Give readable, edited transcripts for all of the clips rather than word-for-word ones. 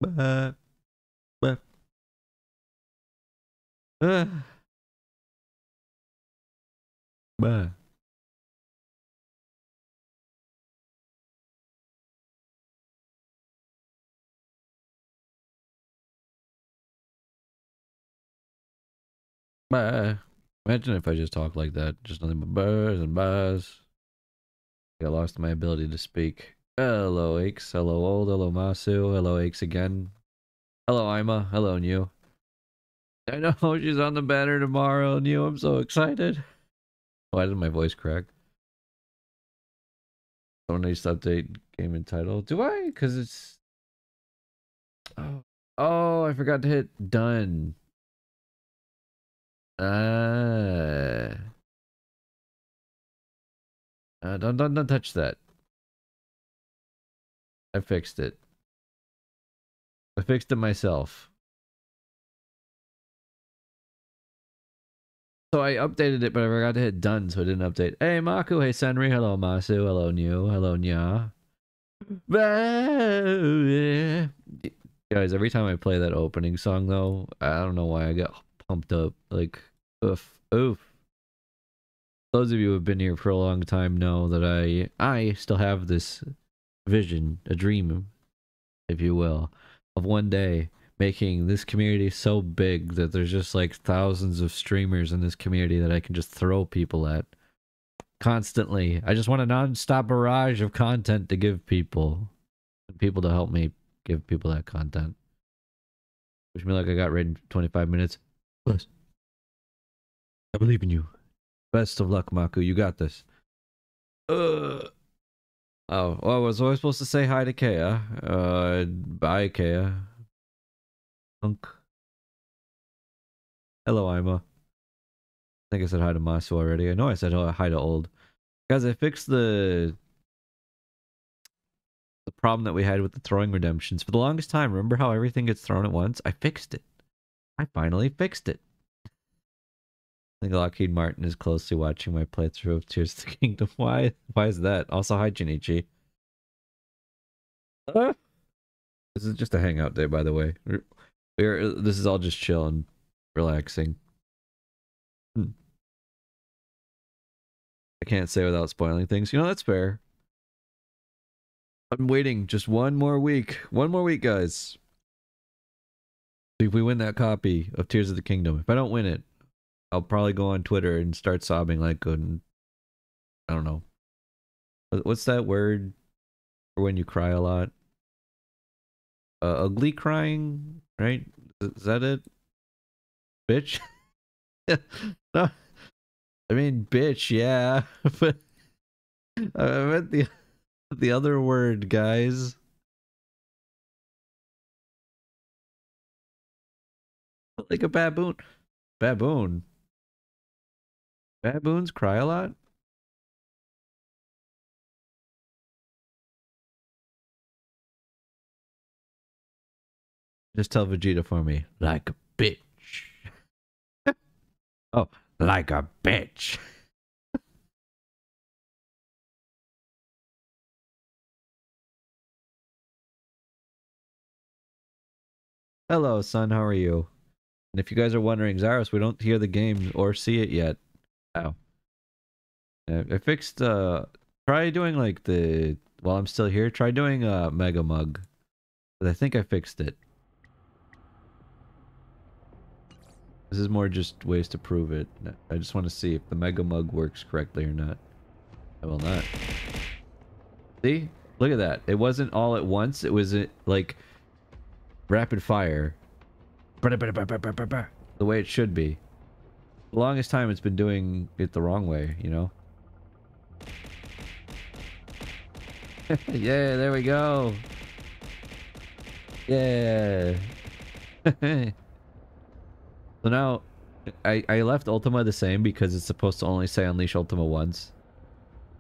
Bah, bah, ah, bah. Bah. Imagine if I just talk like that. Just nothing but buzz and buzz. I lost my ability to speak. Hello, Aches. Hello, Old. Hello, Masu. Hello, Aches again. Hello, Ima. Hello, New. I know she's on the banner tomorrow, New. I'm so excited. Why did my voice crack? Someone needs to update game and title. Do I? Because it's... Oh, I forgot to hit done. Don't touch that. I fixed it. I fixed it myself. So I updated it, but I forgot to hit done, so it didn't update. Hey, Maku. Hey, Senri. Hello, Masu. Hello, New. Hello, Nya. Guys, every time I play that opening song, though, I don't know why I get pumped up. Like, oof, oof. Those of you who have been here for a long time know that I still have this vision, a dream, if you will, of one day making this community so big that there's just like thousands of streamers in this community that I can just throw people at constantly. I just want a non-stop barrage of content to give people, and people to help me give people that content. Wish me like I got ready in 25 minutes. Plus, I believe in you. Best of luck, Maku. You got this. Oh, well, was I supposed to say hi to Kea? Bye, Kea. Hunk. Hello, Ima. I think I said hi to Masu already. I know I said hi to Old. Guys, I fixed the problem that we had with the throwing redemptions. For the longest time, remember how everything gets thrown at once? I fixed it. I finally fixed it. I think Lockheed Martin is closely watching my playthrough of Tears of the Kingdom. Why? Why is that? Also, hi, Jinichi. This is just a hangout day, by the way. This is all just chill and relaxing. I can't say without spoiling things. You know, that's fair. I'm waiting just one more week. One more week, guys. See if we win that copy of Tears of the Kingdom. If I don't win it, I'll probably go on Twitter and start sobbing like I don't know. What's that word for when you cry a lot? Ugly crying, right? Is that it? Bitch? No. I mean, bitch, yeah. But I meant the other word, guys. Like a baboon. Baboon. Baboons cry a lot? Just tell Vegeta for me. Like a bitch. Oh, like a bitch. Hello, son. How are you? And if you guys are wondering, Zaros, we don't hear the game or see it yet. Oh. I fixed, try doing like while I'm still here, try doing Mega Mug. But I think I fixed it. This is more just ways to prove it. I just want to see if the Mega Mug works correctly or not. I will not. See? Look at that. It wasn't all at once. It was like rapid fire. The way it should be. The longest time it's been doing it the wrong way, you know? Yeah, there we go. Yeah. So now, I left Ultima the same because it's supposed to only say Unleash Ultima once.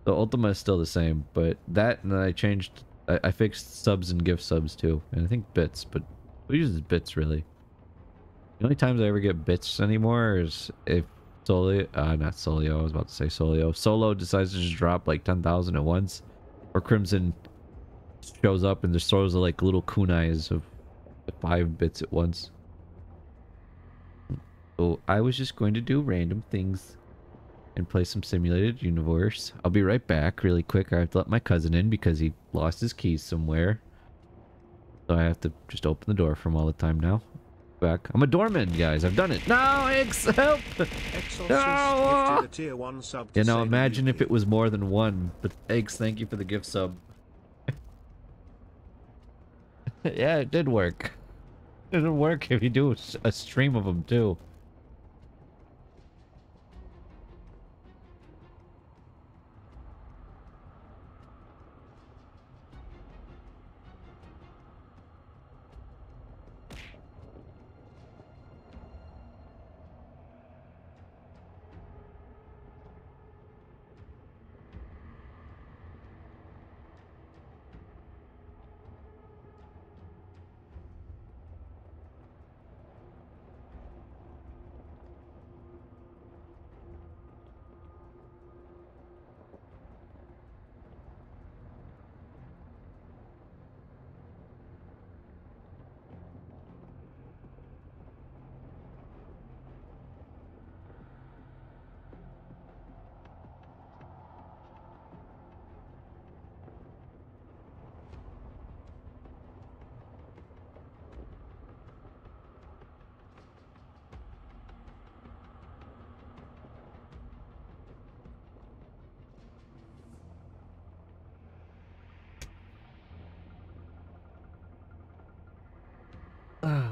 So Ultima is still the same, but that, and then I changed, I fixed subs and gift subs too. And I think bits, but who uses bits really? The only times I ever get bits anymore is if Solio, not Solio, I was about to say Solio. Solo decides to just drop like 10,000 at once. Or Crimson shows up and just throws like little kunais of 5 bits at once. So I was just going to do random things and play some simulated universe. I'll be right back really quick. I have to let my cousin in because he lost his keys somewhere. So I have to just open the door for him all the time now. Back. I'm a doorman, guys. I've done it. No, X, help! No! You know, imagine if it was more than one. But Eggs, thank you for the gift sub. Yeah, it did work. It'll work if you do a stream of them too.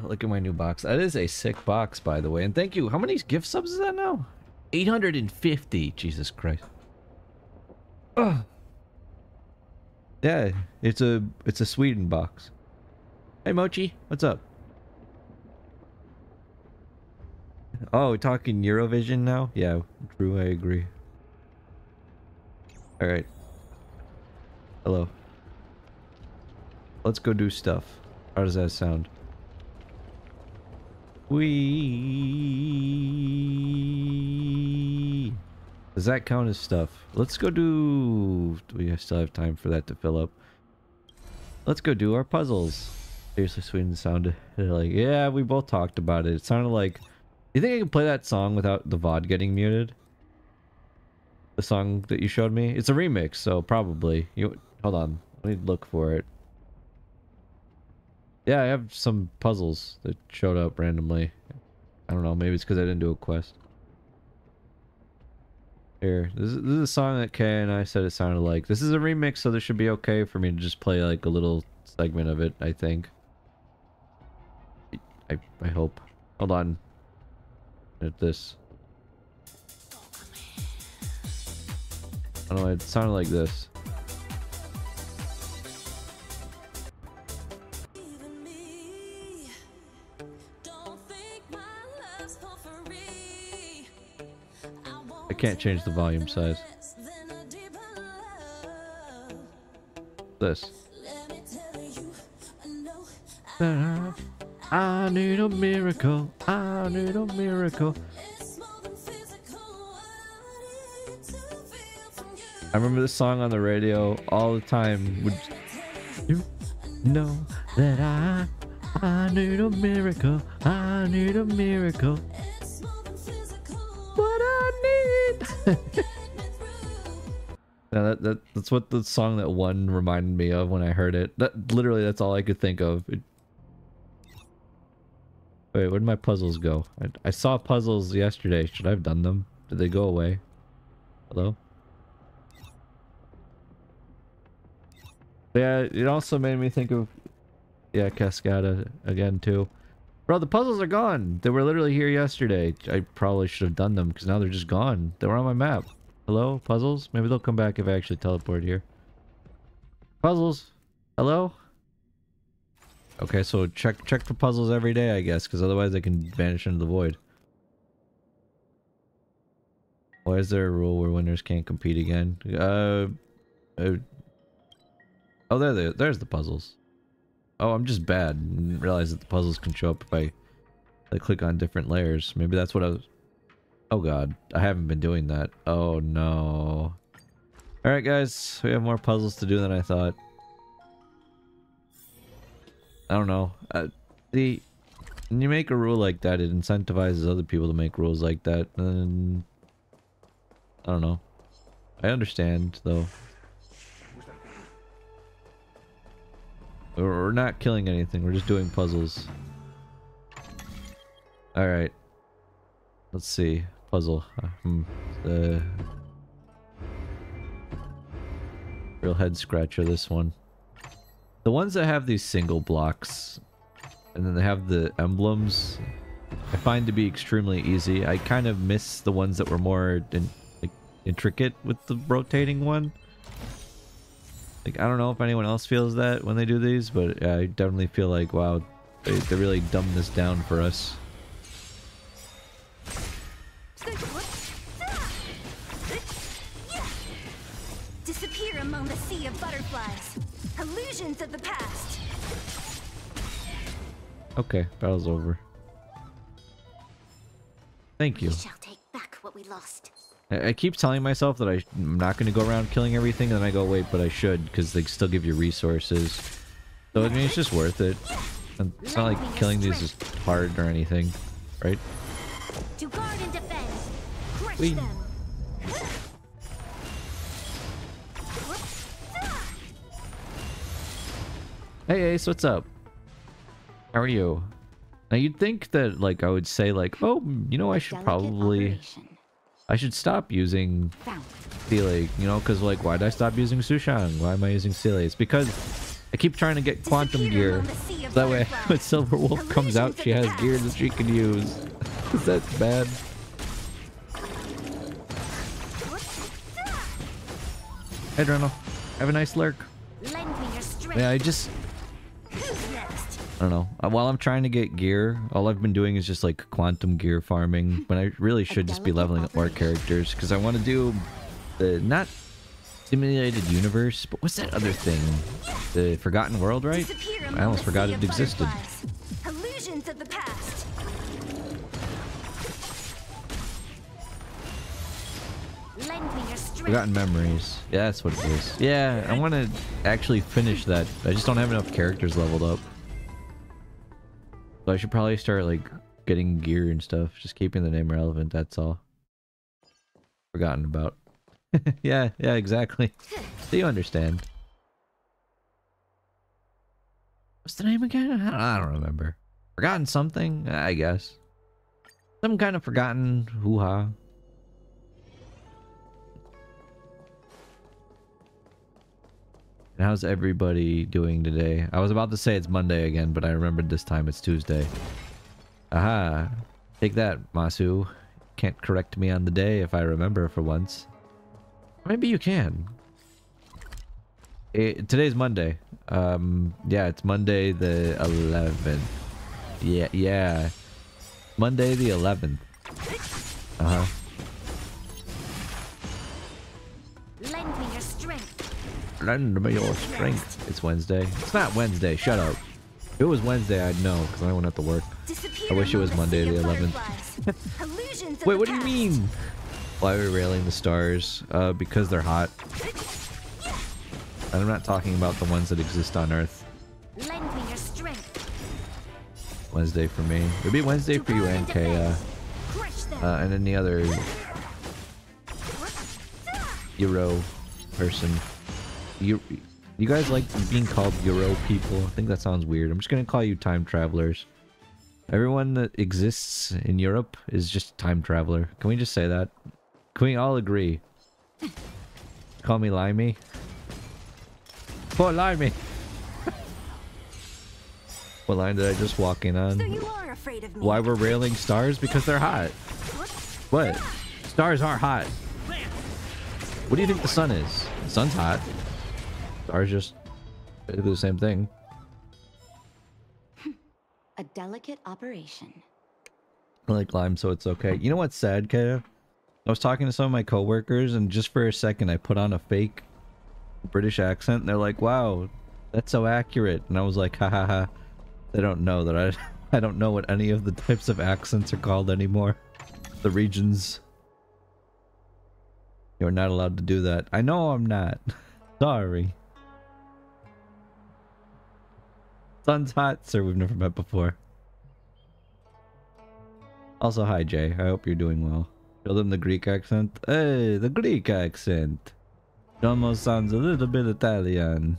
Look at my new box. That is a sick box, by the way. And thank you. How many gift subs is that now? 850. Jesus Christ. Ugh. Yeah, it's a Sweden box. Hey Mochi, what's up? Oh, we're talking Eurovision now? Yeah, true, I agree. Alright. Hello. Let's go do stuff. How does that sound? Wee. Does that count as stuff? Let's go do... We still have time for that to fill up. Let's go do our puzzles. Seriously, Sweden sounded like... Yeah, we both talked about it. It sounded like... You think I can play that song without the VOD getting muted? The song that you showed me? It's a remix, so probably. Hold on. Let me look for it. Yeah, I have some puzzles that showed up randomly. I don't know, maybe it's because I didn't do a quest. Here, this is a song that Kay and I said it sounded like. This is a remix, so this should be okay for me to just play like a little segment of it, I think. I hope. Hold on. At this. I don't know, it sounded like this. I can't change the volume size. This. I need a miracle. I need a miracle. I remember this song on the radio all the time. Would you know that I need a miracle? I need a miracle. What I need. Yeah, that's what the song that won reminded me of when I heard it. That literally, that's all I could think of. Wait, where'd my puzzles go? I saw puzzles yesterday. Should I have done them? Did they go away? Hello? Yeah, it also made me think of... Yeah, Cascada again, too. Bro, the puzzles are gone. They were literally here yesterday. I probably should have done them, because now they're just gone. They were on my map. Hello? Puzzles? Maybe they'll come back if I actually teleport here. Puzzles? Hello? Okay, so check for puzzles every day, I guess, because otherwise they can vanish into the void. Why is there a rule where winners can't compete again? Oh, there's the puzzles. Oh, I'm just bad. I didn't realize that the puzzles can show up if I click on different layers. Maybe that's what I was... Oh god, I haven't been doing that. Oh no. Alright guys, we have more puzzles to do than I thought. I don't know. See, when you make a rule like that, it incentivizes other people to make rules like that. And I don't know. I understand, though. We're not killing anything. We're just doing puzzles. Alright. Let's see. Puzzle. The real head scratcher, this one. The ones that have these single blocks and then they have the emblems, I find to be extremely easy. I kind of miss the ones that were more like intricate with the rotating one. Like, I don't know if anyone else feels that when they do these, but I definitely feel like, wow, they really dumbed this down for us. Disappear among the sea of butterflies. Illusions of the past. Okay, battle's over. Thank you. We shall take back what we lost. I keep telling myself that I'm not going to go around killing everything, and then I go, wait, but I should, because they still give you resources. So, I mean, it's just worth it. And it's not like killing these is hard or anything, right? To guard and defend. Crush Whee. them. Hey Ace, what's up? How are you? Now you'd think that like I would say like, oh, you know, I should I should stop using Seele, you know, because like, why did I stop using Sushang? Why am I using Seele? It's because I keep trying to get quantum gear. That way when Silver Wolf comes out, she has gear that she can use. Is that bad? Hey Drano, have a nice lurk. Yeah, I don't know. While I'm trying to get gear, all I've been doing is just like quantum gear farming, but I really should just be leveling up more characters because I want to do the not simulated universe, but what's that other thing? The Forgotten World, right? I almost forgot it existed. Illusions of the past. Lend me your strength. Forgotten Memories. Yeah, that's what it is. Yeah, I want to actually finish that. I just don't have enough characters leveled up. So I should probably start like getting gear and stuff. Just keeping the name relevant, that's all. Forgotten about. yeah, exactly. So you understand. What's the name again? I don't remember. Forgotten something, I guess. Some kind of forgotten hoo-ha. And how's everybody doing today? I was about to say it's Monday again, but I remembered this time it's Tuesday. Aha. Take that, Masu. Can't correct me on the day if I remember for once. Maybe you can. Today's Monday. Yeah, it's Monday the 11th. Yeah. Monday the 11th. Uh-huh. Lend me your strength. Lend me your strength. It's Wednesday. It's not Wednesday. Shut up. If it was Wednesday, I'd know, because I went out to work. I wish it was Monday the 11th. Wait, what do you mean? Why are we railing the stars? Because they're hot. And I'm not talking about the ones that exist on Earth. Lend me your strength. Wednesday for me. It would be Wednesday for you and Kaya. And any other Euro person. You guys like being called Euro people? I think that sounds weird. I'm just gonna call you time travelers. Everyone that exists in Europe is just time traveler. Can we just say that? Can we all agree? Call me Limey. Poor Limey. What line did I just walk in on? So you are afraid of me. Why we're railing stars? Because they're hot. What? Stars are hot. What do you think the sun is? The sun's hot. Stars just do the same thing. A delicate operation. I like lime, so it's okay. You know what's sad, Kaya? I was talking to some of my coworkers, and just for a second, I put on a fake British accent, and they're like, "Wow, that's so accurate." And I was like, "Ha ha ha." They don't know that I don't know what any of the types of accents are called anymore. The regions. You're not allowed to do that. I know I'm not. Sorry. Sun's hot, sir. We've never met before. Also, hi, Jay. I hope you're doing well. Show them the Greek accent. Hey, the Greek accent. It almost sounds a little bit Italian.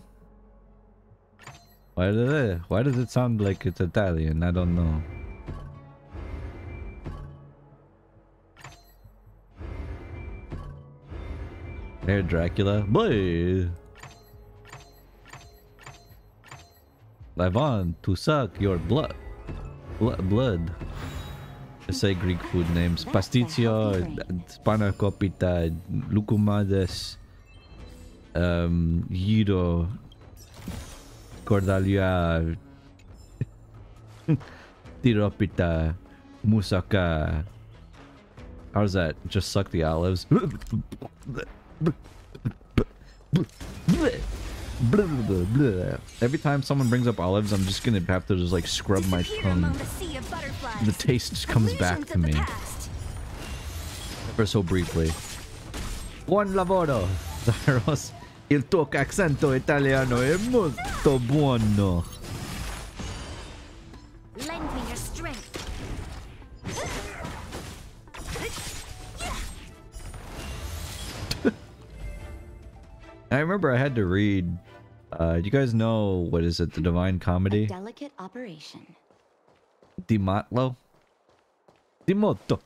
Why does it sound like it's Italian? I don't know. Hey, Dracula. Boy! I want to suck your blood. Blood. Just say Greek food names. Pasticcio, spanakopita, lucumades, gyro, cordalia, tiropita, moussaka. How's that? Just suck the olives. Every time someone brings up olives, I'm just gonna have to just like scrub my tongue. The taste just comes back to me. For so briefly. Buon lavoro, Zyros. Il tuo accento italiano è molto buono. Lend me your strength. I remember I had to read. Do you guys know what is it? The Divine Comedy? Delicate operation. Di Matlo? Di Motto.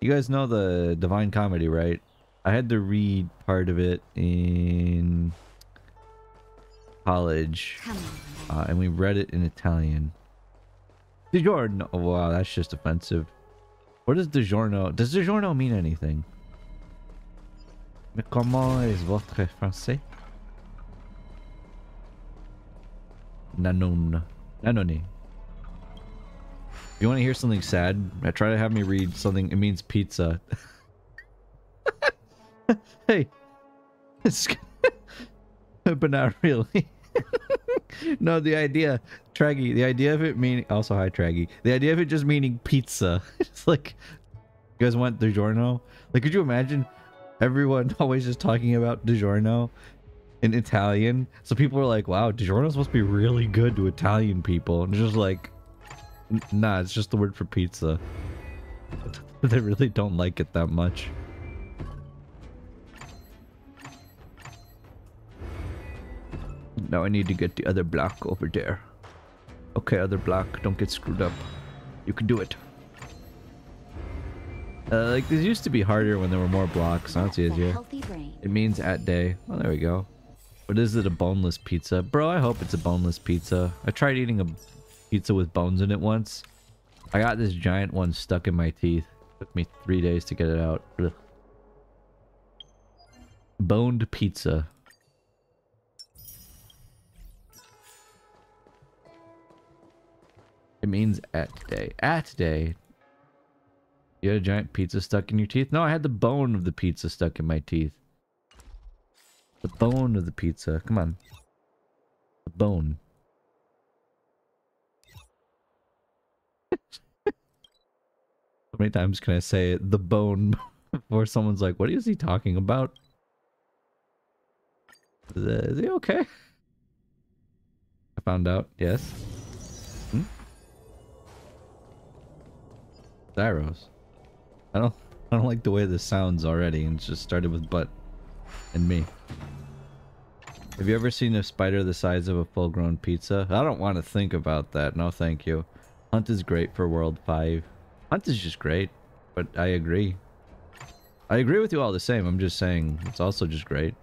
You guys know the Divine Comedy, right? I had to read part of it in college. And we read it in Italian. DiGiorno. Oh, wow, that's just offensive. What is DiGiorno? Does DiGiorno mean anything? Mais comment est votre français? Nanon. Nanoni. You want to hear something sad? I try to have me read something. It means pizza. Hey. But not really. No, the idea, Traggy, the idea of it meaning, also hi Traggy, the idea of it just meaning pizza. It's like, you guys want DiGiorno? Like, could you imagine everyone always just talking about DiGiorno in Italian? So people are like, wow, DiGiorno's supposed to be really good to Italian people. And it's just like, nah, it's just the word for pizza. They really don't like it that much. Now I need to get the other block over there. Okay, other block, don't get screwed up. You can do it. Like, this used to be harder when there were more blocks. Now it's easier. It means at day. Oh, there we go. But is it a boneless pizza? Bro, I hope it's a boneless pizza. I tried eating a pizza with bones in it once. I got this giant one stuck in my teeth. Took me 3 days to get it out. Ugh. Boned pizza. It means at day. At day. You had a giant pizza stuck in your teeth? No, I had the bone of the pizza stuck in my teeth. The bone of the pizza. Come on. The bone. How many times can I say it? The bone before someone's like, what is he talking about? Is he okay? I found out. Yes. Hmm? Zyros. I don't like the way this sounds already, and it's just started with butt and me. Have you ever seen a spider the size of a full-grown pizza? I don't want to think about that. No, thank you. Hunt is great for World 5. Hunt is just great, but I agree. I agree with you all the same. I'm just saying it's also just great.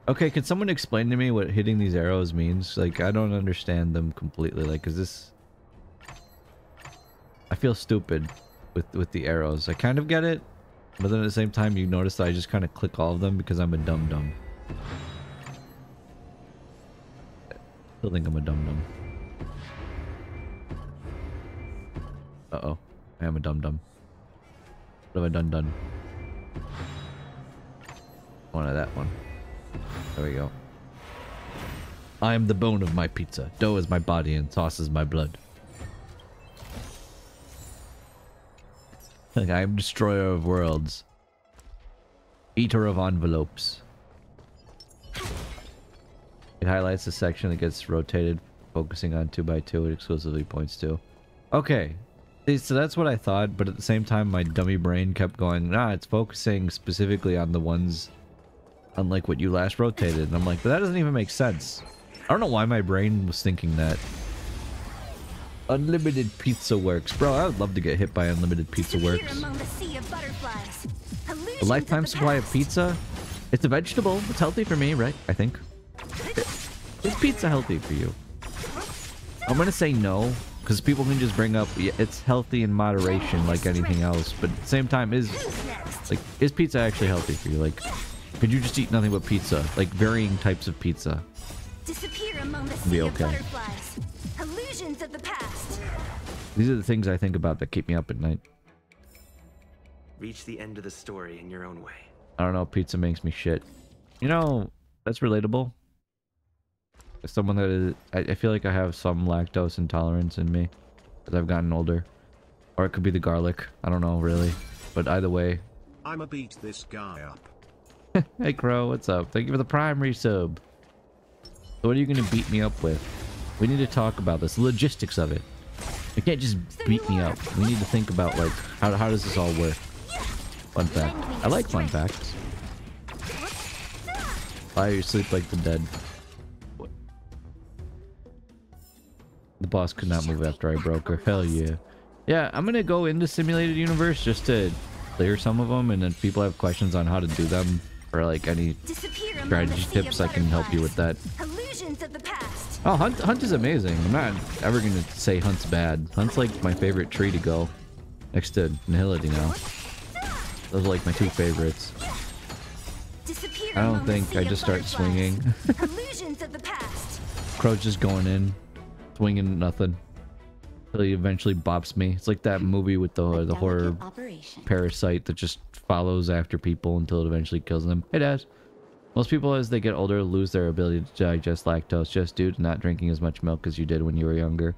Okay, can someone explain to me what hitting these arrows means? Like, I don't understand them completely. Like, is this... I feel stupid with the arrows. I kind of get it, but then at the same time you notice that I just kind of click all of them because I'm a dum-dum. Still think I'm a dum-dum. Uh-oh. I am a dum-dum. What have I done? One of that one. There we go. I am the bone of my pizza. Dough is my body and sauce is my blood. I am destroyer of worlds. Eater of envelopes. It highlights the section that gets rotated, focusing on 2x2. It exclusively points to. Okay. See, so that's what I thought, but at the same time, my dummy brain kept going, nah, it's focusing specifically on the ones unlike what you last rotated. And I'm like, but that doesn't even make sense. I don't know why my brain was thinking that. Unlimited Pizza Works. Bro, I would love to get hit by Unlimited Pizza Works. A lifetime supply of pizza? It's a vegetable. It's healthy for me, right? I think. Is pizza healthy for you? I'm gonna say no, because people can just bring up, yeah, it's healthy in moderation like anything else, but at the same time, is pizza actually healthy for you? Like, could you just eat nothing but pizza? Like, varying types of pizza. Disappear among the sea Be of okay. butterflies. Illusions of the past. These are the things I think about that keep me up at night. Reach the end of the story in your own way. I don't know, pizza makes me shit. You know, that's relatable. As someone that is, I feel like I have some lactose intolerance in me as I've gotten older. Or it could be the garlic. I don't know, really. But either way. I'ma beat this guy up. Hey, Crow, what's up? Thank you for the prime resub. So what are you going to beat me up with? We need to talk about this. The logistics of it. You can't just beat me up. We need to think about, like, how does this all work? Fun fact. I like fun facts. Why you sleep like the dead? What? The boss could not move after I broke her. Hell yeah. Yeah, I'm gonna go into Simulated Universe just to clear some of them, and if people have questions on how to do them, or like any strategy tips, I can help you with that. Illusions of the past. Oh, Hunt is amazing. I'm not ever gonna say Hunt's bad. Hunt's like my favorite tree to go, next to Nihility now. Those are like my two favorites. I don't think I just start swinging. Illusions of the past. Crow's just going in, swinging nothing. Until he eventually bops me. It's like that movie with the horror parasite that just follows after people until it eventually kills them. Hey, Dad. Most people as they get older lose their ability to digest lactose just due to not drinking as much milk as you did when you were younger.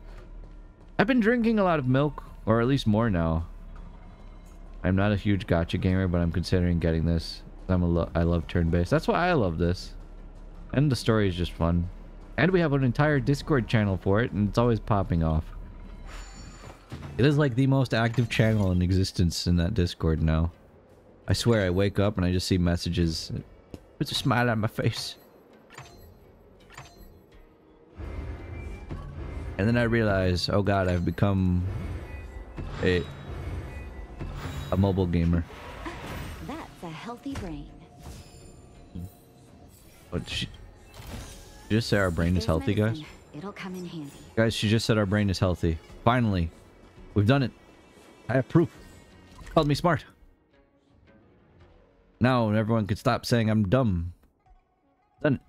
I've been drinking a lot of milk, or at least more now. I'm not a huge gacha gamer, but I'm considering getting this. I love turn-based. That's why I love this. And the story is just fun. And we have an entire Discord channel for it, and it's always popping off. It is like the most active channel in existence in that Discord now. I swear, I wake up and I just see messages. Puts a smile on my face. And then I realize, oh god, I've become a mobile gamer. That's a healthy brain. What she just said our brain is healthy, guys? It'll come in handy. Guys, she just said our brain is healthy. Finally. We've done it. I have proof. Called me smart. Now everyone could stop saying I'm dumb. Done it.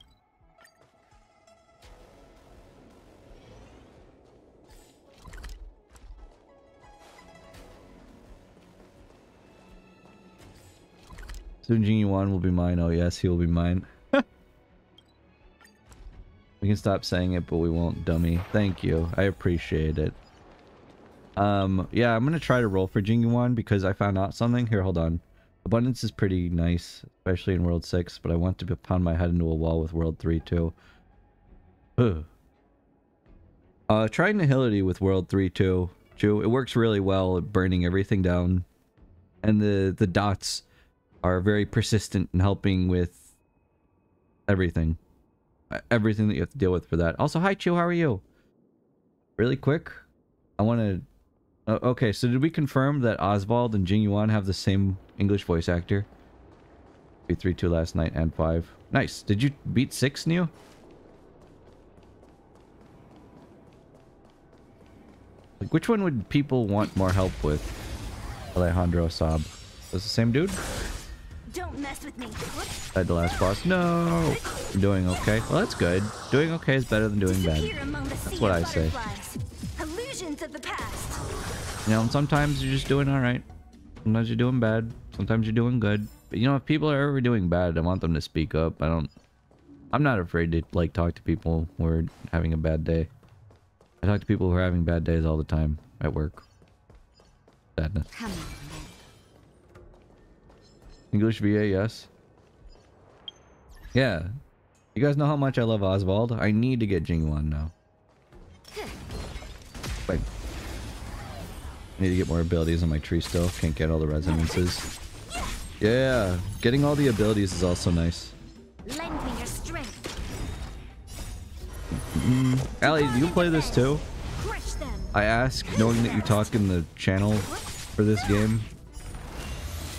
Soon Jing Yuan will be mine. Oh yes, he will be mine. We can stop saying it, but we won't, dummy. Thank you. I appreciate it. Yeah, I'm gonna try to roll for Jing Yuan because I found out something. Here, hold on. Abundance is pretty nice, especially in World 6, but I want to pound my head into a wall with World 3 too. Ugh. Try Nihility with World 3 too. It works really well at burning everything down. And the dots are very persistent in helping with everything. Everything that you have to deal with for that. Also, hi Chew, how are you? Really quick, I want to... okay, so did we confirm that Oswald and Jing Yuan have the same English voice actor? We 3-2 last night and 5. Nice. Did you beat 6, Neo? Like, which one would people want more help with? Alejandro Saab. Was the same dude? Don't mess with me. Died the last boss. No! I'm doing okay. Well, that's good. Doing okay is better than doing bad. That's what I say. Illusions of the past. You know, and sometimes you're just doing alright. Sometimes you're doing bad. Sometimes you're doing good. But you know, if people are ever doing bad, I want them to speak up. I'm not afraid to, like, talk to people who are having a bad day. I talk to people who are having bad days all the time at work. Sadness. Come on. English VA, yes. Yeah. You guys know how much I love Oswald? I need to get Jingwan now. Wait. I need to get more abilities on my tree still. Can't get all the resonances. Yeah, getting all the abilities is also nice. Lend me your strength. Allie, do you play this too? Crush them. I ask, knowing that you talk in the channel for this game.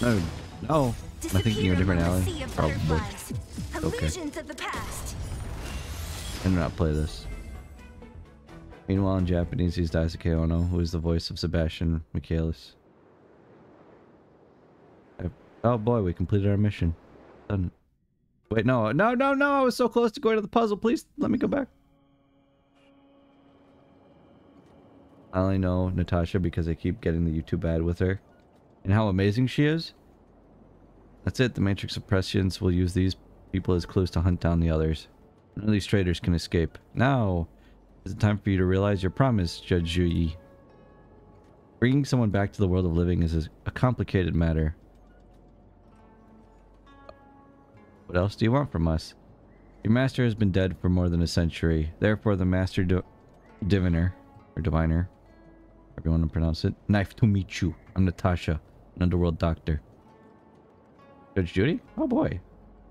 No, no. I think you're a different Allie. Probably. Okay. Illusions of the past. I do not play this. Meanwhile, in Japanese, he's Daisuke Ono, who is the voice of Sebastian Michaelis. Oh boy, we completed our mission. Done. Wait, no, I was so close to going to the puzzle. Please, let me go back. I only know Natasha because I keep getting the YouTube ad with her. And how amazing she is. That's it, the Matrix of Prescience will use these people as clues to hunt down the others. None of these traitors can escape. Now is the time for you to realize your promise, Judge Zhuyi. Bringing someone back to the world of living is a complicated matter. What else do you want from us? Your master has been dead for more than a century. Therefore, the master diviner, or diviner, however you want to pronounce it, knife to meet you. I'm Natasha, an underworld doctor. Judge Judy? Oh boy.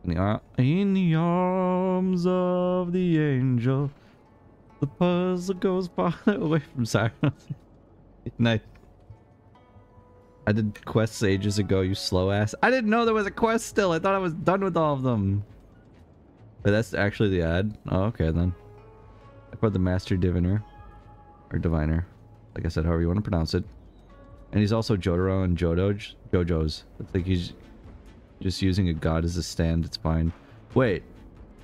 In the arms of the angel, the puzzle goes far away from silence. Nice. I did quests ages ago, you slow ass. I didn't know there was a quest still. I thought I was done with all of them. But that's actually the ad. Oh, okay then. I put the master diviner. Or diviner. Like I said, however you want to pronounce it. And he's also Jotaro and JoJo's. It's like he's just using a god as a stand. It's fine. Wait.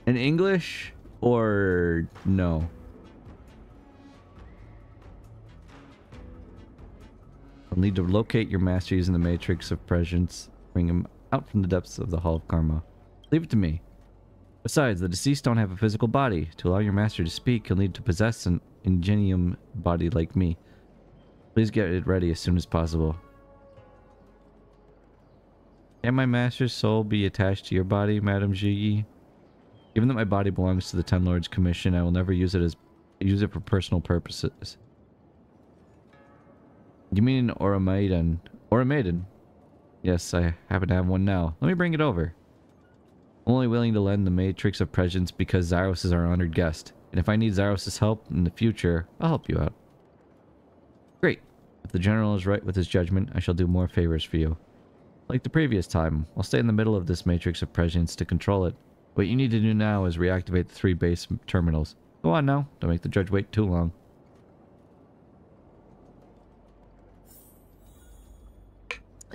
In English? Or no? You'll need to locate your master using the Matrix of Prescience. Bring him out from the depths of the Hall of Karma. Leave it to me. Besides, the deceased don't have a physical body. To allow your master to speak, you'll need to possess an ingenium body like me. Please get it ready as soon as possible. Can my master's soul be attached to your body, Madame Zhuyi? Given that my body belongs to the Ten Lords Commission, I will never use it for personal purposes. You mean an Aura Maiden? Aura Maiden? Yes, I happen to have one now. Let me bring it over. I'm only willing to lend the Matrix of Prescience because Zyros is our honored guest. And if I need Zyros' help in the future, I'll help you out. Great. If the General is right with his judgment, I shall do more favors for you. Like the previous time, I'll stay in the middle of this Matrix of Prescience to control it. What you need to do now is reactivate the 3 base terminals. Go on now. Don't make the judge wait too long.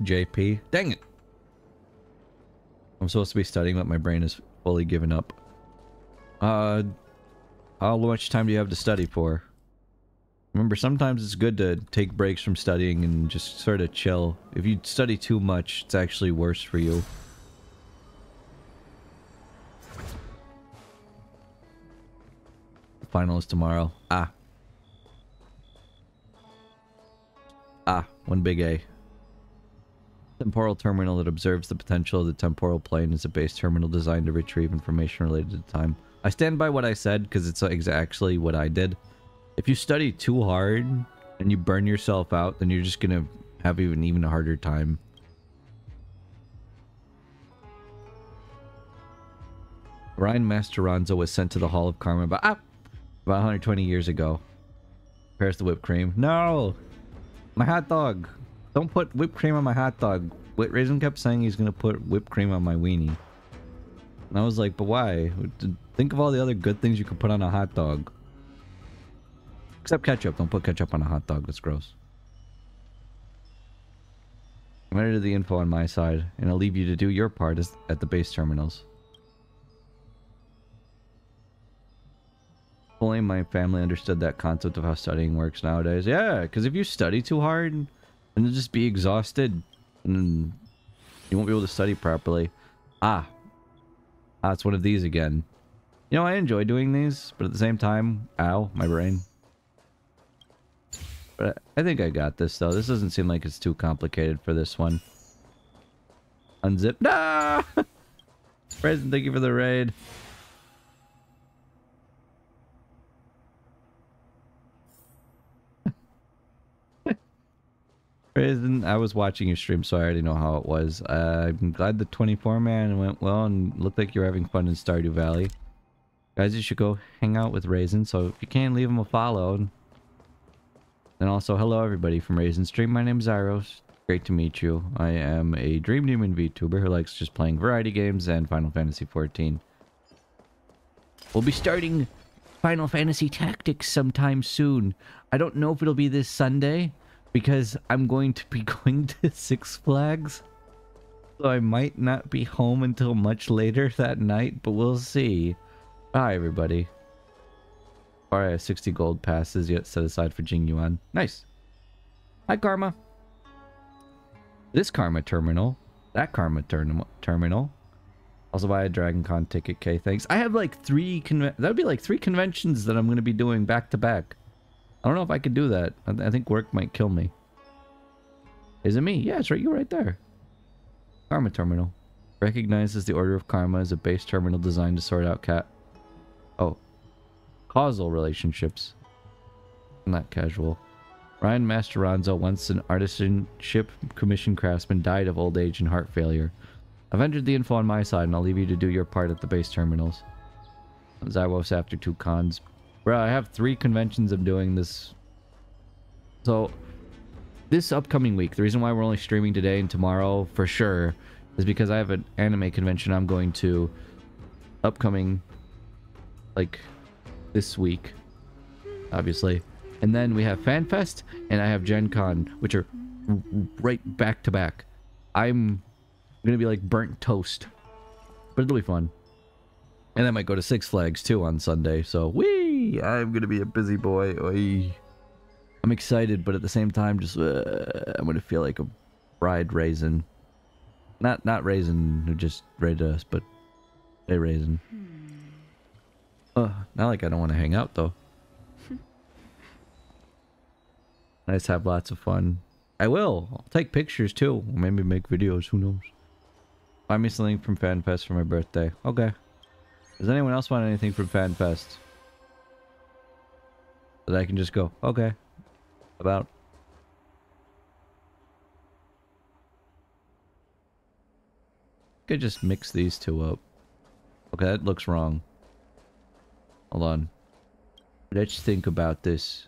JP. Dang it! I'm supposed to be studying, but my brain is fully given up. How much time do you have to study for? Remember, sometimes it's good to take breaks from studying and just sort of chill. If you study too much, it's actually worse for you. The final is tomorrow. One big A. Temporal terminal that observes the potential of the temporal plane is a base terminal designed to retrieve information related to time. I stand by what I said because it's exactly what I did. If you study too hard and you burn yourself out, then you're just gonna have even a harder time. Ryan Masteranzo was sent to the Hall of Karma about 120 years ago. Where's the whipped cream? No! My hot dog! Don't put whipped cream on my hot dog. Raisin kept saying he's gonna put whipped cream on my weenie. And I was like, but why? Think of all the other good things you could put on a hot dog. Except ketchup. Don't put ketchup on a hot dog. That's gross. I'm edited the info on my side, and I'll leave you to do your part at the base terminals. If only my family understood that concept of how studying works nowadays. Yeah, because if you study too hard, and you'll just be exhausted, and then you won't be able to study properly. It's one of these again. You know, I enjoy doing these, but at the same time, ow, my brain. But I think I got this, though. This doesn't seem like it's too complicated for this one. Unzip. Nah! Present, thank you for the raid. Raisin, I was watching your stream, so I already know how it was. I'm glad the 24-man went well and looked like you're having fun in Stardew Valley. Guys, you should go hang out with Raisin, so if you can, leave him a follow. And also, hello everybody from Raisin Stream. My name is Zyros. Great to meet you. I am a Dream Demon VTuber who likes just playing variety games and Final Fantasy XIV. We'll be starting Final Fantasy Tactics sometime soon. I don't know if it'll be this Sunday, because I'm going to be going to Six Flags. So I might not be home until much later that night, but we'll see. Bye, everybody. Alright, 60 gold passes yet set aside for Jing Yuan. Nice. Hi, Karma. This Karma terminal. That Karma terminal. Also buy a Dragon Con ticket, K. Thanks. I have like that'd be like 3 conventions that I'm going to be doing back to back. I don't know if I could do that. I think work might kill me. Is it me? Yeah, it's right. You're right there. Karma terminal. Recognizes the Order of Karma as a base terminal designed to sort out causal relationships. Not casual. Ryan Masteranzo, once an artisanship commission craftsman, died of old age and heart failure. I've entered the info on my side, and I'll leave you to do your part at the base terminals. Zyros after 2 cons. Bro, I have 3 conventions I'm doing this. So, this upcoming week, the reason why we're only streaming today and tomorrow for sure is because I have an anime convention I'm going to upcoming, like, this week, obviously. And then we have FanFest and I have Gen Con, which are right back to back. I'm gonna be like burnt toast, but it'll be fun. And I might go to Six Flags too on Sunday, so whee! I'm gonna be a busy boy. Oy. I'm excited, but at the same time, just I'm gonna feel like a bride raisin. Not raisin who just raided us, but a raisin. Not like I don't want to hang out though. I just have lots of fun. I will. I'll take pictures too. Maybe make videos. Who knows? Buy me something from FanFest for my birthday. Okay. Does anyone else want anything from FanFest? That I can just go, okay. About. I could just mix these 2 up. Okay, that looks wrong. Hold on. Let's think about this.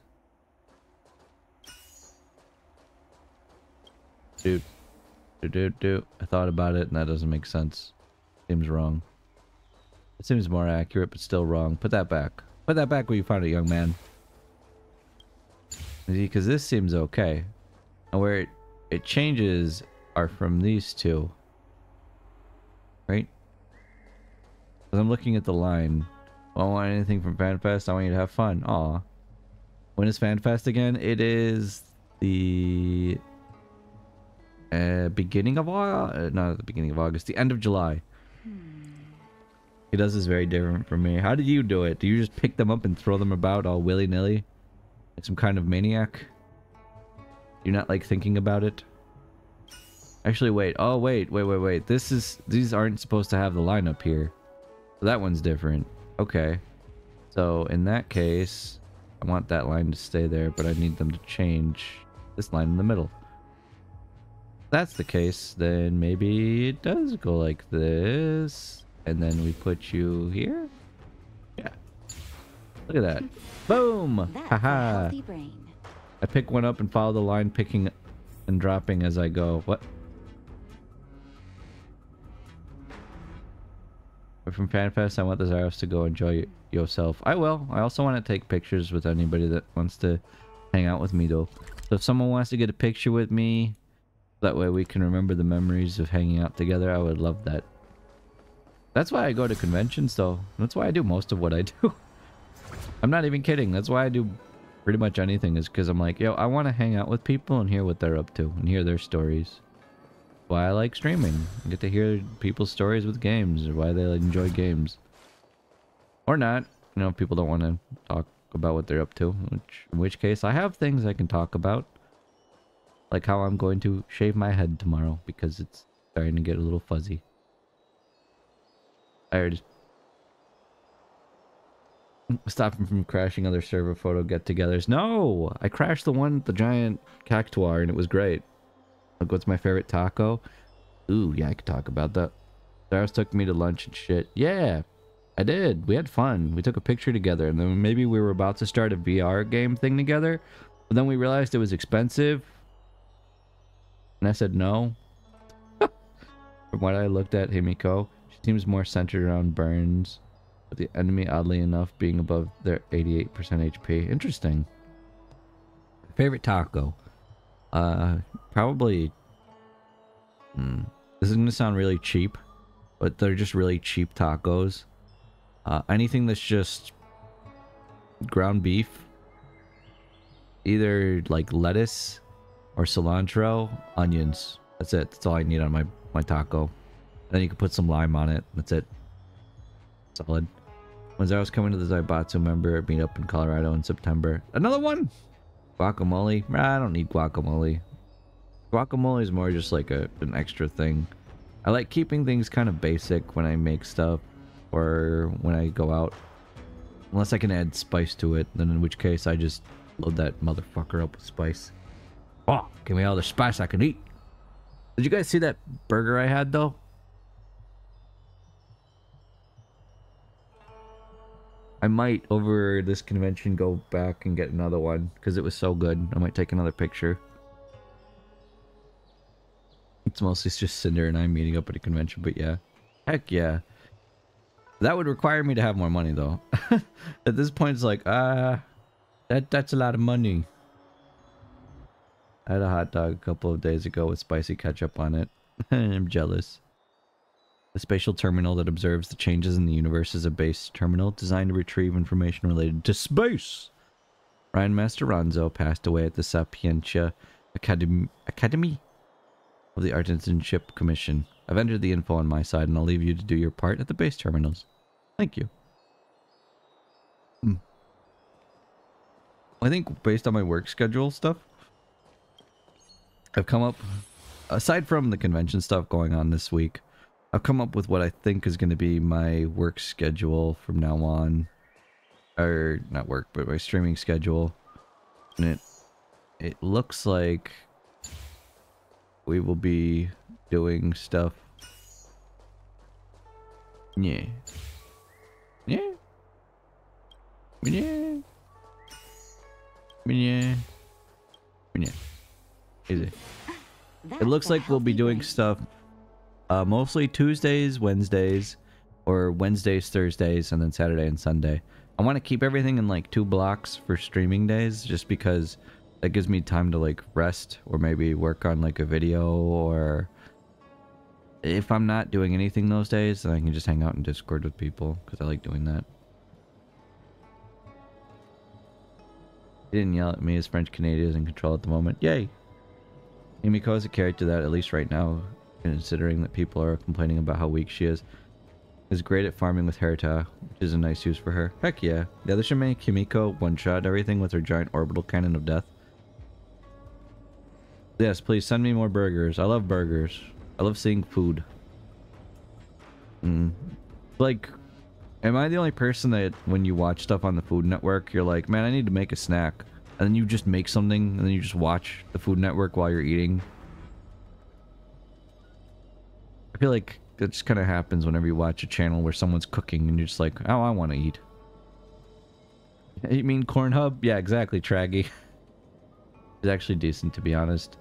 Dude. I thought about it and that doesn't make sense. Seems wrong. It seems more accurate, but still wrong. Put that back. Put that back where you found it, young man. Because this seems okay. And where it changes are from these 2. Right? Because I'm looking at the line. I don't want anything from FanFest. I want you to have fun. Aw. When is FanFest again? It is the beginning of August. Not at the beginning of August. The end of July. He does this very different from me. How did you do it? Do you just pick them up and throw them about all willy-nilly? Like some kind of maniac? You're not like thinking about it? Actually, wait. Oh, wait. These aren't supposed to have the line up here. So that one's different. Okay. So in that case, I want that line to stay there, but I need them to change this line in the middle. If that's the case, then maybe it does go like this. And then we put you here? Yeah. Look at that. Boom! Haha! I pick one up and follow the line, picking and dropping as I go. What? But from FanFest, I want the Zyros to go enjoy yourself. I will. I also want to take pictures with anybody that wants to hang out with me, though. So if someone wants to get a picture with me, that way we can remember the memories of hanging out together, I would love that. That's why I go to conventions, though. That's why I do most of what I do. I'm not even kidding. That's why I do pretty much anything, is because I'm like, yo, I want to hang out with people and hear what they're up to and hear their stories. Why I like streaming. I get to hear people's stories with games, or why they enjoy games. Or not. You know, if people don't want to talk about what they're up to, in which case I have things I can talk about. Like how I'm going to shave my head tomorrow because it's starting to get a little fuzzy. I already stopped him from crashing other server photo get-togethers. No! I crashed the one with the giant cactuar and it was great. Like, what's my favorite taco? Ooh, yeah, I could talk about that. Cyrus took me to lunch and shit. Yeah, I did. We had fun. We took a picture together, and then maybe we were about to start a VR game thing together, but then we realized it was expensive, and I said no. From what I looked at Himiko, she seems more centered around burns, with the enemy oddly enough being above their 88% HP. Interesting. Favorite taco? Probably... This is gonna sound really cheap, but they're just really cheap tacos. Anything that's just ground beef, either like lettuce or cilantro, onions. That's it. That's all I need on my taco. Then you can put some lime on it. That's it. Solid. When I was coming to the Zaibatsu member meetup in Colorado in September. Another one! Guacamole? I don't need guacamole. Guacamole is more just like an extra thing. I like keeping things kind of basic when I make stuff or when I go out. Unless I can add spice to it, then in which case I just load that motherfucker up with spice. Oh, give me all the spice I can eat. Did you guys see that burger I had though? I might over this convention go back and get another one because it was so good. I might take another picture. It's mostly just Cinder and I meeting up at a convention, but yeah. Heck yeah. That would require me to have more money though. At this point it's like, that's a lot of money. I had a hot dog a couple of days ago with spicy ketchup on it. I'm jealous. The spatial terminal that observes the changes in the universe is a base terminal designed to retrieve information related to space. Ryan Masteranzo passed away at the Sapientia Academy of the Artisanship Commission. I've entered the info on my side and I'll leave you to do your part at the base terminals. Thank you. I think based on my work schedule stuff, I've come up, aside from the convention stuff going on this week, I've come up with what I think is going to be my work schedule from now on. Or, not work, but my streaming schedule. And it looks like we will be doing stuff. Yeah. Yeah. Yeah. Yeah. Yeah. Easy. It looks like we'll be doing stuff mostly Tuesdays, Wednesdays, or Wednesdays, Thursdays, and then Saturday and Sunday. I want to keep everything in like 2 blocks for streaming days just because that gives me time to like rest or maybe work on like a video, or if I'm not doing anything those days then I can just hang out in Discord with people because I like doing that. He didn't yell at me as French Canadian is in control at the moment. Yay! Himiko is a character that, at least right now, considering that people are complaining about how weak she is great at farming with Herita, which is a nice use for her. Heck yeah. Yeah, they should make Himiko one-shot everything with her giant orbital cannon of death. Yes, please send me more burgers. I love burgers. I love seeing food. Like, am I the only person that when you watch stuff on the Food Network, you're like, man, I need to make a snack. And then you just make something, and then you just watch the Food Network while you're eating. I feel like that just kind of happens whenever you watch a channel where someone's cooking, and you're just like, oh, I want to eat. You mean Cornhub? Yeah, exactly, Traggy. It's actually decent, to be honest.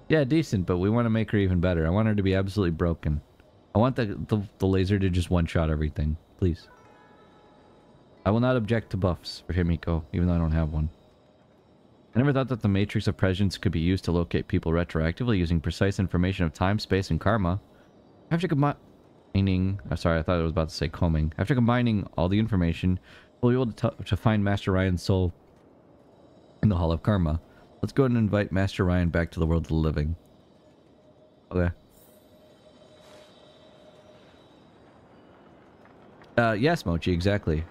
Yeah, decent, but we want to make her even better. I want her to be absolutely broken. I want the laser to just one-shot everything. Please. I will not object to buffs for Himiko, even though I don't have one. I never thought that the matrix of presence could be used to locate people retroactively using precise information of time, space, and karma. After combining... sorry, I thought I was about to say combing. After combining all the information, we'll be able to find Master Ryan's soul in the Hall of Karma. Let's go ahead and invite Master Ryan back to the world of the living. Okay. Yes, Mochi, exactly.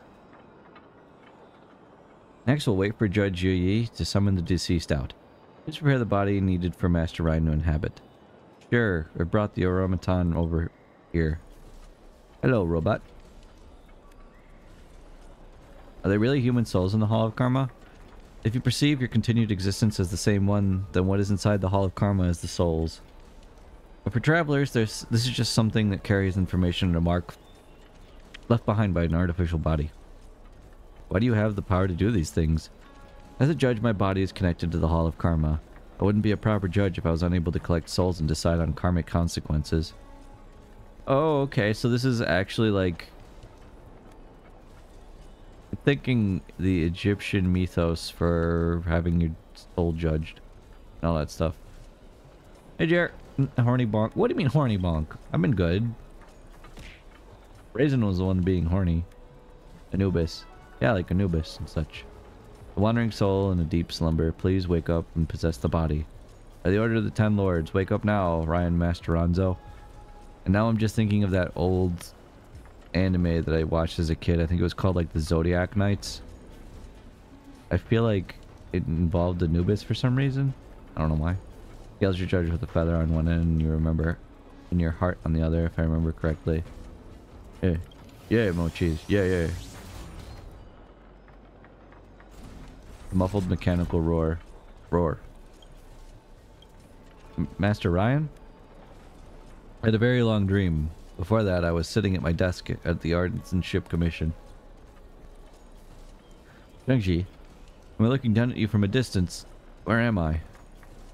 Next, we'll wait for Judge Yu to summon the deceased out. Please prepare the body needed for Master Ryan to inhabit. Sure, I brought the automaton over here. Hello, robot. Are there really human souls in the Hall of Karma? If you perceive your continued existence as the same one, then what is inside the Hall of Karma is the souls. But for travelers, this is just something that carries information and a mark left behind by an artificial body. Why do you have the power to do these things? As a judge, my body is connected to the Hall of Karma. I wouldn't be a proper judge if I was unable to collect souls and decide on karmic consequences. Oh, okay, so this is actually like... I'm thinking the Egyptian mythos for having your soul judged. And all that stuff. Hey, Jer. Horny bonk. What do you mean horny bonk? I've been good. Raisin was the one being horny. Anubis. Yeah, like Anubis and such. The wandering soul in a deep slumber, please wake up and possess the body. By the order of the 10 lords, wake up now, Ryan Masteranzo. And now I'm just thinking of that old anime that I watched as a kid. I think it was called like the Zodiac Knights. I feel like it involved Anubis for some reason. I don't know why. Scales your judge with a feather on one end and you remember in your heart on the other, if I remember correctly. Yeah. Yeah, Mochis. Yeah. Muffled mechanical roar. Master Ryan? I had a very long dream. Before that, I was sitting at my desk at the Artisanship Commission. Shang-Chi, I'm looking down at you from a distance. Where am I?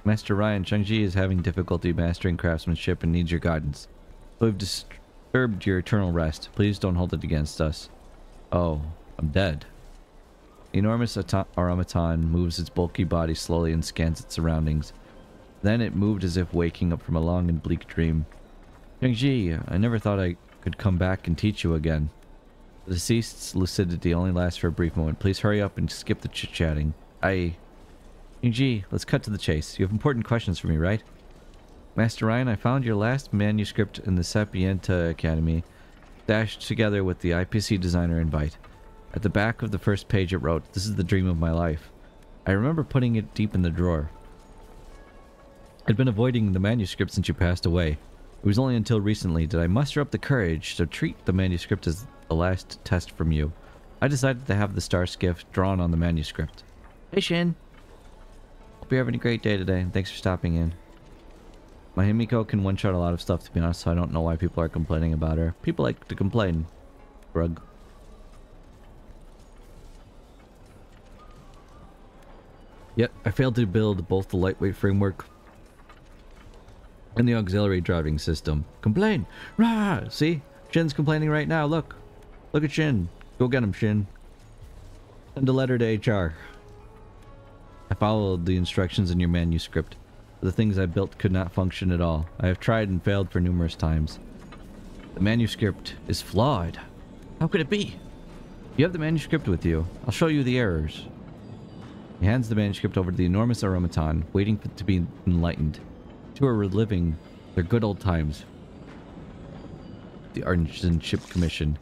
Master Ryan, Shang-Chi is having difficulty mastering craftsmanship and needs your guidance. So we've disturbed your eternal rest. Please don't hold it against us. Oh, I'm dead. The enormous automaton moves its bulky body slowly and scans its surroundings. Then it moved as if waking up from a long and bleak dream. Shang-Chi, I never thought I could come back and teach you again. The deceased's lucidity only lasts for a brief moment. Please hurry up and skip the chit-chatting. Shang-Chi, let's cut to the chase. You have important questions for me, right? Master Ryan, I found your last manuscript in the Sapienta Academy, dashed together with the IPC designer invite. At the back of the first page it wrote, "This is the dream of my life." I remember putting it deep in the drawer. I'd been avoiding the manuscript since you passed away. It was only until recently did I muster up the courage to treat the manuscript as the last test from you. I decided to have the star skiff drawn on the manuscript. Hey Shin! Hope you're having a great day today, and thanks for stopping in. My Himiko can one-shot a lot of stuff, to be honest, so I don't know why people are complaining about her. People like to complain. Rug. Yet, I failed to build both the lightweight framework and the auxiliary driving system. Complain! Rah! See? Shin's complaining right now, look. Look at Shin. Go get him, Shin. Send a letter to HR. I followed the instructions in your manuscript. The things I built could not function at all. I have tried and failed for numerous times. The manuscript is flawed. How could it be? You have the manuscript with you. I'll show you the errors. He hands the manuscript over to the enormous automaton, waiting for it to be enlightened. Two are reliving their good old times. The Artisanship Commission.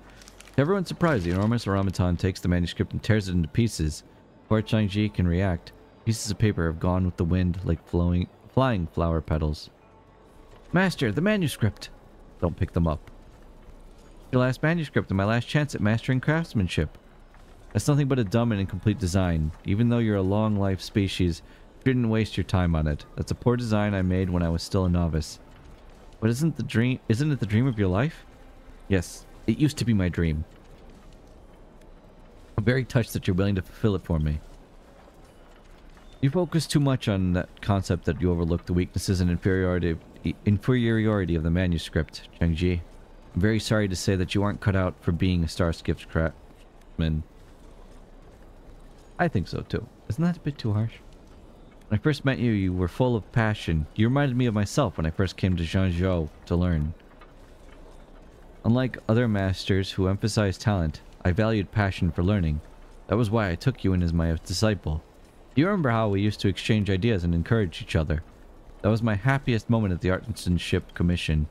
To everyone's surprise, the enormous automaton takes the manuscript and tears it into pieces. Before Shang-Chi can react, pieces of paper have gone with the wind like flying flower petals. Master, the manuscript! Don't pick them up. Your last manuscript and my last chance at mastering craftsmanship. That's nothing but a dumb and incomplete design. Even though you're a long-life species, you shouldn't waste your time on it. That's a poor design I made when I was still a novice. But isn't it the dream of your life? Yes, it used to be my dream. I'm very touched that you're willing to fulfill it for me. You focus too much on that concept that you overlook the weaknesses and inferiority of the manuscript, Shang-Chi. I'm very sorry to say that you aren't cut out for being a star skiff craftsman. I think so too. Isn't that a bit too harsh? When I first met you, you were full of passion. You reminded me of myself when I first came to Zhangzhou to learn. Unlike other masters who emphasize talent, I valued passion for learning. That was why I took you in as my disciple. Do you remember how we used to exchange ideas and encourage each other? That was my happiest moment at the Artisanship Commission.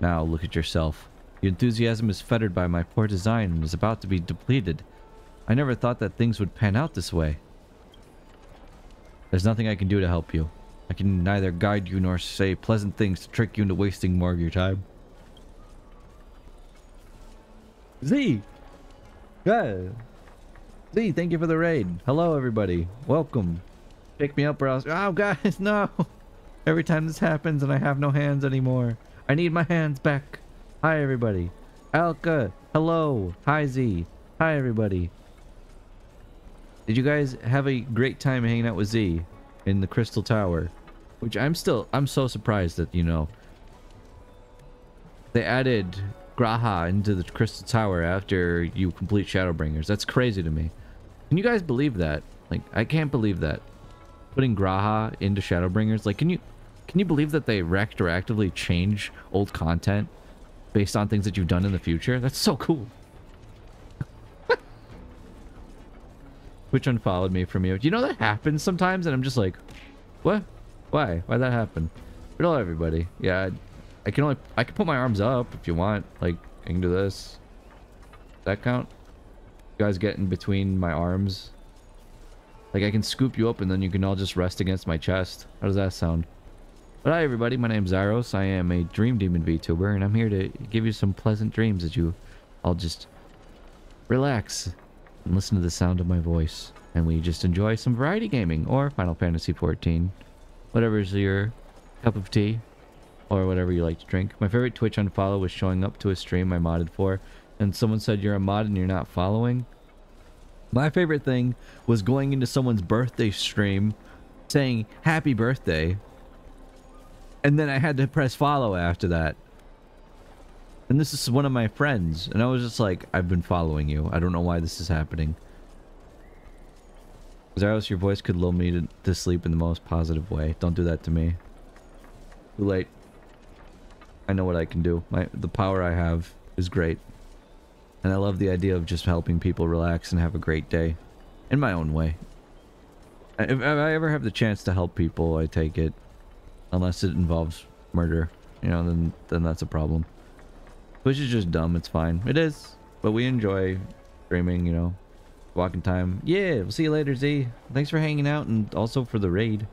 Now look at yourself. Your enthusiasm is fettered by my poor design and is about to be depleted. I never thought that things would pan out this way. There's nothing I can do to help you. I can neither guide you nor say pleasant things to trick you into wasting more of your time. Z! Yeah. Z, thank you for the raid. Hello, everybody. Welcome. Pick me up or else... Oh, guys, no! Every time this happens and I have no hands anymore. I need my hands back. Hi, everybody. Alka, hello. Hi, Z. Hi, everybody. Did you guys have a great time hanging out with Z in the Crystal Tower? Which I'm so surprised that, you know, they added Graha into the Crystal Tower after you complete Shadowbringers. That's crazy to me. Can you guys believe that? Like, I can't believe that. Putting Graha into Shadowbringers. Like, can you believe that they retroactively change old content based on things that you've done in the future? That's so cool. Which unfollowed me from you. Do you know that happens sometimes? And I'm just like, what? Why? Why'd that happen? Hello, everybody. Yeah, I can put my arms up if you want. Like, I can do this. Does that count? You guys get in between my arms. Like, I can scoop you up and then you can all just rest against my chest. How does that sound? But hi, everybody. My name's Zyros. I am a Dream Demon VTuber, and I'm here to give you some pleasant dreams as you all just relax and listen to the sound of my voice. And we just enjoy some variety gaming or Final Fantasy XIV. Whatever's your cup of tea or whatever you like to drink. My favorite Twitch unfollow was showing up to a stream I modded for, and someone said you're a mod and you're not following. My favorite thing was going into someone's birthday stream saying happy birthday, and then I had to press follow after that. And this is one of my friends, and I was just like, I've been following you. I don't know why this is happening. Zyros, your voice could lull me to sleep in the most positive way. Don't do that to me. Too late. I know what I can do. The power I have is great. And I love the idea of just helping people relax and have a great day. In my own way. If I ever have the chance to help people, I take it. Unless it involves murder. You know, then that's a problem. Which is just dumb. It's fine. It is. But we enjoy streaming, you know. Walking time. Yeah, we'll see you later, Z. Thanks for hanging out and also for the raid.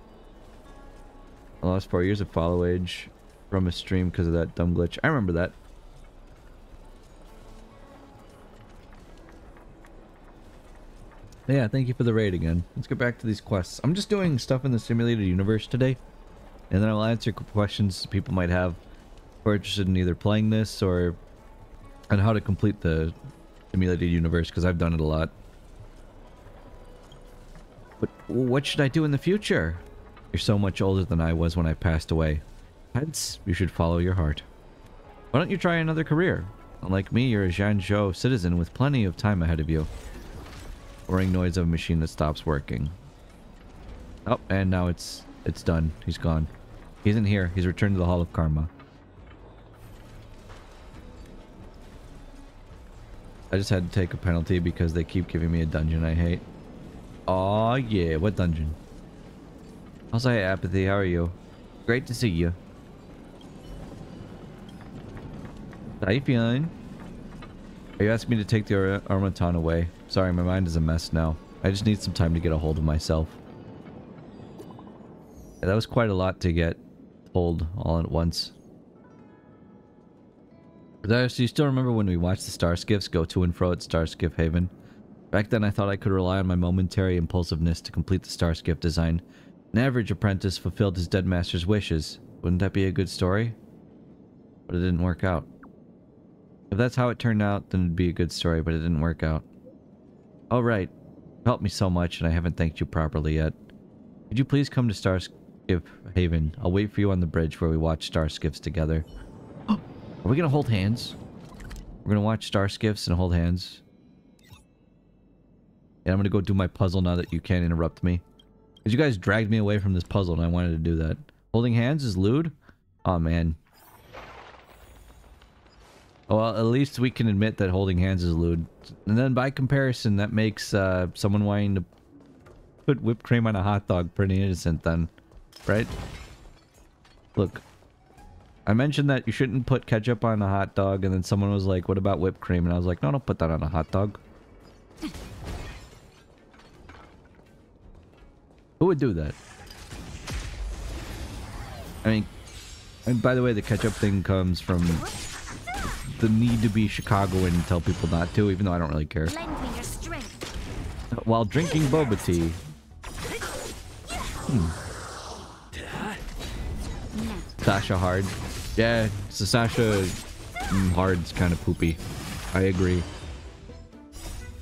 I lost 4 years of follow age from a stream because of that dumb glitch. I remember that. Yeah, thank you for the raid again. Let's get back to these quests. I'm just doing stuff in the simulated universe today. And then I'll answer questions people might have who are interested in either playing this or on how to complete the simulated universe, because I've done it a lot. But what should I do in the future? You're so much older than I was when I passed away. Hence, you should follow your heart. Why don't you try another career? Unlike me, you're a Zhanzhou citizen with plenty of time ahead of you. Roaring noise of a machine that stops working. Oh, and now it's done. He's gone. He isn't here. He's returned to the Hall of Karma. I just had to take a penalty because they keep giving me a dungeon I hate. Aw, yeah. What dungeon? I'll say Apathy. How are you? Great to see you. How you feeling? Are you asking me to take the Armaton away? Sorry, my mind is a mess now. I just need some time to get a hold of myself. Yeah, that was quite a lot to get told all at once. Do you still remember when we watched the Star Skiffs go to and fro at Star Skiff Haven? Back then I thought I could rely on my momentary impulsiveness to complete the Star Skiff design. An average apprentice fulfilled his dead master's wishes. Wouldn't that be a good story? But it didn't work out. If that's how it turned out, then it'd be a good story, but it didn't work out. Oh, right. You helped me so much, and I haven't thanked you properly yet. Could you please come to Star Skiff Haven? I'll wait for you on the bridge where we watch Star Skiffs together. Are we gonna hold hands? We're gonna watch Star Skiffs and hold hands. Yeah, I'm gonna go do my puzzle now that you can't interrupt me. Because you guys dragged me away from this puzzle and I wanted to do that. Holding hands is lewd? Oh, man. Well, at least we can admit that holding hands is lewd. And then by comparison, that makes someone wanting to put whipped cream on a hot dog pretty innocent then. Right? Look. I mentioned that you shouldn't put ketchup on a hot dog, and then someone was like, what about whipped cream? And I was like, no, don't put that on a hot dog. Who would do that? I mean, and by the way, the ketchup thing comes from the need to be Chicagoan and tell people not to, even though I don't really care. While drinking boba tea. Sasha hard. Yeah, so Sasha hard's kind of poopy. I agree.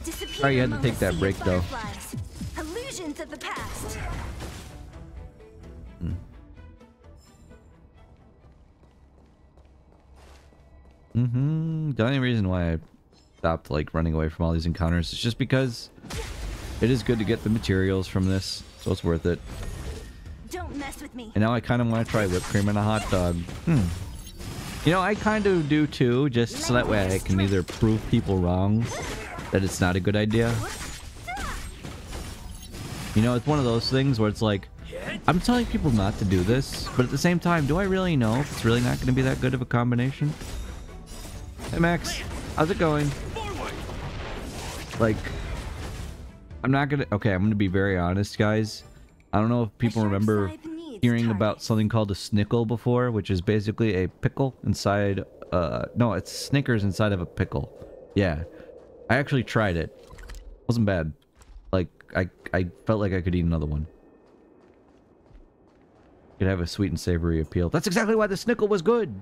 Disappear Sorry you had to among take the that sea break, of though. butterflies. Illusions of the past. The only reason why I stopped like running away from all these encounters is just because it is good to get the materials from this, so it's worth it. Don't mess with me. And now I kind of want to try whipped cream and a hot dog. You know, I kind of do too, just so that way I can either prove people wrong that it's not a good idea. You know, it's one of those things where it's like, I'm telling people not to do this, but at the same time, do I really know if it's really not going to be that good of a combination? Hey Max, how's it going? Like, I'm not gonna... Okay, I'm gonna be very honest, guys. I don't know if people remember hearing about something called a snickle before, which is basically a pickle inside... no, it's Snickers inside of a pickle. Yeah. I actually tried it. Wasn't bad. Like, I felt like I could eat another one. Could have a sweet and savory appeal. That's exactly why the snickle was good!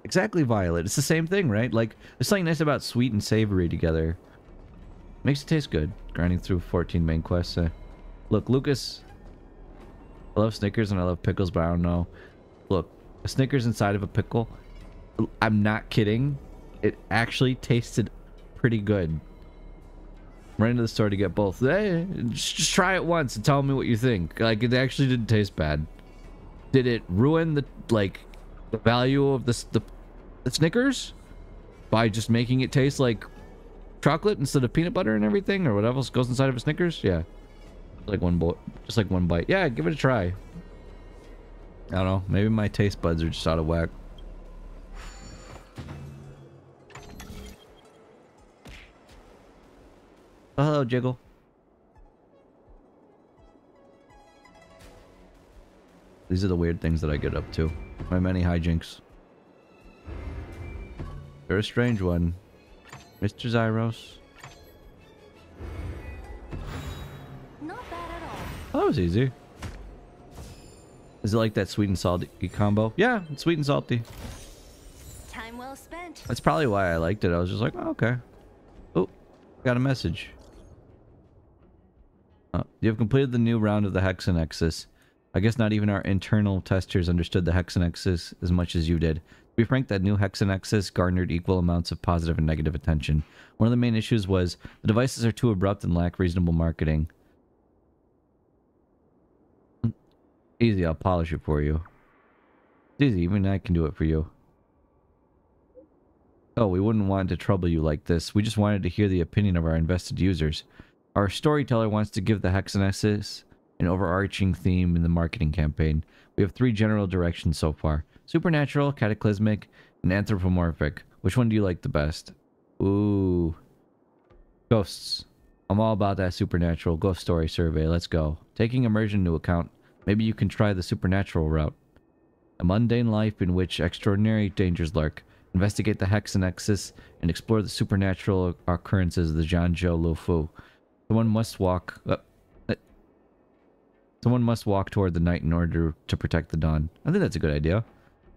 Exactly, Violet. It's the same thing, right? Like, there's something nice about sweet and savory together. Makes it taste good. Grinding through 14 main quests. Look, Lucas. I love Snickers and I love pickles, but I don't know. Look, a Snickers inside of a pickle. I'm not kidding. It actually tasted pretty good. Right into the store to get both. Hey, just try it once and tell me what you think. Like, it actually didn't taste bad. Did it ruin the, like, the value of the Snickers by just making it taste like chocolate instead of peanut butter and everything, or whatever else goes inside of a Snickers? Yeah, like just like one bite. Yeah, give it a try. I don't know, maybe my taste buds are just out of whack. Oh, hello, Jiggle. These are the weird things that I get up to. My many hijinks. You're a strange one, Mr. Zyros. Not bad at all. Oh, that was easy. Is it like that sweet and salty combo? Yeah, it's sweet and salty. Time well spent. That's probably why I liked it. I was just like, oh, okay. Oh, got a message. You have completed the new round of the Hexanexus. I guess not even our internal testers understood the Hexanexus as much as you did. To be frank, that new Hexanexus garnered equal amounts of positive and negative attention. One of the main issues was the devices are too abrupt and lack reasonable marketing. Easy, I'll polish it for you. It's easy, even I can do it for you. Oh, we wouldn't want to trouble you like this. We just wanted to hear the opinion of our invested users. Our storyteller wants to give the Hexanexus an overarching theme in the marketing campaign. We have 3 general directions so far. Supernatural, cataclysmic, and anthropomorphic. Which one do you like the best? Ooh. Ghosts. I'm all about that supernatural ghost story survey. Let's go. Taking immersion into account, maybe you can try the supernatural route. A mundane life in which extraordinary dangers lurk. Investigate the Hexanexus and explore the supernatural occurrences of the Zhanzhou Lufu. Someone must walk toward the night in order to protect the dawn. I think that's a good idea.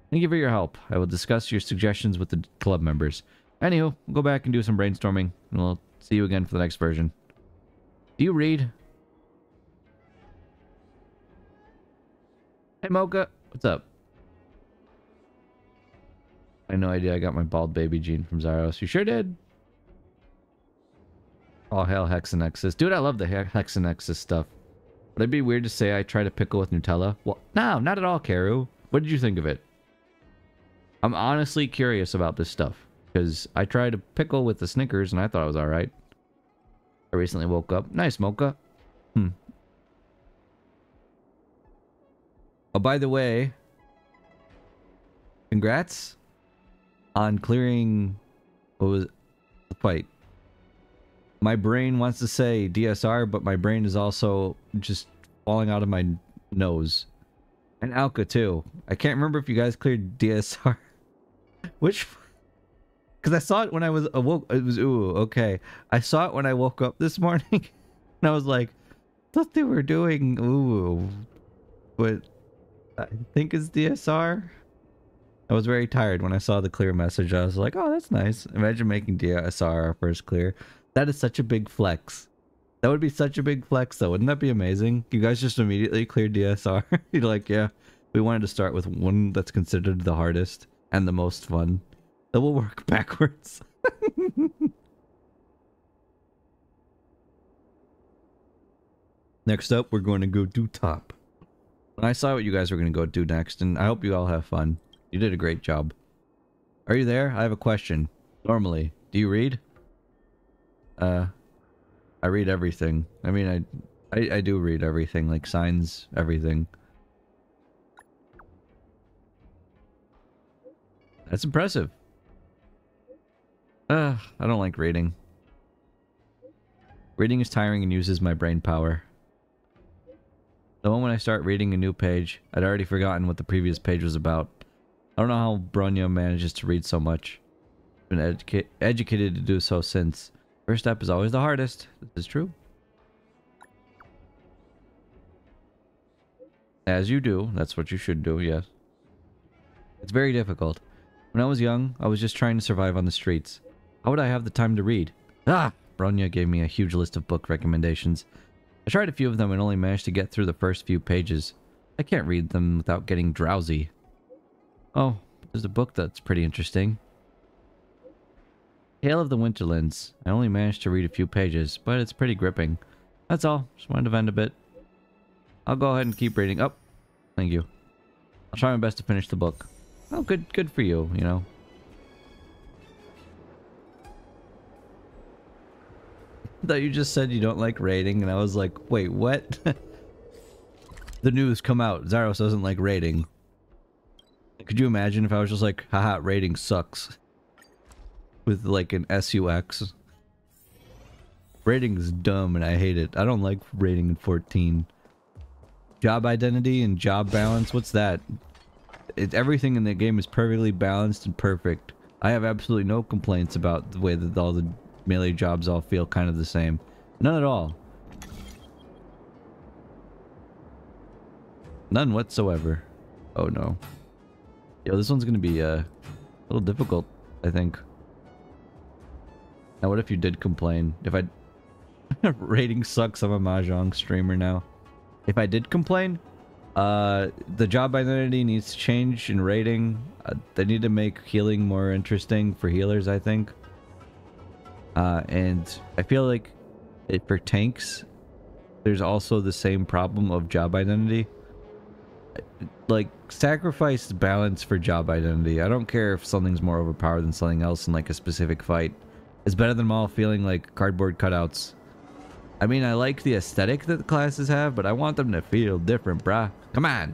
Thank you for your help. I will discuss your suggestions with the club members. Anywho, we'll go back and do some brainstorming, and we'll see you again for the next version. Do you read? Hey Mocha, what's up? I had no idea I got my bald baby gene from Zyros. You sure did? All hail Hexanexus. Dude, I love the Hexanexus stuff. Would it be weird to say I tried a pickle with Nutella? Well, no, not at all, Karu. What did you think of it? I'm honestly curious about this stuff. Because I tried a pickle with the Snickers and I thought it was alright. I recently woke up. Nice, Mocha. Oh, by the way, congrats on clearing... What was it? The fight. My brain wants to say DSR, but my brain is also just falling out of my nose. And Alka, too. I can't remember if you guys cleared DSR. Which... Because I saw it when I was awoke. It was, ooh, okay. I saw it when I woke up this morning. And I was like, thought they were doing, ooh. But I think it's DSR. I was very tired when I saw the clear message. I was like, oh, that's nice. Imagine making DSR our first clear. That is such a big flex. That would be such a big flex, though. Wouldn't that be amazing? You guys just immediately cleared DSR. You're like, yeah, we wanted to start with one that's considered the hardest and the most fun. That will work backwards. Next up, we're going to go do top. I saw what you guys were going to go do next, and I hope you all have fun. You did a great job. Are you there? I have a question. Normally, do you read? I read everything. I mean, I do read everything, like signs, everything. That's impressive. I don't like reading. Reading is tiring and uses my brain power. The moment I start reading a new page, I'd already forgotten what the previous page was about. I don't know how Bronya manages to read so much. Been educated to do so since. First step is always the hardest. This is true. As you do. That's what you should do, yes. It's very difficult. When I was young, I was just trying to survive on the streets. How would I have the time to read? Ah! Bronya gave me a huge list of book recommendations. I tried a few of them and only managed to get through the first few pages. I can't read them without getting drowsy. Oh, there's a book that's pretty interesting. Tale of the Winterlands. I only managed to read a few pages, but it's pretty gripping. That's all. Just wanted to vent a bit. I'll go ahead and keep reading. Oh, thank you. I'll try my best to finish the book. Oh, good for you, you know. I thought you just said you don't like raiding, and I was like, wait, what? The news come out. Zaros doesn't like raiding. Could you imagine if I was just like, haha, raiding sucks. With like an SUX. Raiding is dumb and I hate it. I don't like raiding in 14. Job identity and job balance, what's that? Everything in the game is perfectly balanced and perfect. I have absolutely no complaints about the way that all the melee jobs all feel kind of the same. None at all. None whatsoever. Oh no. Yo, this one's gonna be a little difficult, I think. Now what if you did complain? If I... Rating sucks, I'm a Mahjong streamer now. If I did complain, the job identity needs to change in rating. They need to make healing more interesting for healers, I think. And I feel like for tanks, there's also the same problem of job identity. Like, sacrifice balance for job identity. I don't care if something's more overpowered than something else in like a specific fight. It's better than them all feeling like cardboard cutouts. I mean, I like the aesthetic that the classes have, but I want them to feel different, bruh. Come on!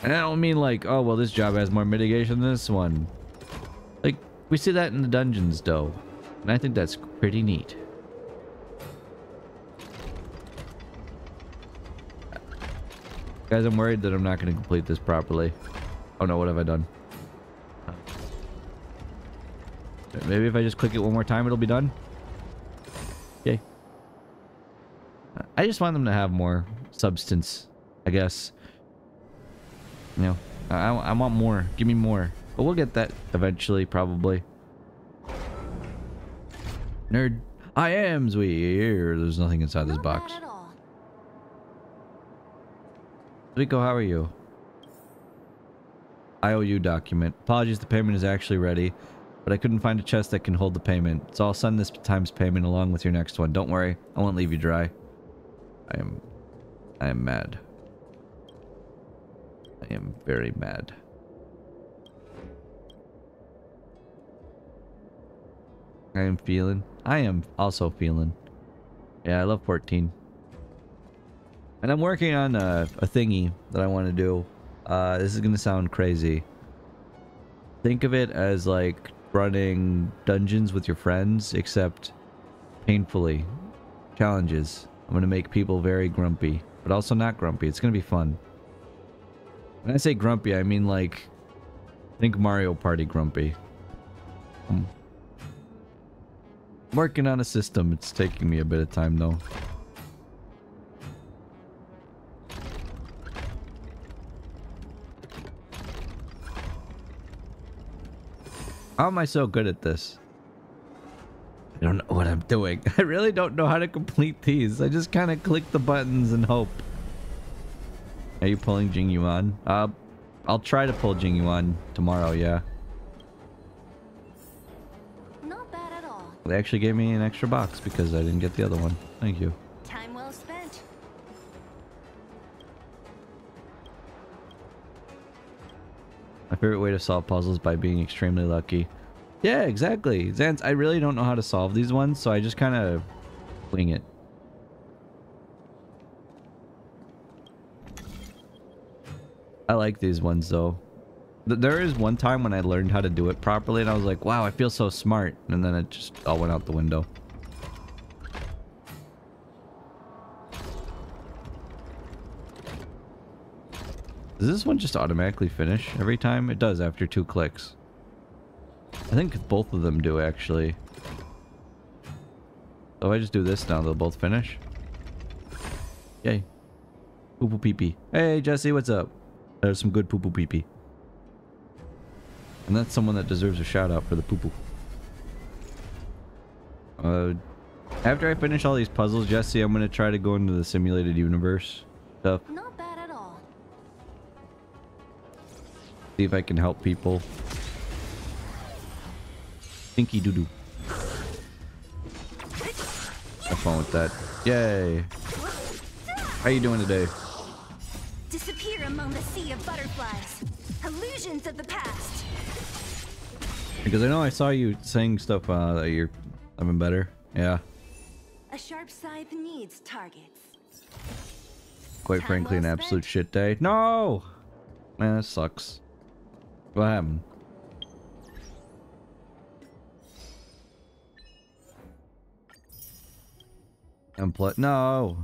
And I don't mean like, oh, well, this job has more mitigation than this one. Like, we see that in the dungeons, though. And I think that's pretty neat. Guys, I'm worried that I'm not going to complete this properly. Oh no, what have I done? Maybe if I just click it one more time, it'll be done. Okay. I just want them to have more substance, I guess. You know, I want more. Give me more. But we'll get that eventually, probably. Nerd. I am Zwe. There's nothing inside this box. Not bad at all. Rico, how are you? IOU document. Apologies, the payment is actually ready, but I couldn't find a chest that can hold the payment. So I'll send this times payment along with your next one. Don't worry, I won't leave you dry. I am mad. I am very mad. I am also feeling. Yeah, I love 14. And I'm working on a thingy that I want to do. This is gonna sound crazy. Think of it as like running dungeons with your friends, except painfully. Challenges. I'm gonna make people very grumpy, but also not grumpy. It's gonna be fun. When I say grumpy, I mean like, think Mario Party grumpy. I'm working on a system. It's taking me a bit of time though. How am I so good at this? I don't know what I'm doing. I really don't know how to complete these. I just kind of click the buttons and hope. Are you pulling Jing Yuan? I'll try to pull Jing Yuan tomorrow, yeah. Not bad at all. They actually gave me an extra box because I didn't get the other one. Thank you. Time well spent. My favorite way to solve puzzles by being extremely lucky. Yeah, exactly. Zans, I really don't know how to solve these ones, so I just kind of wing it. I like these ones, though. There is one time when I learned how to do it properly, and I was like, wow, I feel so smart. And then it just all went out the window. Does this one just automatically finish every time? It does after 2 clicks. I think both of them do, actually. So if I just do this now, they'll both finish. Yay. Poo poo pee pee. Hey, Jesse, what's up? There's some good poo poo pee pee. And that's someone that deserves a shout out for the poo poo. After I finish all these puzzles, Jesse, I'm going to try to go into the simulated universe stuff. Not bad at all. See if I can help people. Stinky doo doo. Have fun with that. Yay. How you doing today? Disappear among the sea of butterflies. Illusions of the past. Because I know I saw you saying stuff that you're having better. Yeah. A sharp scythe needs targets. Quite Time frankly, an well absolute spent. shit day. No! Man, that sucks. What happened? No!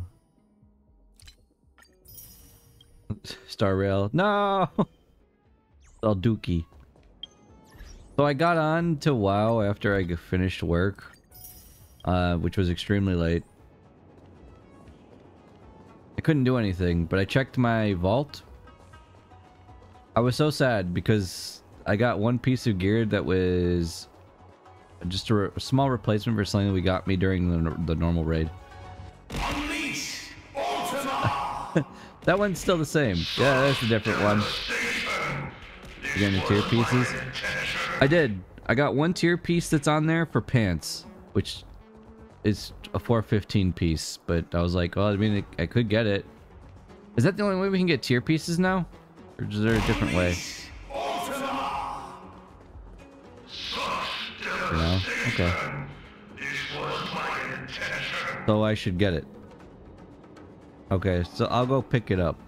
Star Rail. No! All dookie. So I got on to WoW after I finished work, which was extremely late. I couldn't do anything, but I checked my vault. I was so sad because I got one piece of gear that was just a small replacement for something that we got me during the normal raid. That one's still the same. Yeah, that's a different one. You got any tier pieces? I did. I got one tier piece that's on there for pants, which is a 415 piece, but I was like, well, I mean, I could get it. Is that the only way we can get tier pieces now? Or is there a different way? No? Okay. So I should get it. Okay, so I'll go pick it up.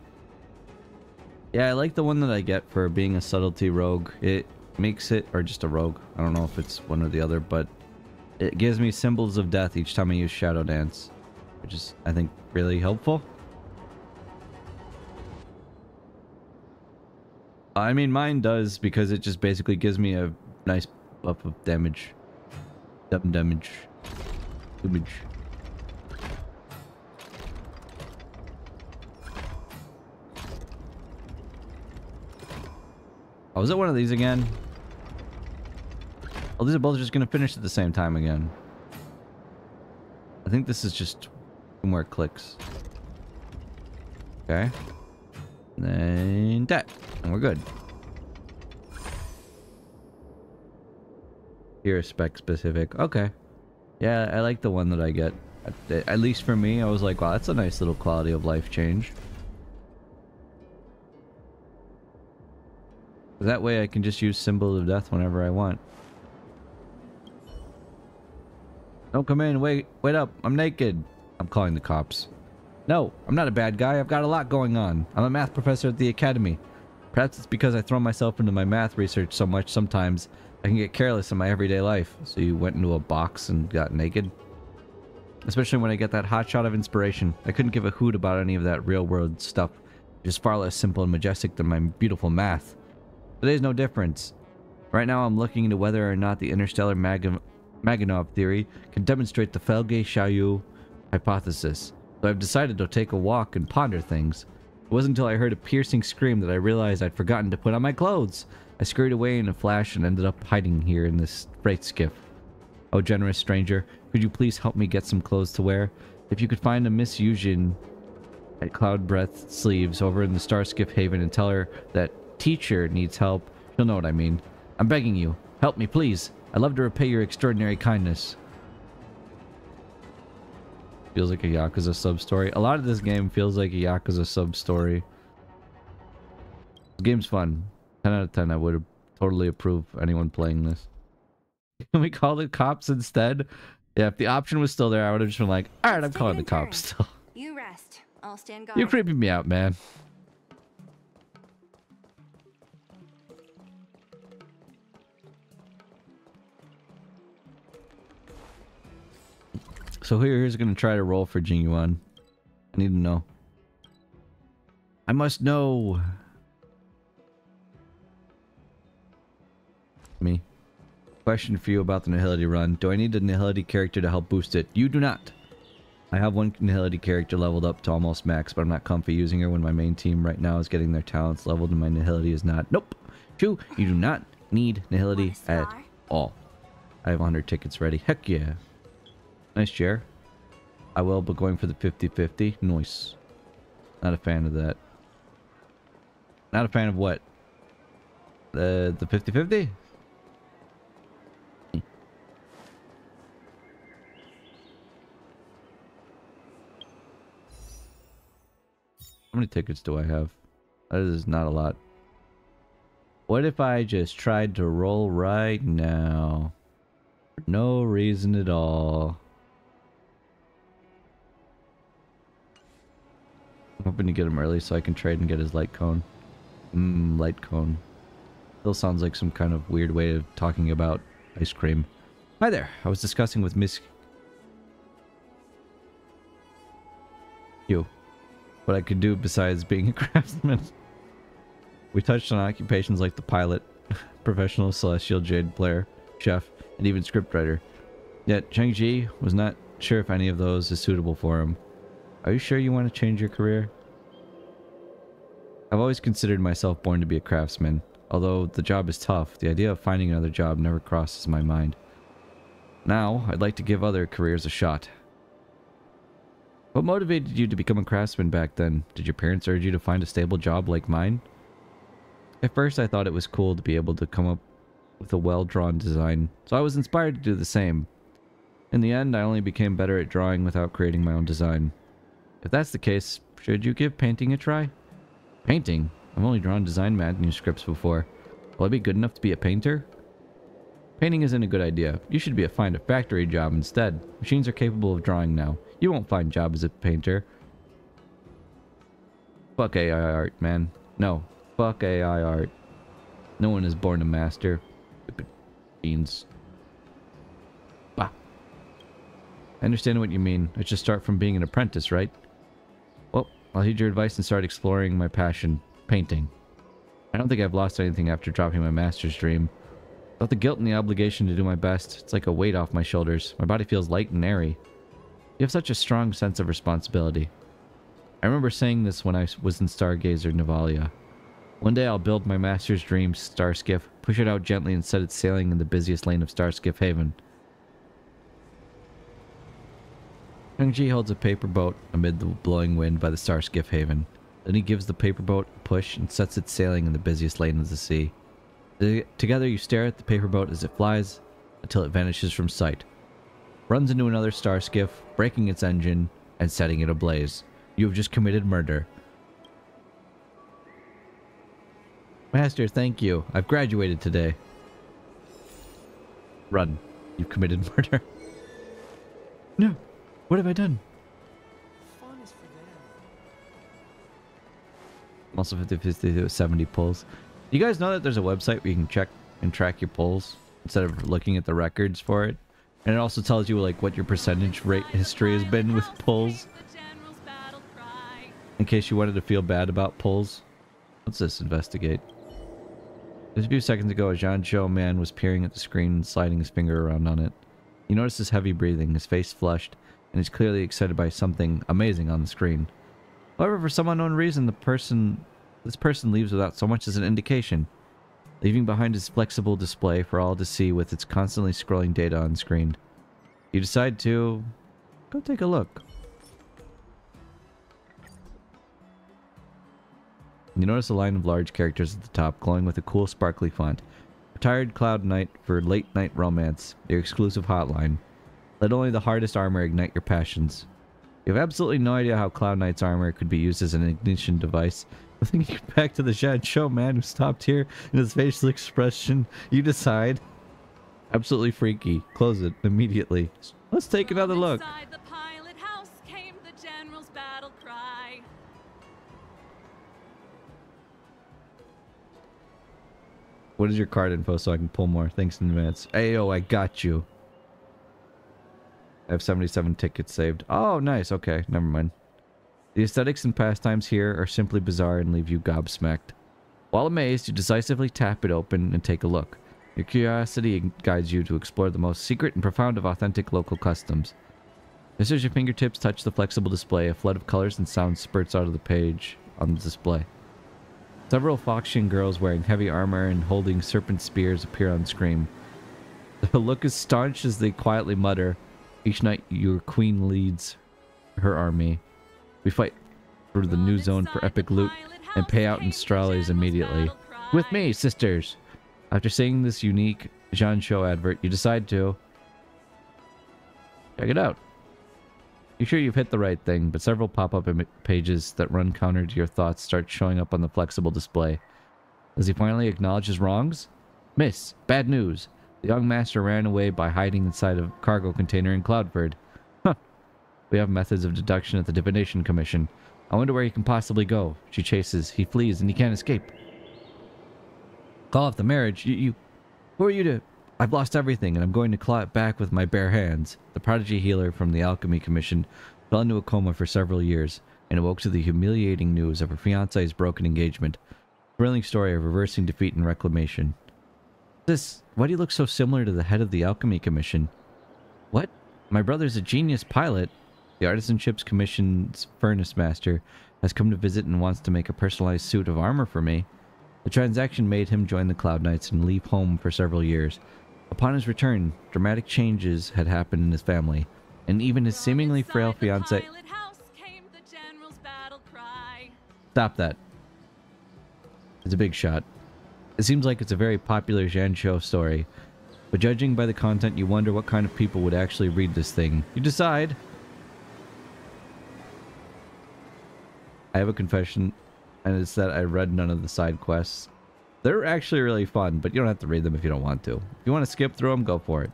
Yeah, I like the one that I get for being a subtlety rogue. It makes it, or just a rogue. I don't know if it's one or the other, but it gives me symbols of death each time I use Shadow Dance, which is, I think, really helpful. I mean, mine does because it just basically gives me a nice buff of damage. Damage. Oh, is it one of these again? Oh, these are both just going to finish at the same time again. I think this is just 2 more clicks. Okay. And then that. And we're good. Here, spec specific. Okay. Yeah, I like the one that I get. At least for me, I was like, wow, that's a nice little quality of life change. That way I can just use Symbol of Death whenever I want. Don't come in, wait up, I'm naked. I'm calling the cops. No, I'm not a bad guy, I've got a lot going on. I'm a math professor at the academy. Perhaps it's because I throw myself into my math research so much sometimes I can get careless in my everyday life. So you went into a box and got naked? Especially when I get that hot shot of inspiration. I couldn't give a hoot about any of that real world stuff. It's far less simple and majestic than my beautiful math. Today's no difference. Right now I'm looking into whether or not the interstellar Maganov theory can demonstrate the Felge-Chailloux hypothesis. So I've decided to take a walk and ponder things. It wasn't until I heard a piercing scream that I realized I'd forgotten to put on my clothes. I scurried away in a flash and ended up hiding here in this freight skiff. Oh, generous stranger, could you please help me get some clothes to wear? If you could find a Miss Yujin at Cloud Breath Sleeves over in the Star Skiff Haven and tell her that teacher needs help, she'll know what I mean. I'm begging you. Help me, please. I'd love to repay your extraordinary kindness. Feels like a Yakuza sub-story. A lot of this game feels like a Yakuza sub-story. The game's fun. 10 out of 10. I would totally approve anyone playing this. Can we call the cops instead? Yeah, if the option was still there, I would have just been like, alright, I'm calling the cops still. You rest. I'll stand guard. You're creeping me out, man. So here's gonna try to roll for Jingyuan. I need to know. I must know. Me. Question for you about the Nihility run. Do I need a Nihility character to help boost it? You do not. I have one Nihility character leveled up to almost max, but I'm not comfy using her when my main team right now is getting their talents leveled and my Nihility is not. Nope. True. You do not need Nihility at all. I have 100 tickets ready. Heck yeah. Nice chair. I will, but going for the 50-50. Nice. Not a fan of that. Not a fan of what? The 50-50? How many tickets do I have? That is not a lot. What if I just tried to roll right now? For no reason at all. I'm hoping to get him early so I can trade and get his light cone. Light cone. Still sounds like some kind of weird way of talking about ice cream. Hi there. I was discussing with Miss Q what I could do besides being a craftsman. We touched on occupations like the pilot, professional celestial jade player, chef, and even scriptwriter. Yet Cheng-Ji was not sure if any of those is suitable for him. Are you sure you want to change your career? I've always considered myself born to be a craftsman. Although the job is tough, the idea of finding another job never crosses my mind. Now, I'd like to give other careers a shot. What motivated you to become a craftsman back then? Did your parents urge you to find a stable job like mine? At first, I thought it was cool to be able to come up with a well-drawn design, so I was inspired to do the same. In the end, I only became better at drawing without creating my own design. If that's the case, should you give painting a try? Painting? I've only drawn design manuscripts before. Will I be good enough to be a painter? Painting isn't a good idea. You should find a factory job instead. Machines are capable of drawing now. You won't find a job as a painter. Fuck AI art, man. No. Fuck AI art. No one is born a master. Stupid beans. Bah. I understand what you mean. I should start from being an apprentice, right? Well, I'll heed your advice and start exploring my passion, painting. I don't think I've lost anything after dropping my master's dream. Without the guilt and the obligation to do my best, it's like a weight off my shoulders. My body feels light and airy. You have such a strong sense of responsibility. I remember saying this when I was in Stargazer Navalia. One day I'll build my master's dream star skiff, push it out gently and set it sailing in the busiest lane of Star Skiff Haven. Young-Ji holds a paper boat amid the blowing wind by the Star Skiff Haven. Then he gives the paper boat a push and sets it sailing in the busiest lane of the sea. Together you stare at the paper boat as it flies until it vanishes from sight. Runs into another star skiff, breaking its engine and setting it ablaze. You have just committed murder. Master, thank you. I've graduated today. Run. You've committed murder. No. What have I done? Fun is for them. I'm also 50-50 70 pulls. You guys know that there's a website where you can check and track your pulls instead of looking at the records for it? And it also tells you like what your percentage rate history has been with pulls. In case you wanted to feel bad about pulls. What's this? Investigate. Just a few seconds ago, a Janjo man was peering at the screen and sliding his finger around on it. You notice his heavy breathing, his face flushed, and he's clearly excited by something amazing on the screen. However, for some unknown reason, this person leaves without so much as an indication. leaving behind his flexible display for all to see with its constantly scrolling data on screen. You decide to go take a look. You notice a line of large characters at the top, glowing with a cool sparkly font. Retired Cloud Knight for late night romance, your exclusive hotline. Let only the hardest armor ignite your passions. You have absolutely no idea how Cloud Knight's armor could be used as an ignition device. But thinking back to the Shad Show man who stopped here and his facial expression, you decide. Absolutely freaky. Close it immediately. Let's take another look. Inside the pilot house came the general's battle cry. What is your card info so I can pull more? Thanks in advance. Ayo, I got you. I have 77 tickets saved. Oh, nice. Okay, never mind. The aesthetics and pastimes here are simply bizarre and leave you gobsmacked. While amazed, you decisively tap it open and take a look. Your curiosity guides you to explore the most secret and profound of authentic local customs. Just as your fingertips touch the flexible display, a flood of colors and sounds spurts out of the page on the display. Several Foxian girls wearing heavy armor and holding serpent spears appear on screen. The look is staunch as they quietly mutter, "Each night your queen leads her army. We fight through the new zone for epic loot and pay out in Strales immediately. With me, sisters!" After seeing this unique Jean Show advert, you decide to check it out. You're sure you've hit the right thing, but several pop-up pages that run counter to your thoughts start showing up on the flexible display. Does he finally acknowledge his wrongs? Miss, bad news. The young master ran away by hiding inside a cargo container in Cloudford. Huh. We have methods of deduction at the Divination Commission. I wonder where he can possibly go. She chases, he flees, and he can't escape. Call off the marriage? You... Who are you to... I've lost everything, and I'm going to claw it back with my bare hands. The prodigy healer from the Alchemy Commission fell into a coma for several years, and awoke to the humiliating news of her fiancé's broken engagement. Thrilling story of reversing defeat and reclamation. Why do you look so similar to the head of the Alchemy Commission? What? My brother's a genius pilot. The Artisanship's Commission's furnace master has come to visit and wants to make a personalized suit of armor for me. The transaction made him join the Cloud Knights and leave home for several years. Upon his return, dramatic changes had happened in his family, and even his seemingly frail fiancé... Stop that. It's a big shot. It seems like it's a very popular Jancho story, but judging by the content, you wonder what kind of people would actually read this thing. You decide. I have a confession, and it's that I read none of the side quests. They're actually really fun, but you don't have to read them if you don't want to. If you want to skip through them, go for it.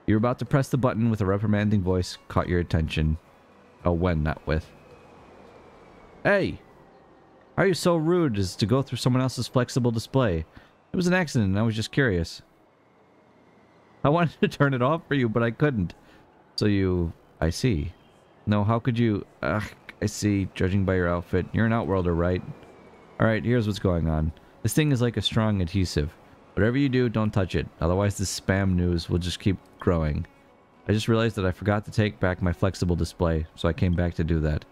You're about to press the button with a reprimanding voice caught your attention. Oh, when, not with. Hey! How are you so rude as to go through someone else's flexible display? It was an accident and I was just curious. I wanted to turn it off for you, but I couldn't. So you... I see. No, how could you... Ugh, I see. Judging by your outfit, you're an Outworlder, right? Alright, here's what's going on. This thing is like a strong adhesive. Whatever you do, don't touch it. Otherwise this spam news will just keep growing. I just realized that I forgot to take back my flexible display, so I came back to do that.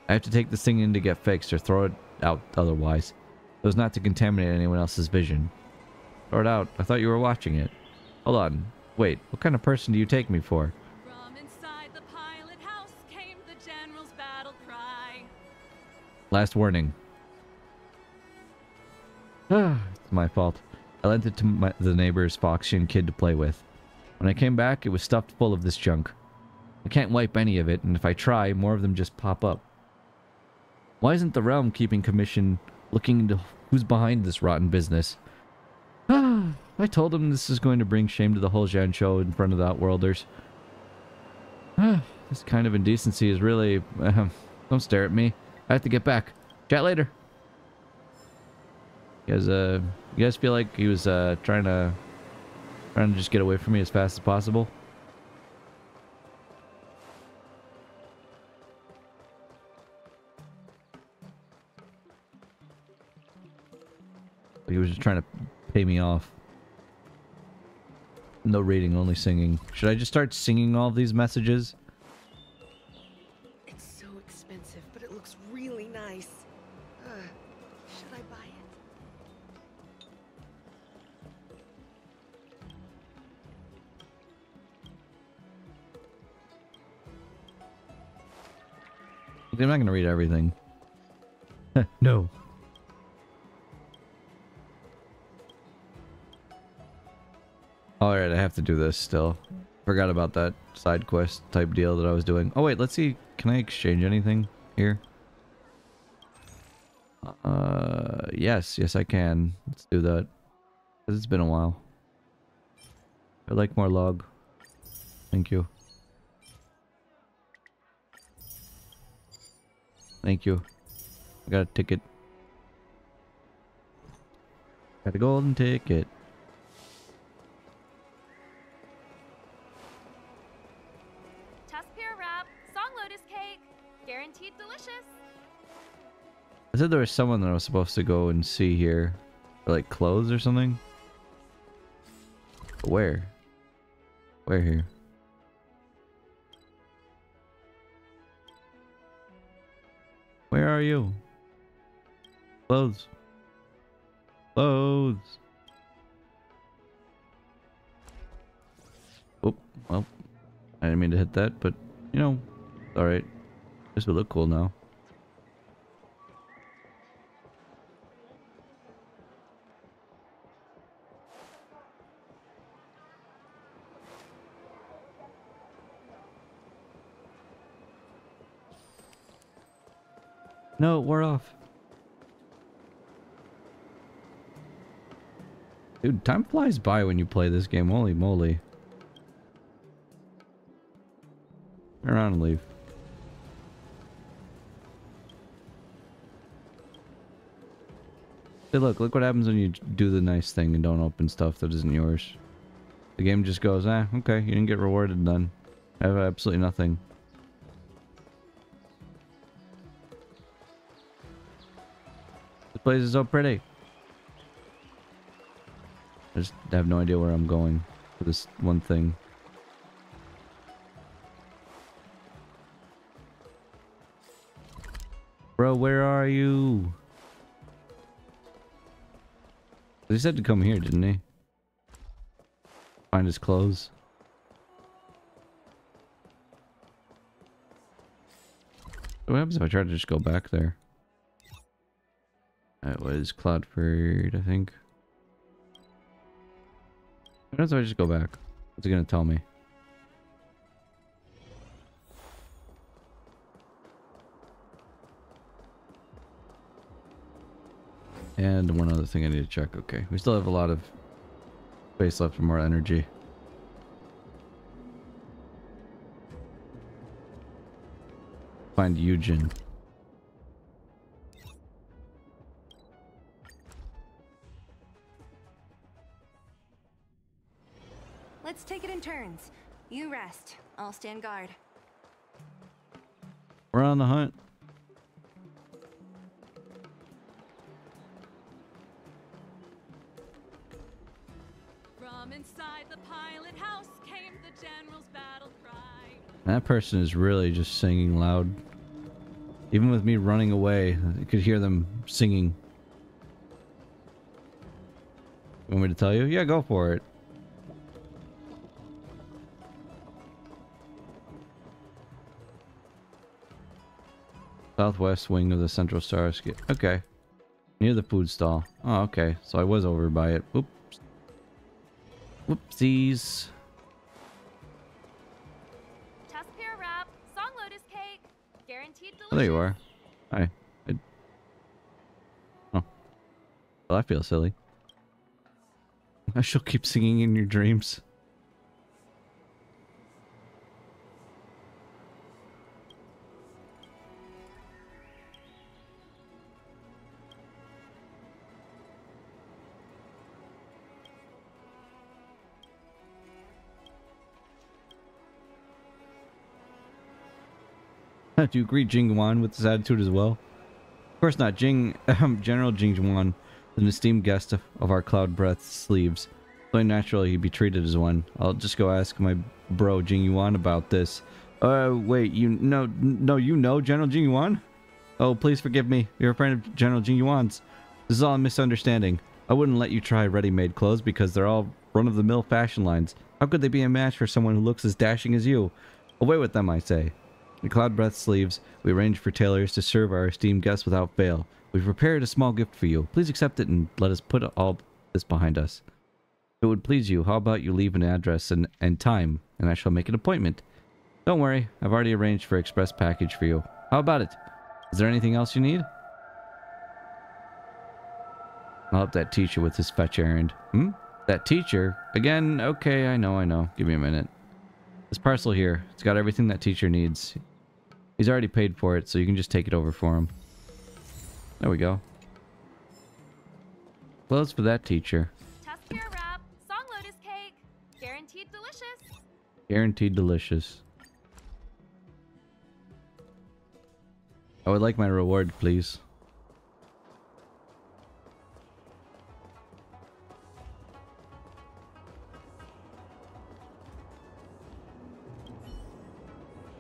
I have to take this thing in to get fixed or throw it out otherwise, so as not to contaminate anyone else's vision. Throw it out. I thought you were watching it. Hold on. Wait, what kind of person do you take me for? From inside the pilot house came the general's battle cry. Last warning. It's my fault. I lent it to the neighbor's Foxian kid to play with. When I came back, it was stuffed full of this junk. I can't wipe any of it, and if I try, more of them just pop up. Why isn't the realm keeping commission looking into who's behind this rotten business? I told him this is going to bring shame to the whole Zhan show in front of the Outworlders. This kind of indecency is really... don't stare at me. I have to get back. Chat later. You guys feel like he was trying to just get away from me as fast as possible? He was just trying to pay me off. No reading, only singing. Should I just start singing all of these messages? It's so expensive, but it looks really nice. Should I buy it? I'm not gonna read everything. No. Alright, I have to do this still. Forgot about that side quest type deal that I was doing. Oh wait, let's see. Can I exchange anything here? Yes I can. Let's do that. 'Cause it's been a while. I'd like more log. Thank you. Thank you. I got a ticket. Got a golden ticket. Tusk-pear wrap, song lotus cake, guaranteed delicious. I said there was someone that I was supposed to go and see here. For like clothes or something. Where? Where here? Where are you? Clothes. Clothes. Oh, well. I didn't mean to hit that, but, you know, alright. This would look cool now. No, we're off. Dude, time flies by when you play this game. Holy moly. Turn around and leave. Hey, look what happens when you do the nice thing and don't open stuff that isn't yours. The game just goes, okay, you didn't get rewarded then. I have absolutely nothing. This place is so pretty. I just have no idea where I'm going for this one thing. Bro, where are you? He said to come here, didn't he? Find his clothes. What happens if I try to just go back there? That was Cloudford, I think. What happens if I just go back? What's it gonna tell me? And one other thing I need to check. Okay, we still have a lot of space left for more energy. Find Eugen. Let's take it in turns. You rest. I'll stand guard. We're on the hunt. From inside the pilot house came the general's battle cry. That person is really just singing loud. Even with me running away, I could hear them singing. Want me to tell you? Yeah, go for it. Southwest wing of the Central Starscape. Okay. Near the food stall. Oh, okay. So I was over by it. Oops. Whoopsies. Tusk-pear wrap, song lotus cake, guaranteed delicious. Oh, there you are. Hi. Oh. Well, I feel silly. I shall keep singing in your dreams. Do you greet Jing Yuan with this attitude as well? Of course not. General Jing Yuan is an esteemed guest of our Cloud Breath sleeves. So naturally he'd be treated as one. I'll just go ask my bro Jing Yuan about this. Wait, you know General Jing Yuan? Oh, please forgive me. You're a friend of General Jing Yuan's. This is all a misunderstanding. I wouldn't let you try ready-made clothes because they're all run-of-the-mill fashion lines. How could they be a match for someone who looks as dashing as you? Away with them, I say. The Cloud Breath sleeves we arranged for tailors to serve our esteemed guests without fail. We've prepared a small gift for you. Please accept it and let us put all this behind us. If it would please you, how about you leave an address and time, and I shall make an appointment. Don't worry, I've already arranged for express package for you. How about it? Is there anything else you need? I'll help that teacher with his fetch errand. That teacher? Again? Okay, I know. Give me a minute. This parcel here, it's got everything that teacher needs. He's already paid for it, so you can just take it over for him. There we go. Clothes for that teacher. Tuskera wrap, song lotus cake, guaranteed delicious. Guaranteed delicious. I would like my reward, please.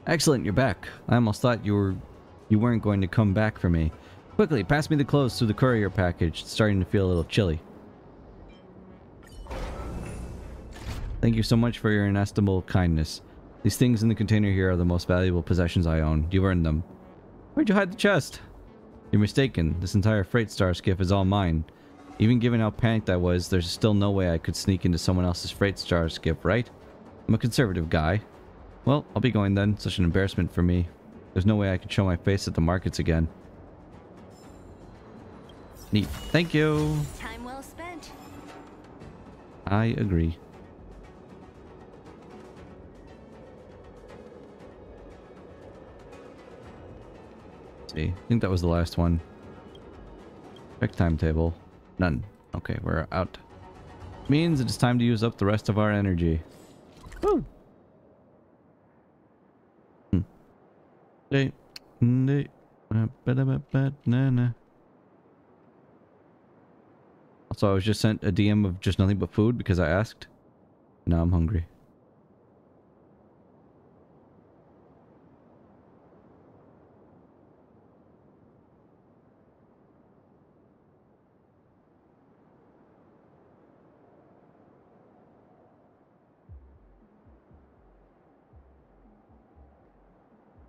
Excellent, you're back. I almost thought you weren't going to come back for me. Quickly, pass me the clothes through the courier package. It's starting to feel a little chilly. Thank you so much for your inestimable kindness. These things in the container here are the most valuable possessions I own. You've earned them. Where'd you hide the chest? You're mistaken. This entire freight star skiff is all mine. Even given how panicked I was, there's still no way I could sneak into someone else's freight star skiff, right? I'm a conservative guy. Well, I'll be going then. Such an embarrassment for me. There's no way I could show my face at the markets again. Neat. Thank you. Time well spent. I agree. Let's see. I think that was the last one. Check timetable. None. Okay, we're out. Means it is time to use up the rest of our energy. Woo! Also, I was just sent a DM of just nothing but food because I asked. Now I'm hungry.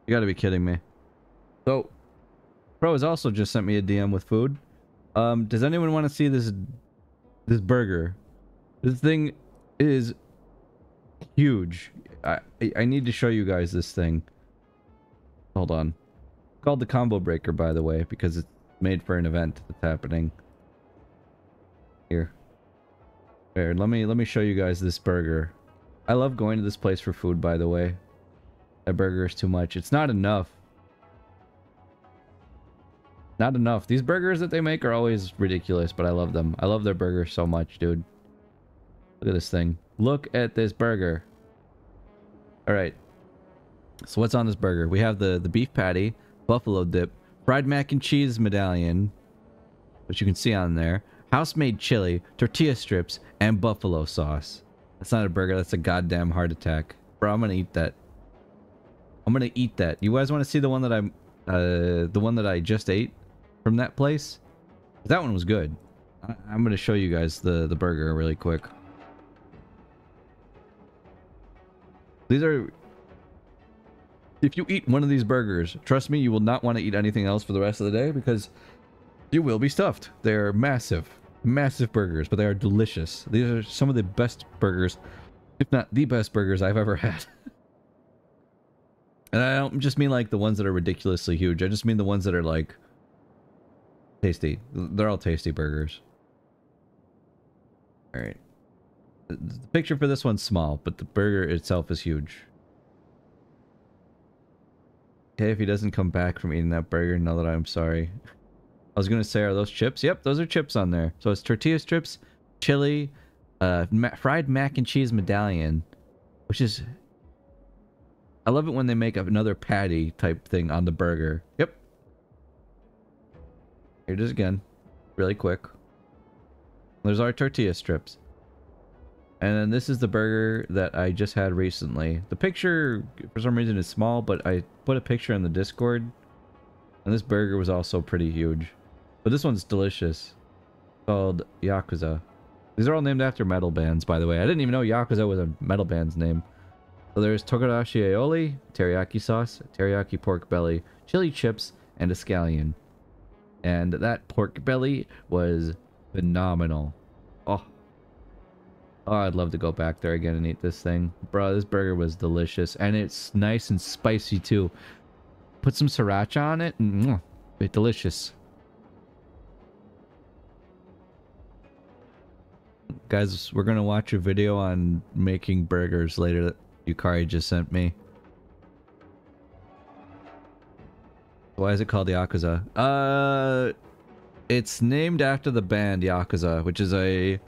You gotta be kidding me. So, Pro has also just sent me a DM with food. Does anyone want to see this burger? This thing is huge. I need to show you guys this thing. Hold on. It's called the Combo Breaker, by the way, because it's made for an event that's happening. Here. Here, let me show you guys this burger. I love going to this place for food, by the way. That burger is too much. It's not enough. Not enough. These burgers that they make are always ridiculous, but I love them. I love their burgers so much, dude. Look at this thing. Look at this burger. Alright. So what's on this burger? We have the beef patty, buffalo dip, fried mac and cheese medallion, which you can see on there, house-made chili, tortilla strips, and buffalo sauce. That's not a burger. That's a goddamn heart attack. Bro, I'm gonna eat that. I'm gonna eat that. You guys want to see the one that I just ate from that place? That one was good. I'm gonna show you guys the burger really quick. These are... If you eat one of these burgers, trust me, you will not want to eat anything else for the rest of the day because you will be stuffed. They're massive. Massive burgers, but they are delicious. These are some of the best burgers, if not the best burgers I've ever had. And I don't just mean like the ones that are ridiculously huge. I just mean the ones that are like tasty. They're all tasty burgers. Alright. The picture for this one's small, but the burger itself is huge. Okay, if he doesn't come back from eating that burger, know that I'm sorry. I was gonna say, are those chips? Yep, those are chips on there. So it's tortilla strips, chili, fried mac and cheese medallion, which is... I love it when they make another patty type thing on the burger. Yep. Here it is again. Really quick. There's our tortilla strips. And then this is the burger that I just had recently. The picture, for some reason, is small, but I put a picture in the Discord. And this burger was also pretty huge. But this one's delicious. Called Yakuza. These are all named after metal bands, by the way. I didn't even know Yakuza was a metal band's name. So there's tokodashi aioli, teriyaki sauce, teriyaki pork belly, chili chips, and a scallion. And that pork belly was phenomenal. Oh. Oh, I'd love to go back there again and eat this thing. Bro, this burger was delicious. And it's nice and spicy too. Put some sriracha on it and it's delicious. Guys, we're gonna watch a video on making burgers later that Yukari just sent me. Why is it called Yakuza? It's named after the band Yakuza, which is a...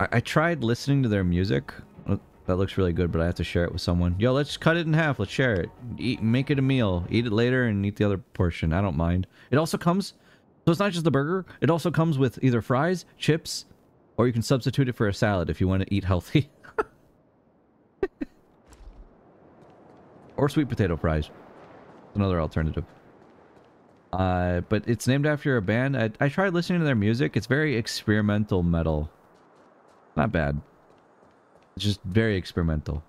I tried listening to their music. Oh, that looks really good, but I have to share it with someone. Yo, let's cut it in half. Let's share it. Make it a meal. Eat it later and eat the other portion. I don't mind. It also comes... So it's not just the burger. It also comes with either fries, chips, or you can substitute it for a salad if you want to eat healthy. Or sweet potato fries. Another alternative. But it's named after a band. I tried listening to their music. It's very experimental metal. Not bad. It's just very experimental.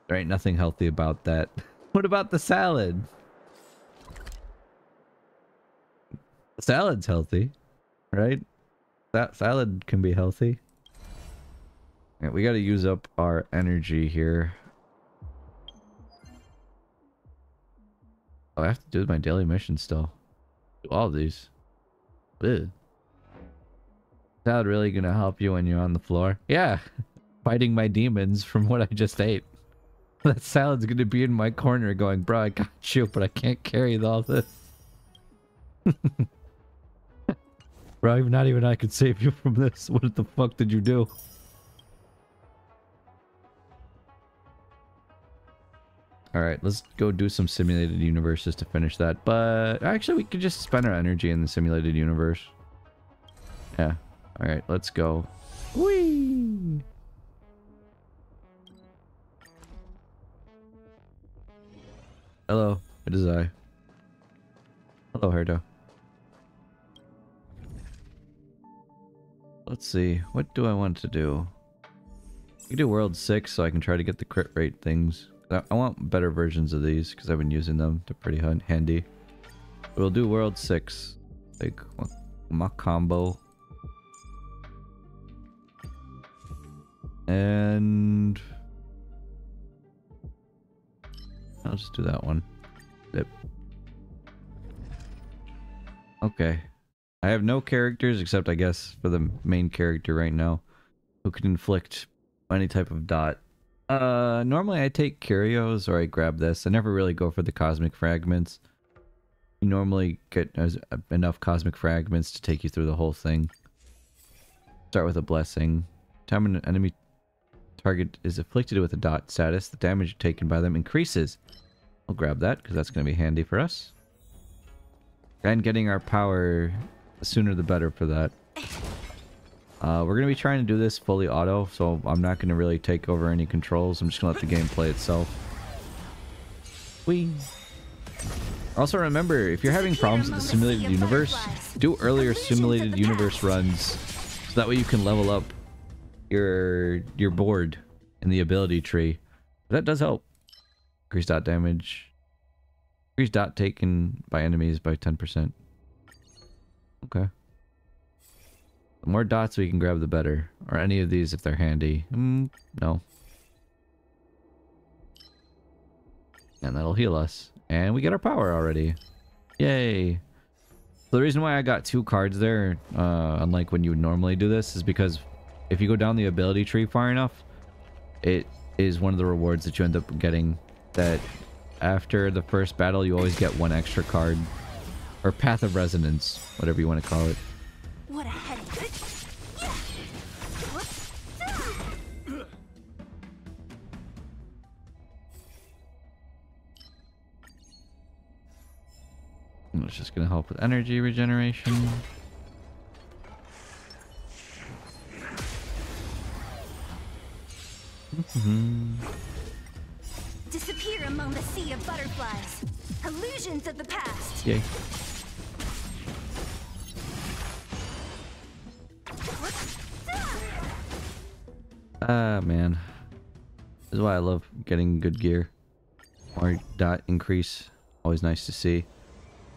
There ain't nothing healthy about that. What about the salad? The salad's healthy, right? That salad can be healthy. Yeah, we gotta use up our energy here. Oh, I have to do my daily mission still. Do all of these. Ugh. Salad really gonna help you when you're on the floor? Yeah. Fighting my demons from what I just ate. That salad's gonna be in my corner going, bro, I got you, but I can't carry all this. Bro, not even I could save you from this. What the fuck did you do? Alright, let's go do some simulated universes to finish that. But actually, we could just spend our energy in the simulated universe. Yeah. Alright, let's go. Whee! Hello, it is I. Hello, Herdo. Let's see, what do I want to do? We can do World 6 so I can try to get the crit rate things. I want better versions of these because I've been using them. They're pretty handy. We'll do World 6. Like, my combo. And... I'll just do that one. Yep. Okay. I have no characters except, I guess, for the main character right now, who can inflict any type of dot. Normally I take curios or I grab this. I never really go for the cosmic fragments. You normally get enough cosmic fragments to take you through the whole thing. Start with a blessing. Time an enemy target is afflicted with a dot status, the damage taken by them increases. I'll grab that because that's going to be handy for us. And getting our power, the sooner the better for that. We're going to be trying to do this fully auto, so I'm not going to really take over any controls. I'm just going to let the game play itself. Whee! Also remember, if you're having problems with the simulated universe, do earlier simulated universe runs, so that way you can level up your board in the ability tree. That does help. Increase dot damage. Increase dot taken by enemies by 10%. Okay. The more dots we can grab, the better. Or any of these if they're handy. No. And that'll heal us. And we get our power already. Yay. So the reason why I got 2 cards there, unlike when you would normally do this, is because if you go down the ability tree far enough, it is one of the rewards that you end up getting, that after the first battle you always get 1 extra card. Or Path of Resonance, whatever you want to call it. What a headache. It's just going to help with energy regeneration. Disappear among the sea of butterflies. Illusions of the past. Yay. Man. This is why I love getting good gear. More dot increase. Always nice to see.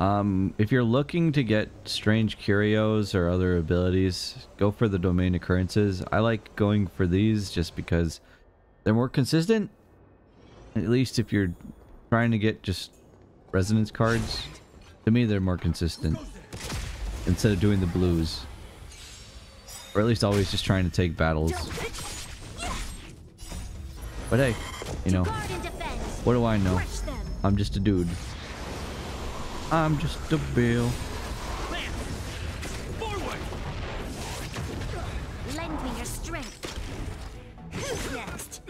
If you're looking to get strange curios or other abilities, go for the domain occurrences. I like going for these just because they're more consistent. At least if you're trying to get just resonance cards, to me they're more consistent instead of doing the blues. Or at least always just trying to take battles. But hey, you know, what do I know? I'm just a dude. I'm just a bill. Lend me your strength. Who's next?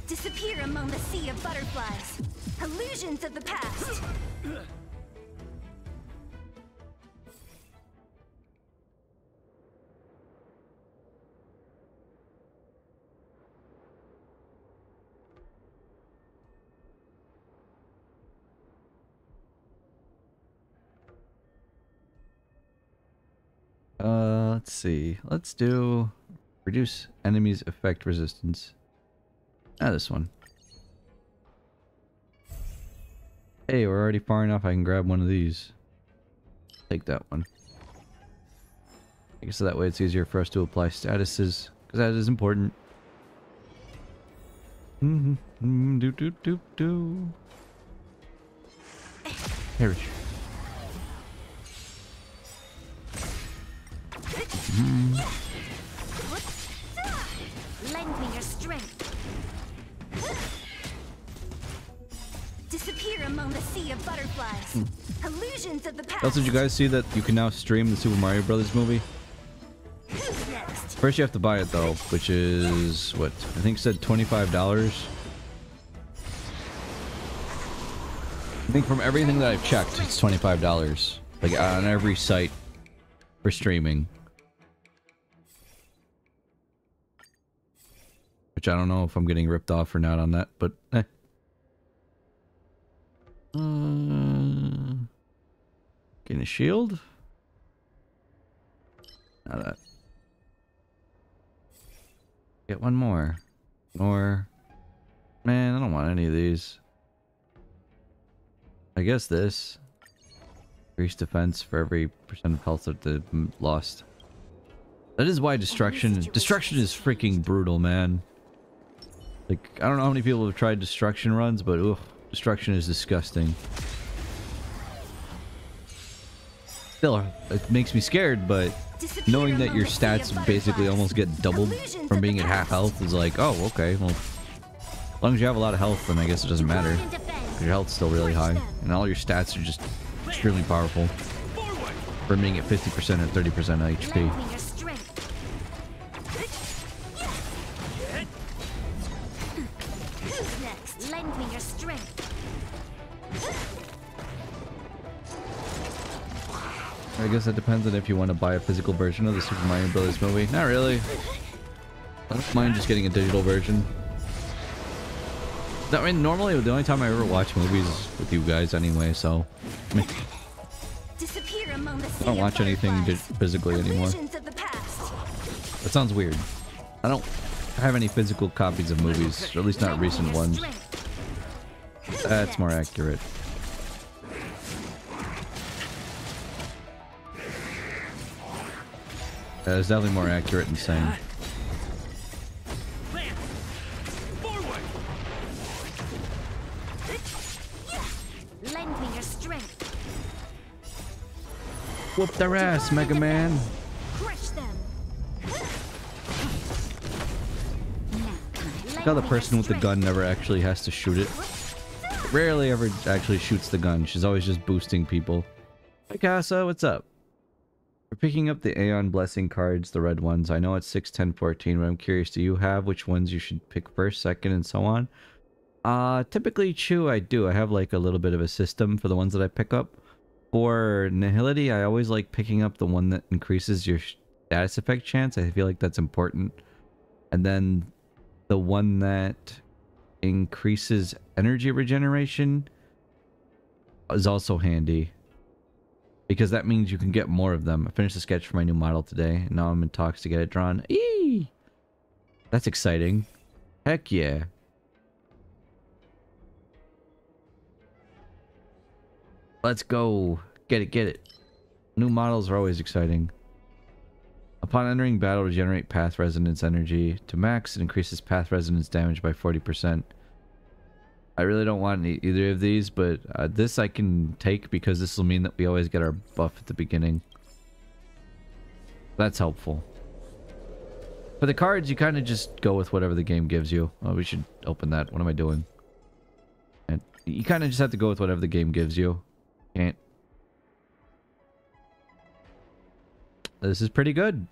Disappear among the sea of butterflies. Illusions of the past. Let's see. Let's do reduce enemies effect resistance. This one. Hey, we're already far enough. I can grab one of these. Take that one. I guess that way it's easier for us to apply statuses, because that is important. Do. Perish. Lend me your strength. Disappear among the sea of butterflies. Illusions of the past. Also, did you guys see that you can now stream the Super Mario Brothers movie? Who's next? First you have to buy it though, which is what I think said $25. I think from everything that I've checked, it's $25. Like on every site for streaming. Which I don't know if I'm getting ripped off or not on that, but eh. Getting a shield? Not that. Get one more. Or man, I don't want any of these. I guess this. Increase defense for every percent of health that they've lost. That is why destruction is freaking brutal, man. Like, I don't know how many people have tried destruction runs, but ugh, destruction is disgusting. Still, it makes me scared, but knowing that your stats basically almost get doubled from being at half health is like, oh, okay, well, as long as you have a lot of health, then I guess it doesn't matter. Your health's still really high, and all your stats are just extremely powerful for being at 50% or 30% HP. Lend me your strength. I guess that depends on if you want to buy a physical version of the Super Mario Brothers movie. Not really. I don't mind just getting a digital version. I mean, normally the only time I ever watch movies is with you guys anyway, so I mean, I don't watch anything physically anymore. That sounds weird. I don't have any physical copies of movies, or at least not recent ones. That's more accurate. That is definitely more accurate than saying. Lend me your strength. Whoop their ass, Mega Man. Crush them. Look how the person with the gun never actually has to shoot it. Rarely ever actually shoots the gun. She's always just boosting people. Hi Casa, what's up? We're picking up the Aeon Blessing cards, the red ones. I know it's 6, 10, 14, but I'm curious, do you have which ones you should pick first, second, and so on? Typically, Chew, I do. I have like a little bit of a system for the ones that I pick up. For Nihility, I always like picking up the one that increases your status effect chance. I feel like that's important. And then the one that increases energy regeneration is also handy, because that means you can get more of them. I finished the sketch for my new model today, and now I'm in talks to get it drawn. Eee! That's exciting. Heck yeah. Let's go. Get it, get it. New models are always exciting. Upon entering battle, regenerate path resonance energy to max. It increases path resonance damage by 40%. I really don't want either of these, but this I can take because this will mean that we always get our buff at the beginning. That's helpful. For the cards, you kind of just go with whatever the game gives you. Oh, we should open that. What am I doing? And you kind of just have to go with whatever the game gives you. Can't. This is pretty good.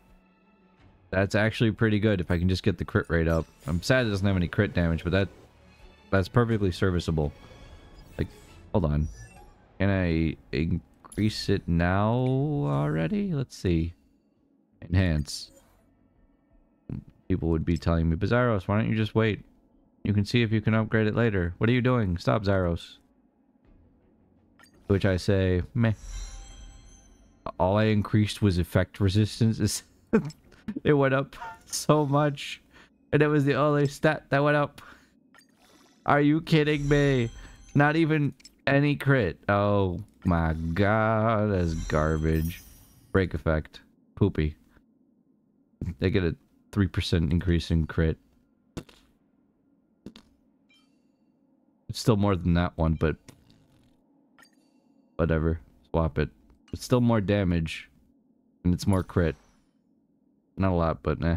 That's actually pretty good if I can just get the crit rate up. I'm sad it doesn't have any crit damage, but that's perfectly serviceable. Like, hold on. Can I increase it now already? Let's see. Enhance. People would be telling me, Bizarros, why don't you just wait? You can see if you can upgrade it later. What are you doing? Stop, Zaros. Which I say, meh. All I increased was effect resistance. It went up so much. And it was the only stat that went up. Are you kidding me? Not even any crit. Oh my god, that's garbage. Break effect. Poopy. They get a 3% increase in crit. It's still more than that one, but whatever. Swap it. It's still more damage. And it's more crit. Not a lot, but nah.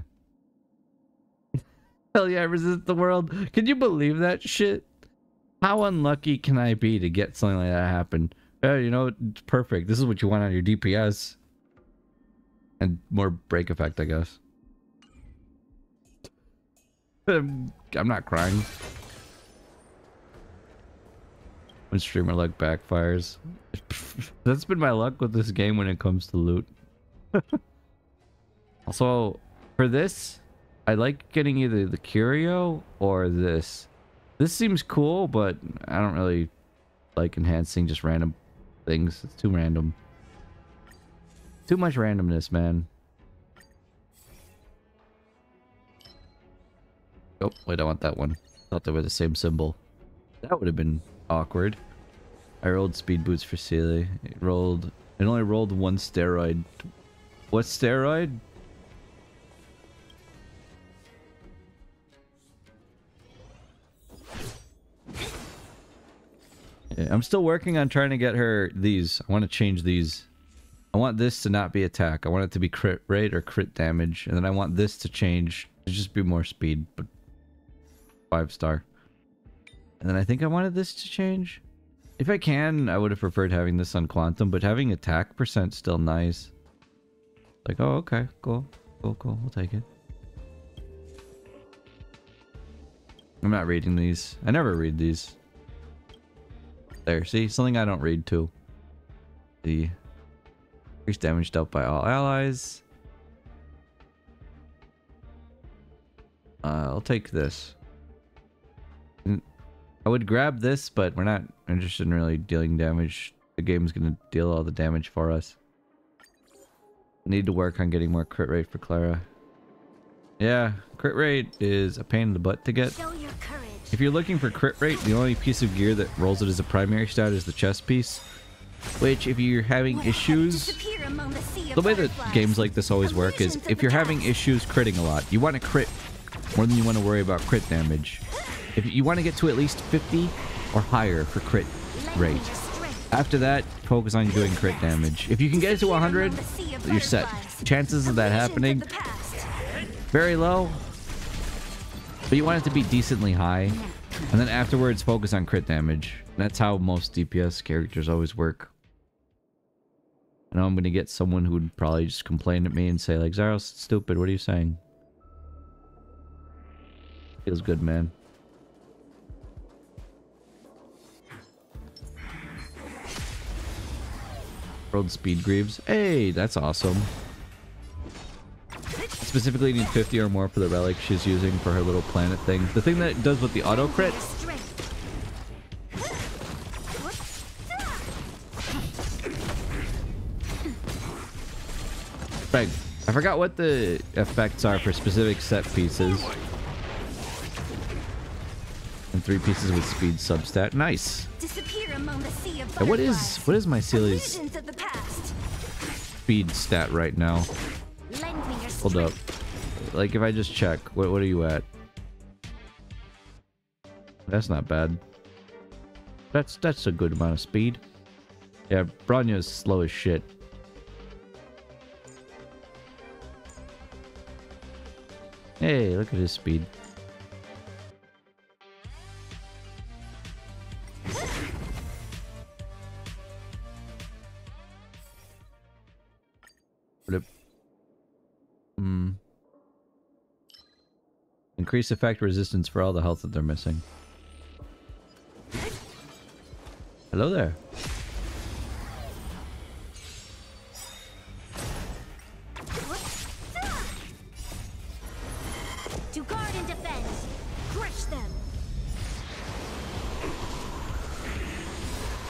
Hell yeah, resist the world. Can you believe that shit? How unlucky can I be to get something like that happen? You know, it's perfect. This is what you want on your DPS. And more break effect, I guess. I'm not crying. When streamer luck backfires. That's been my luck with this game when it comes to loot. Also, for this, I like getting either the curio or this. This seems cool, but I don't really like enhancing just random things. It's too random. Too much randomness, man. Oh, wait, I want that one. Thought they were the same symbol. That would have been awkward. I rolled speed boots for Sealy. It only rolled one steroid. What steroid? Yeah, I'm still working on trying to get her these. I want to change these. I want this to not be attack. I want it to be crit rate or crit damage. And then I want this to change to just be more speed, but 5-star. And then I think I wanted this to change. If I can, I would have preferred having this on Quantum, but having attack % still nice. Like, oh, okay, cool. Cool, cool. We'll take it. I'm not reading these. I never read these. There, see? Something I don't read too. The increased damage dealt by all allies. I'll take this. I would grab this, but we're not interested in really dealing damage. The game's gonna deal all the damage for us. Need to work on getting more crit rate for Clara. Yeah, crit rate is a pain in the butt to get. Show your courage. If you're looking for crit rate, the only piece of gear that rolls it as a primary stat is the chest piece. Which, if you're having issues... The way that games like this always work is, if you're having issues critting a lot, you want to crit more than you want to worry about crit damage. If you want to get to at least 50 or higher for crit rate. After that, focus on doing crit damage. If you can get it to 100, you're set. Chances of that happening, very low. But you want it to be decently high. And then afterwards, focus on crit damage. That's how most DPS characters always work. I know I'm going to get someone who would probably just complain at me and say, like, Zaros, it's stupid. What are you saying? Feels good, man. Rolled speed greaves. Hey, that's awesome. Specifically need 50 or more for the relic she's using for her little planet thing. The thing that it does with the auto crit. Bang. I forgot what the effects are for specific set pieces. 3 pieces with speed substat. Nice. Disappear among the sea of And what butterflies. is my Celia's Illusions of the past. speed stat right now? Lend me your Hold up. strength. Like if I just check, what are you at? That's not bad. That's a good amount of speed. Yeah, Bronya's slow as shit. Hey, look at his speed. Increase effect resistance for all the health that they're missing. Hello there. To guard and defend. Crush them.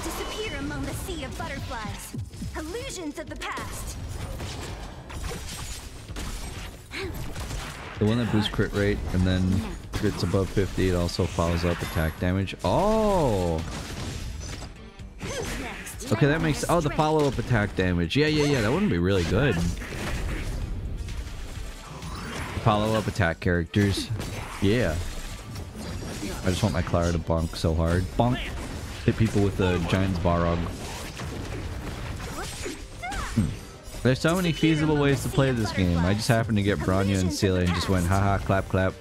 Disappear among the sea of butterflies. Illusions of the past. The one that boosts crit rate and then if it's above 50, it also follows up attack damage. Oh! Who's next? Okay, that Lend me makes... your Oh, the strength. follow-up attack damage. Yeah, that wouldn't be really good. Follow-up attack characters. Yeah. I just want my Clara to bonk so hard. Bonk! Hit people with a Giant's Barog. There's so many feasible ways to play this game. I just happened to get Bronya and Celia and just went, haha, clap, clap.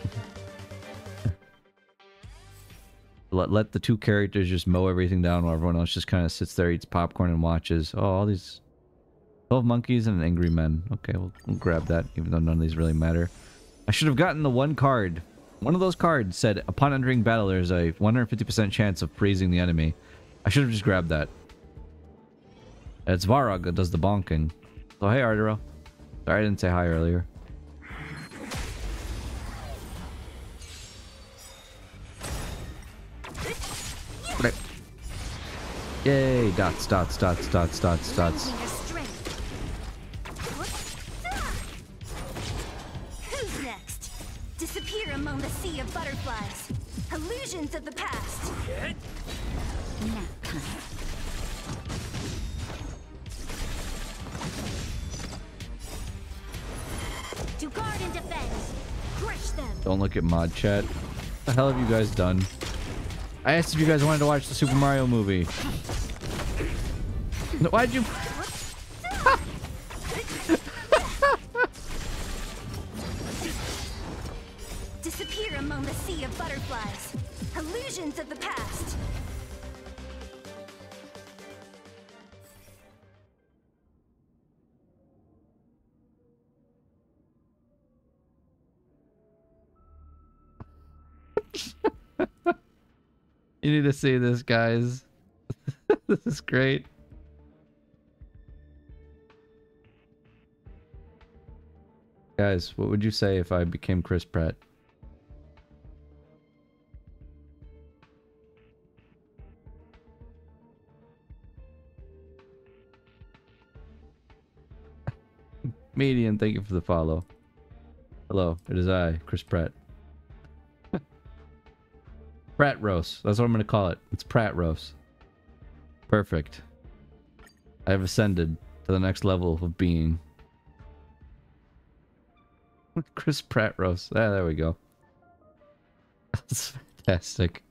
Let the 2 characters just mow everything down while everyone else just kind of sits there, eats popcorn, and watches. Oh, all these 12 monkeys and an angry men. Okay, we'll grab that, even though none of these really matter. I should have gotten the one card. One of those cards said, upon entering battle, there's a 150% chance of freezing the enemy. I should have just grabbed that. It's Varog that does the bonking. So, hey, Ardero. Sorry I didn't say hi earlier. Yay! Dots. Lend me your strength. Who's next? Disappear among the sea of butterflies. Illusions of the past. Nap time. To guard and defend. Crush them. Don't look at mod chat. What the hell have you guys done? I asked if you guys wanted to watch the Super Mario movie. No, why'd you... Disappear among the sea of butterflies. Illusions of the past. You need to see this, guys. This is great. Guys, what would you say if I became Chris Pratt? Median, thank you for the follow. Hello, it is I, Chris Pratt. Pratt roast. That's what I'm gonna call it. It's Pratt roast. Perfect. I have ascended to the next level of being. Chris Pratt roast. Ah, there we go. That's fantastic.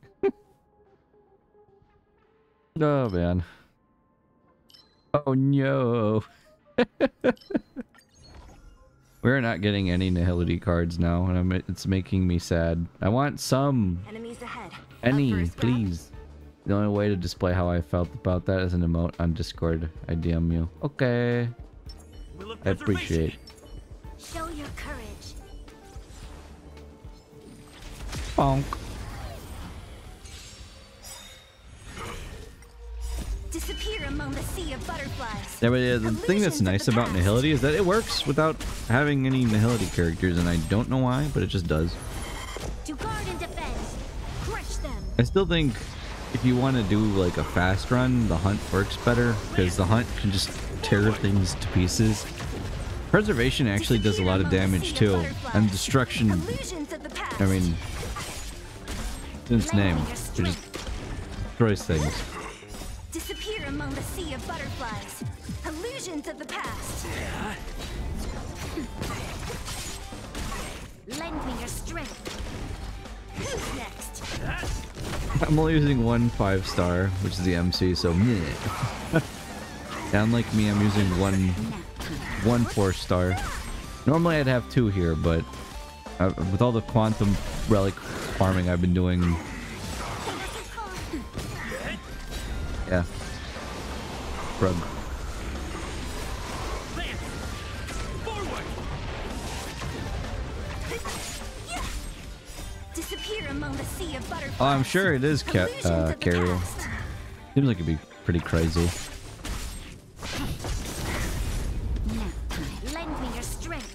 Oh man. Oh no. We're not getting any Nihility cards now, and it's making me sad. I want some. Enemies ahead. Any, Up first, please. The only way to display how I felt about that is an emote on Discord. I DM you. Okay. I appreciate. Show your courage. Bonk. Disappear among the sea of butterflies. Yeah, but yeah, the thing that's nice about Nihility is that it works without having any Nihility characters, and I don't know why, but it just does. To guard and defend. Crush them. I still think if you want to do like a fast run, the hunt works better, because the hunt can just tear things to pieces. Preservation actually does a lot of damage too, and destruction. Illusions of the past. I mean, its name. Lending your It just strength. destroys things. Disappear among the sea of butterflies. Illusions of the past. Lend me your strength. Who's next? I'm only using one 5-star, which is the MC, so meh. Unlike me, I'm using one 4-star. Normally I'd have 2 here, but with all the quantum relic farming I've been doing, yeah. Shrug. Disappear among the sea of butterflies. Oh, I'm sure it is Illusions of the Carrier. past. Seems like it'd be pretty crazy. Lend me your strength.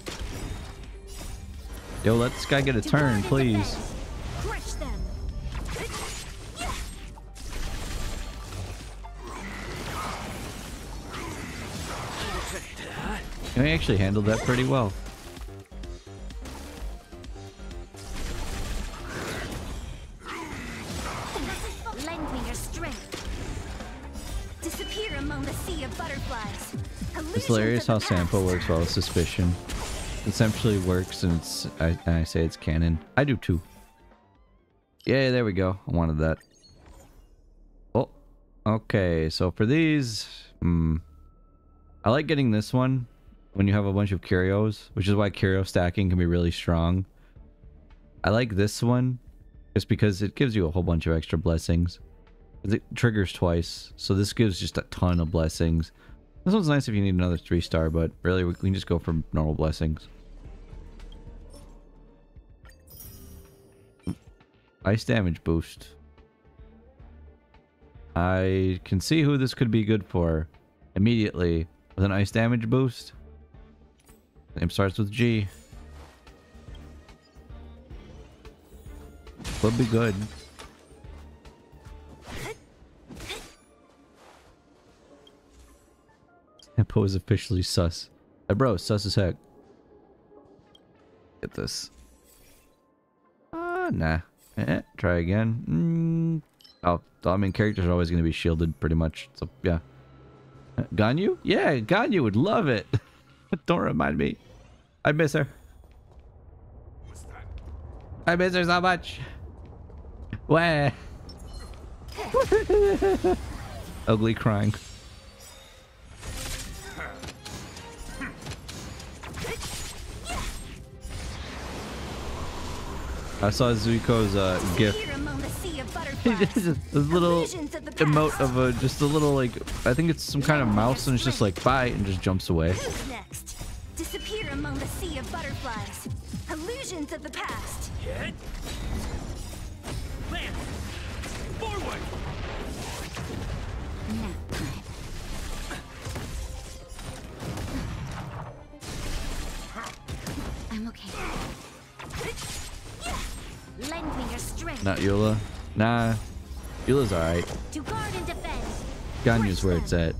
Yo, let this guy get a To turn, guard and please. defend. Crush them. He actually handled that pretty well. Lend me your strength. Disappear among the sea of butterflies. It's hilarious how Sampo works well with suspicion. It essentially works, and I say it's canon. I do too. Yeah, there we go. I wanted that. Oh, okay. So for these, I like getting this one when you have a bunch of curios, which is why curio stacking can be really strong. I like this one just because it gives you a whole bunch of extra blessings. It triggers twice, so this gives just a ton of blessings. This one's nice if you need another 3-star, but really we can just go for normal blessings. Ice damage boost. I can see who this could be good for immediately with an ice damage boost. Name starts with G. Would be good. Tempo is officially sus. Bro, sus as heck. Get this. Nah. Try again. Oh, I mean, characters are always going to be shielded pretty much. So, yeah. Ganyu? Yeah, Ganyu would love it. Don't remind me. I miss her. I miss her so much. Wah. Ugly crying. I saw Zuiko's gif. This little emote of a just a little like I think it's some kind of mouse and it's just like bye and just jumps away. Who's next? Disappear among the sea of butterflies. Illusions of the past. Lance! Forward! I'm okay. Lend me your strength. Not Eula. Nah. Eula's alright. To guard and defend. Ganyu's where it's at.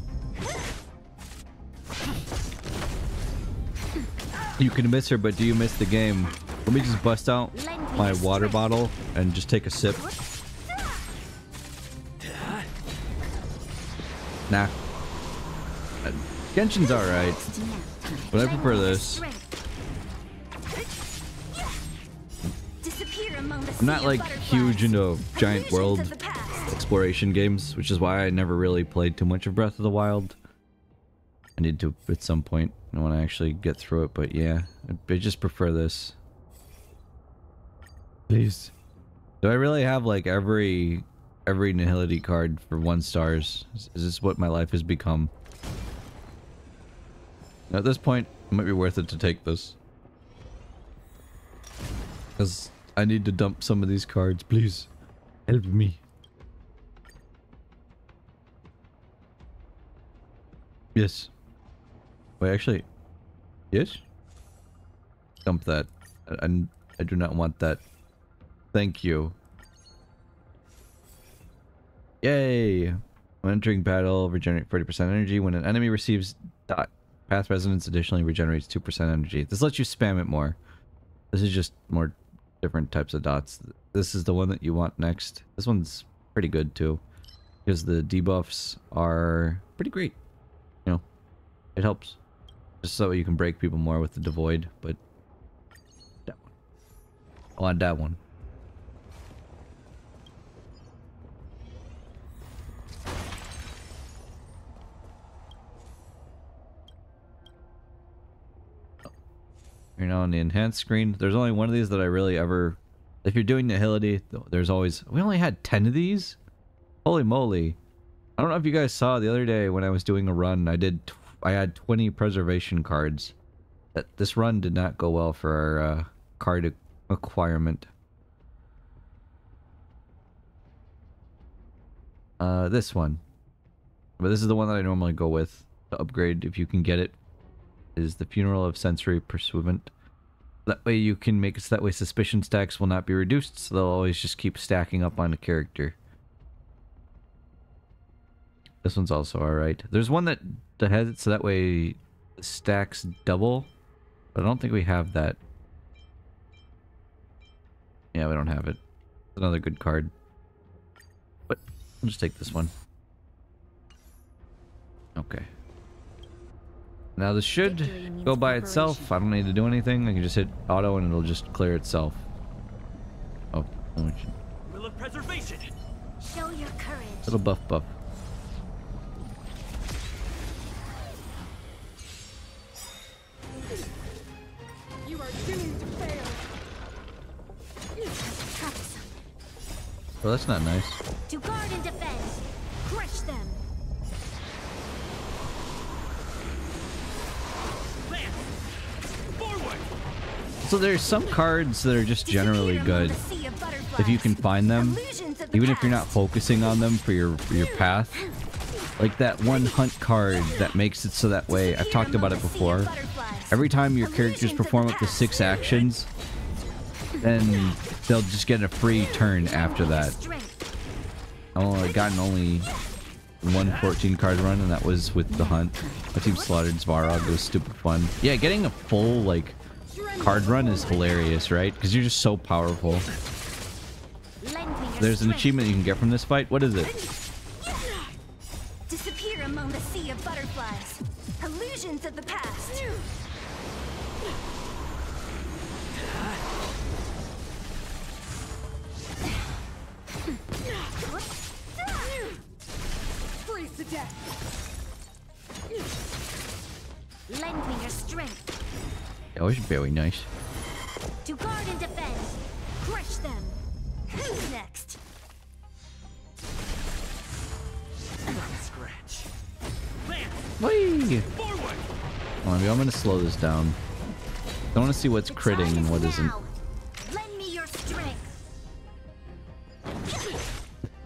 You can miss her, but do you miss the game? Let me just bust out my water bottle and just take a sip. Nah. Genshin's alright, but I prefer this. I'm not like huge into giant world exploration games, which is why I never really played too much of Breath of the Wild. I need to at some point when I actually get through it, but yeah, I just prefer this. Please. Do I really have like every nihility card for 1 stars? Is this what my life has become? At this point, it might be worth it to take this. Because I need to dump some of these cards, please. Help me. Yes. Wait, actually. Yes? Dump that. I do not want that. Thank you. Yay! When entering battle, regenerate 40% energy. When an enemy receives path resonance, additionally regenerates 2% energy. This lets you spam it more. This is just more different types of dots. This is the one that you want next. This one's pretty good too, because the debuffs are pretty great. You know, it helps. Just so you can break people more with the devoid, but that one. I want that one. You're now on the enhanced screen. There's only one of these that I really ever... If you're doing Nihility, there's always... We only had 10 of these? Holy moly. I don't know if you guys saw the other day when I was doing a run, I had 20 preservation cards. This run did not go well for our card acquirement. This one. But this is the one that I normally go with to upgrade if you can get it. Is the Funeral of Sensory Pursuant. That way you can make it so that way suspicion stacks will not be reduced, so they'll always just keep stacking up on a character. This one's also alright. There's one that has it so that way stacks double, but I don't think we have that. Yeah, we don't have it. Another good card. But I'll just take this one. Okay. Now this should go by itself. I don't need to do anything. I can just hit auto and it'll just clear itself. Oh, Will of preservation. Show your courage. little buff. You are doomed to fail. Troublesome. Well, that's not nice. To guard and defend. Crush them. Lance. Forward. So there's some cards that are just generally good if you can find them, even if you're not focusing on them for your path. Like that one hunt card that makes it so that way, I've talked about it before. Every time your characters perform up to 6 actions, then they'll just get a free turn after that. I've gotten only one 14 card run, and that was with the hunt. My team slaughtered Svarog. It was stupid fun. Yeah, getting a full like card run is hilarious, right? Because you're just so powerful. There's an achievement you can get from this fight. What is it? Disappear among the sea of butterflies. Illusions of the past. Freeze to death. Lend me your strength. That was very nice. To guard and defend. Crush them. Who's next? Scratch. Lance. Whee! Forward. Well, I'm gonna slow this down. I want to see what's The critting time and what is isn't. now. Lend me your strength.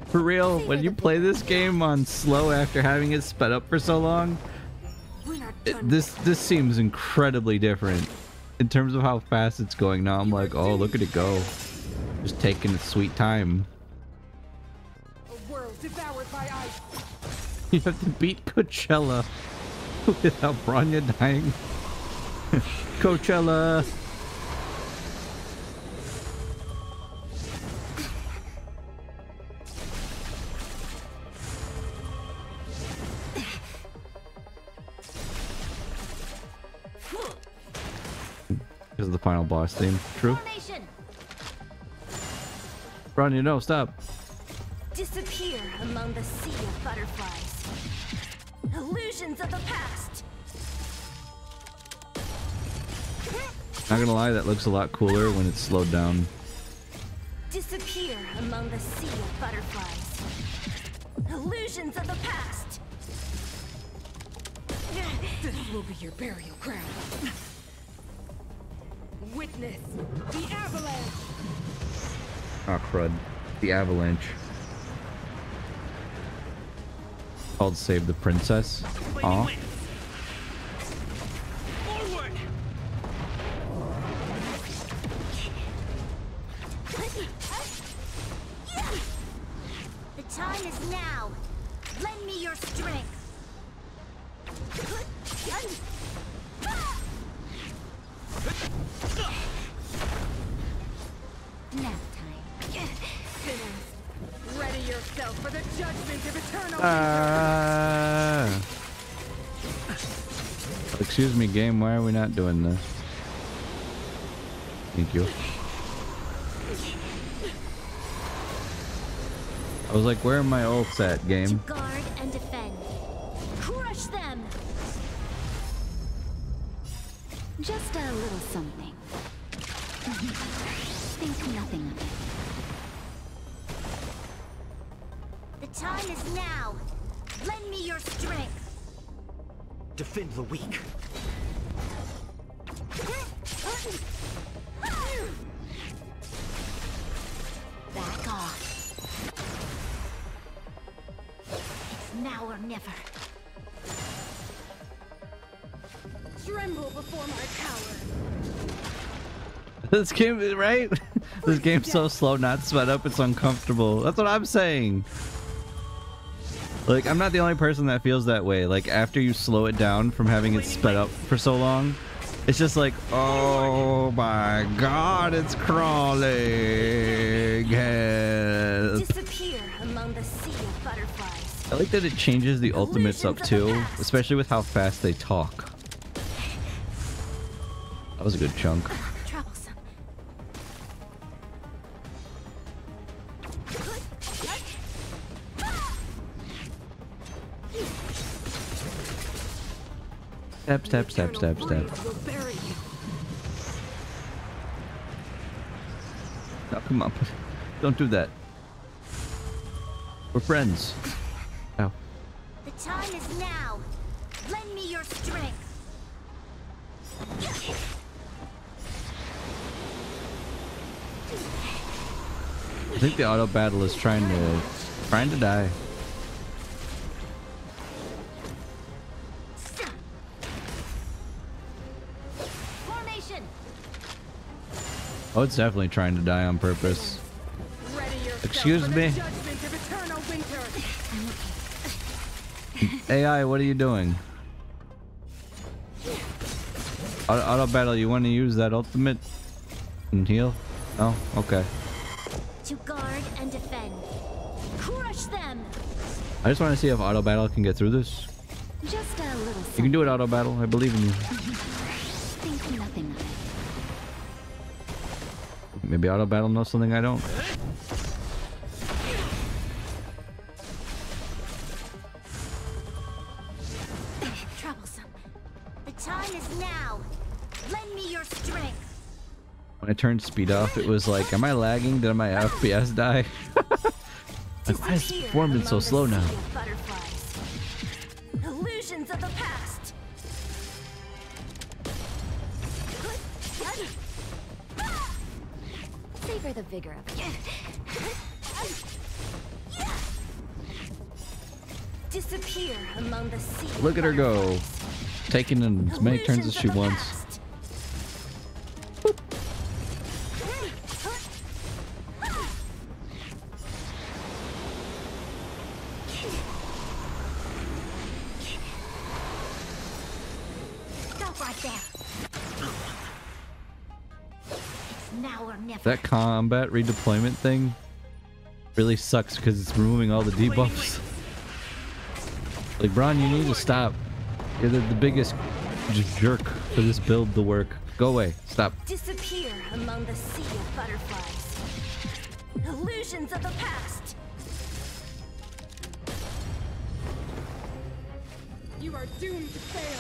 For real, when you play this game on slow after having it sped up for so long, We're not done. this seems incredibly different in terms of how fast it's going. Now I'm like, oh, look at it go. Just taking its sweet time. A world devoured by ice. You have to beat Coachella without Bronya dying. Coachella! This is the final boss theme. True. Formation. Bronya, no, stop. Disappear among the sea of butterflies. Illusions of the past. Not gonna lie, that looks a lot cooler when it's slowed down. Disappear among the sea of butterflies. Illusions of the past. This will be your burial ground. Witness the avalanche. Ah, crud. The avalanche. Called Save the Princess. Aw. Forward. The time is now. Lend me your strength. Excuse me, game. Why are we not doing this? Thank you. I was like, where are my ults at, game? To guard and defend. Crush them. Just a little something. Think nothing of it. The time is now. Lend me your strength. Defend the weak. Back off. It's now or never. Tremble before my power. This game, right? This game's so slow, not sped up. It's uncomfortable. That's what I'm saying. Like, I'm not the only person that feels that way. Like, after you slow it down from having it sped up for so long, it's just like, oh my god, it's crawling. Disappear among the sea of butterflies. I like that it changes the ultimates up too, especially with how fast they talk. That was a good chunk. Troublesome. Step, step, step, step, step. Will bury you. Oh, come on. Don't do that. We're friends. Ow. The time is now. Lend me your strength. I think the auto battle is trying to die. Formation. Oh, it's definitely trying to die on purpose. Ready yourself Excuse for the me? judgment of eternal winter. AI, what are you doing? Auto battle, you want to use that ultimate and heal? Oh, okay. To guard and defend. Crush them. I just want to see if auto battle can get through this. Just a little You something. can do it, auto battle. I believe in you. Think nothing of it. Maybe auto battle knows something I don't. Troublesome. The time is now. Lend me your strength. When I turned speed off, it was like, am I lagging? Did my FPS die? Like, why is the Disappear performance so among slow the now? sea of butterflies. Illusions of the past. Savor the vigor of it. Disappear among the sea. of Look at her go. butterflies. Taking in as many turns as Illusions she of the wants. past. Stop right there. It's now or never. That combat redeployment thing really sucks because it's removing all the debuffs. Like, Braun, you need to stop. You're the biggest jerk for this build to work. Go away. Stop. Disappear among the sea of butterflies. Illusions of the past. You are doomed to fail.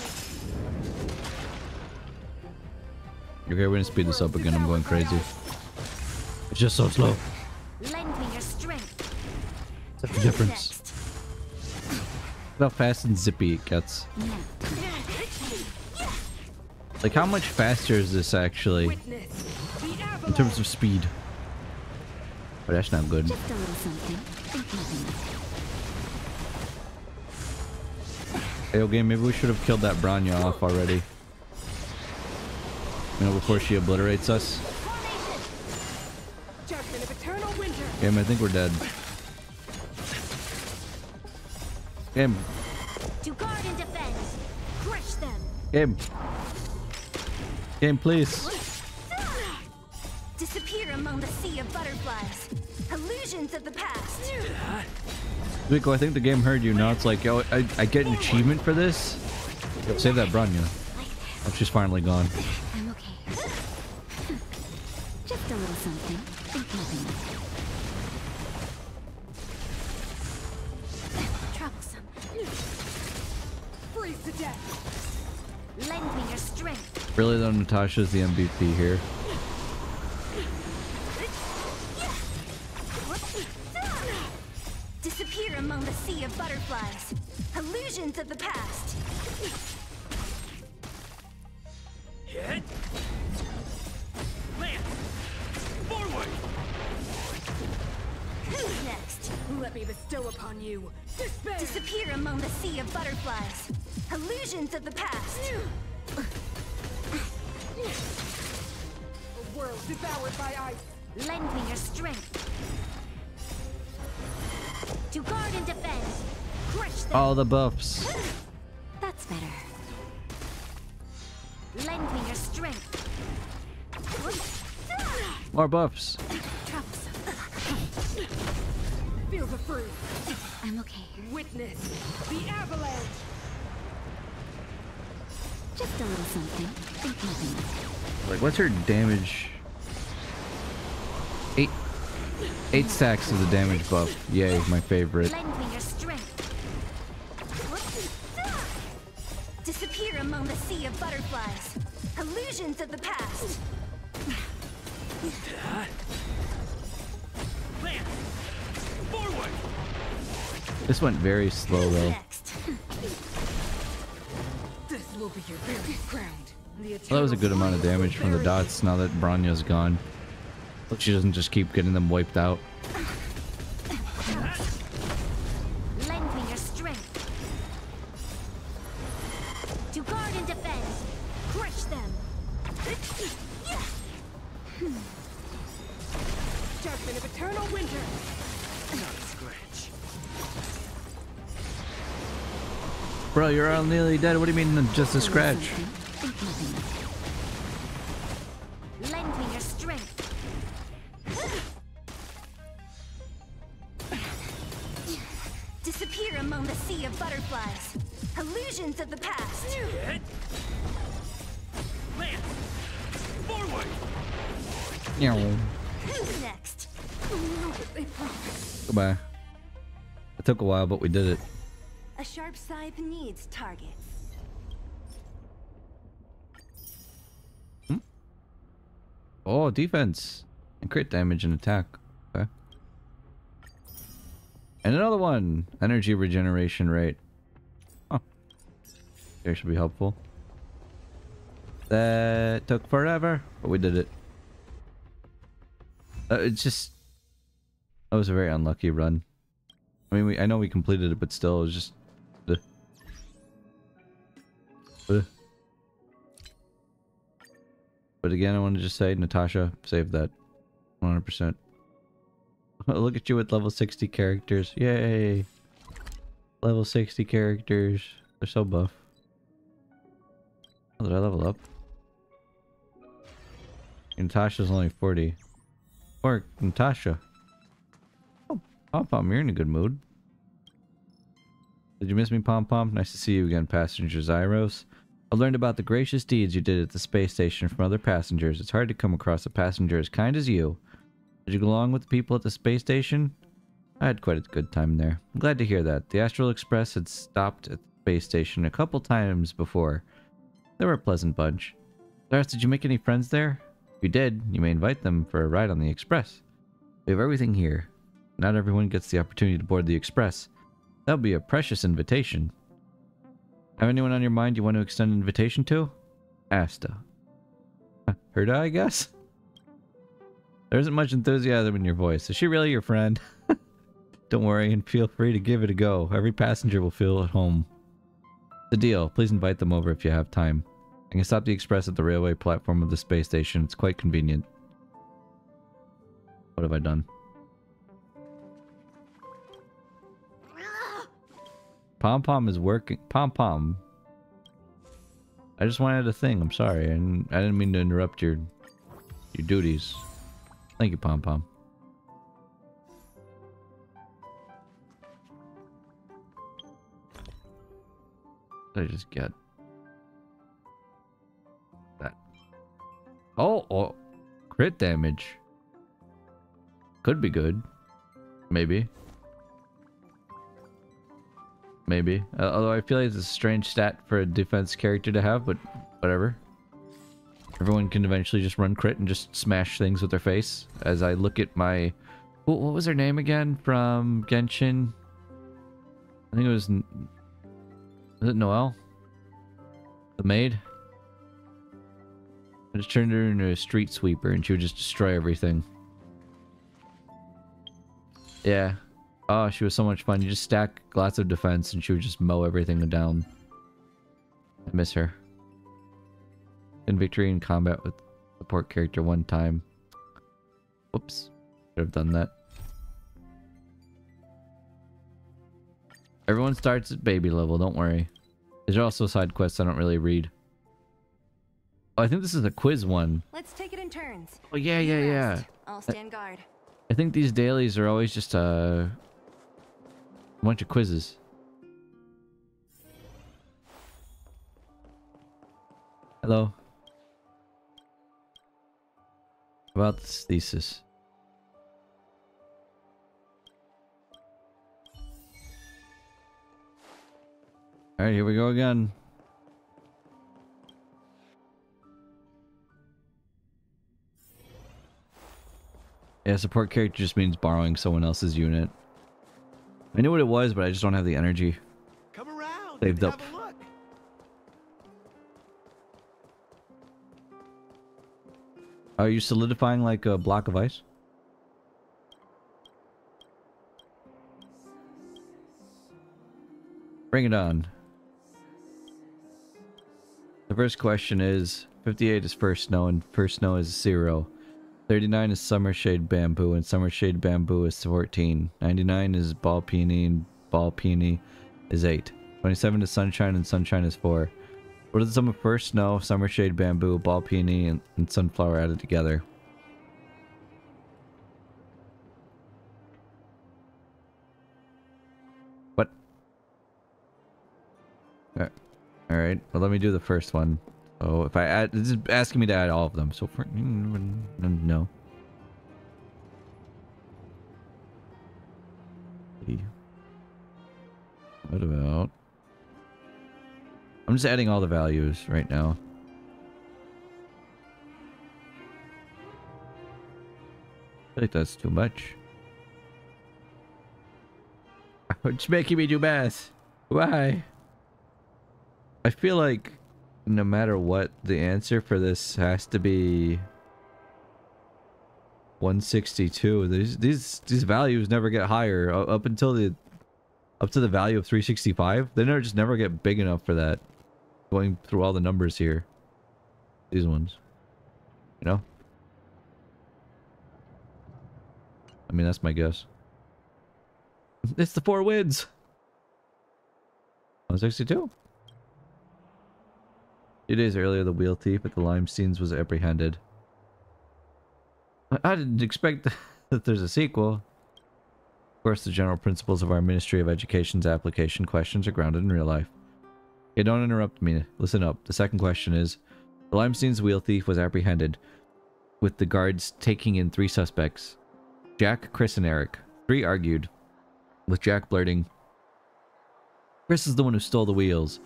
Okay, we're gonna speed this up again. I'm going crazy. It's just so slow. Lend me your strength. What's the difference? Look how fast and zippy it gets. Like, how much faster is this actually Witness the in avalanche. terms of speed? Oh, that's not good. Just a little something. Think nothing of it. Hey, okay, maybe we should have killed that Branya off already. You know, before she obliterates us. Formation. Judgment of eternal winter. Game, I think we're dead. Game, To guard and defend. Crush them. game. Game, please. Disappear among the sea of butterflies. Illusions of the past. Rico, I think the game heard you. Now it's like, yo, I get an achievement for this. Yo, save that Bronya. Oh, she's finally gone. I'm okay. Just a little something. Think nothing of it. Troublesome. Freeze to death. Lend me your strength. Really though, Natasha's the MVP here. Disappear among the sea of butterflies. Illusions of the past. Hit. Lance. Forward. Who's next? Let me bestow upon you despair. Disappear among the sea of butterflies. Illusions of the past. A world devoured by ice. Lend me your strength. To guard and defend. Crush them. All the buffs. That's better. Lend me your strength. More buffs. Troublesome. Feel the freeze. I'm okay. Witness the avalanche. Just a little something. Think nothing of it. Like, what's her damage? 8 stacks of the damage buff. Yay, my favorite. Lend me your strength. Disappear among the sea of butterflies. Illusions of the past. Lance. Forward. This went very slow Who's though. next? This will be your very crown. Well, that was a good amount of damage from the dots now that Bronya's gone. Hope she doesn't just keep getting them wiped out. Lend me your strength. To guard and defend. Crush them. Judgment of eternal winter. Not a scratch. Bro, you're all nearly dead. What do you mean just a scratch? Think nothing of it. Lend me your strength. Disappear among the sea of butterflies. Illusions of the past. Hit. Lance. Forward. Who's next? Goodbye. It took a while, but we did it. A sharp scythe needs targets. Oh, defense. And crit damage and attack. Okay. And another one. Energy regeneration rate. Huh. That should be helpful. That took forever, but we did it. It's just... That was a very unlucky run. I mean, I know we completed it, but still, it was just... But again, I want to just say, Natasha, save that. 100%. Look at you with level 60 characters. Yay! Level 60 characters. They're so buff. Oh, did I level up? Natasha's only 40. Or Natasha. Oh, Pom Pom, you're in a good mood. Did you miss me, Pom Pom? Nice to see you again, Passenger Zyros. I learned about the gracious deeds you did at the space station from other passengers. It's hard to come across a passenger as kind as you. Did you go along with the people at the space station? I had quite a good time there. I'm glad to hear that. The Astral Express had stopped at the space station a couple times before. They were a pleasant bunch. Darth, did you make any friends there? If you did, you may invite them for a ride on the Express. We have everything here. Not everyone gets the opportunity to board the Express. That would be a precious invitation. Have anyone on your mind you want to extend an invitation to? Asta. Herda, I guess? There isn't much enthusiasm in your voice. Is she really your friend? Don't worry and feel free to give it a go. Every passenger will feel at home. The deal. Please invite them over if you have time. I can stop the express at the railway platform of the space station. It's quite convenient. What have I done? Pom Pom is working. Pom Pom. I just wanted a thing. I'm sorry. I didn't mean to interrupt your duties. Thank you, Pom Pom. What did I just get? That. Oh, crit damage. Could be good. Maybe. Maybe. Although I feel like it's a strange stat for a defense character to have, but whatever. Everyone can eventually just run crit and just smash things with their face. As I look at my... What was her name again from Genshin? I think it was... Was it Noelle? The maid? I just turned her into a street sweeper and she would just destroy everything. Yeah. Oh, she was so much fun. You just stack lots of defense and she would just mow everything down. I miss her. In victory in combat with support character one time. Whoops. Should have done that. Everyone starts at baby level, don't worry. There's also side quests I don't really read. Oh, I think this is a quiz one. Let's take it in turns. Oh, yeah. I'll stand guard. I think these dailies are always just a bunch of quizzes. Hello. About this thesis. Alright, here we go again. Yeah, support character just means borrowing someone else's unit. I knew what it was, but I just don't have the energy. Come around. Saved and up. Have a look. Are you solidifying like a block of ice? Bring it on. The first question is 58 is first snow and first snow is 0. 39 is summer shade bamboo and summer shade bamboo is 14. 99 is ball peony and ball peony is 8. 27 is sunshine and sunshine is 4. What is the sum of first snow, summer shade bamboo, ball peony, and sunflower added together? What? Alright, well let me do the first one. So if I add, this is asking me to add all of them, so for, no. What about... I'm just adding all the values right now. I feel like that's too much. It's making me do math. Why? I feel like no matter what, the answer for this has to be 162. These values never get higher up until up to the value of 365. They never get big enough for that. Going through all the numbers here. These ones. You know? I mean, that's my guess. It's the 4 wins! 162. 2 days earlier, the wheel thief at the Limesteins was apprehended. I didn't expect that there's a sequel. Of course, the general principles of our Ministry of Education's application questions are grounded in real life. Okay, don't interrupt me. Listen up. The second question is, the Limestein's wheel thief was apprehended, with the guards taking in 3 suspects. Jack, Chris, and Eric. 3 argued, with Jack blurting, "Chris is the one who stole the wheels."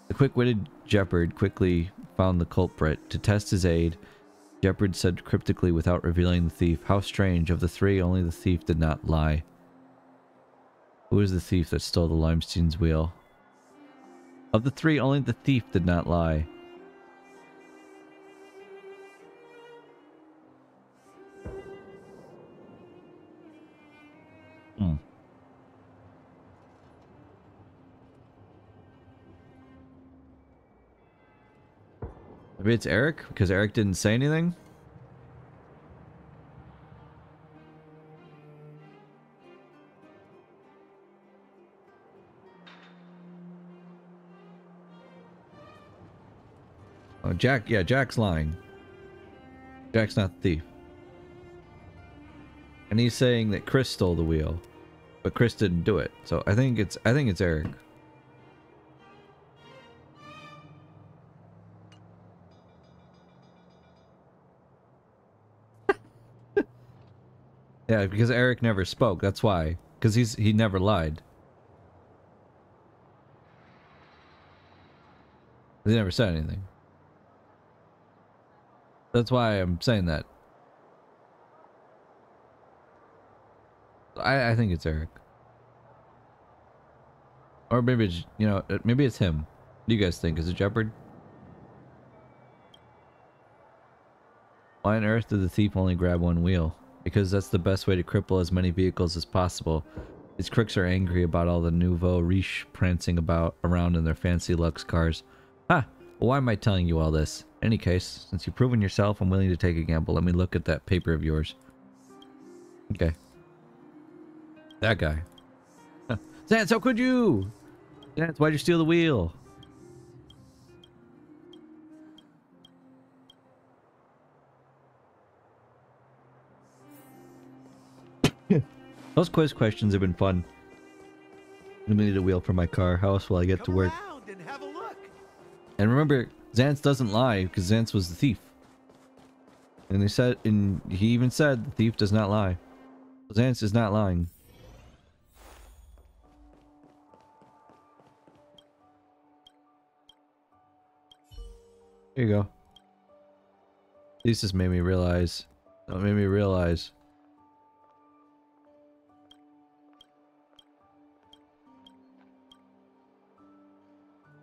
The quick-witted Jeopard quickly found the culprit. To test his aid, Jeopard said cryptically without revealing the thief, "How strange, of the 3, only the thief did not lie." Who is the thief that stole the Limestein's wheel? Of the 3, only the thief did not lie. Maybe it's Eric, because Eric didn't say anything? Oh, Jack, yeah, Jack's lying. Jack's not the thief. And he's saying that Chris stole the wheel, but Chris didn't do it. So I think it's Eric. Yeah, because Eric never spoke. That's why. Because he never lied. He never said anything. That's why I'm saying that. I think it's Eric. Or maybe it's, you know, maybe it's him. What do you guys think? Is it Jeopard? Why on earth did the thief only grab one wheel? Because that's the best way to cripple as many vehicles as possible. These crooks are angry about all the nouveau riche prancing around in their fancy Lux cars. Huh. Well, why am I telling you all this? In any case, since you've proven yourself, I'm willing to take a gamble. Let me look at that paper of yours. Okay. That guy. Zance, how could you? Zance, why'd you steal the wheel? Those quiz questions have been fun. I need a wheel for my car. How else will I get to work? And have a look. And remember, Zance doesn't lie because Zance was the thief. And he even said the thief does not lie. Zance is not lying. Here you go. This just made me realize. It made me realize.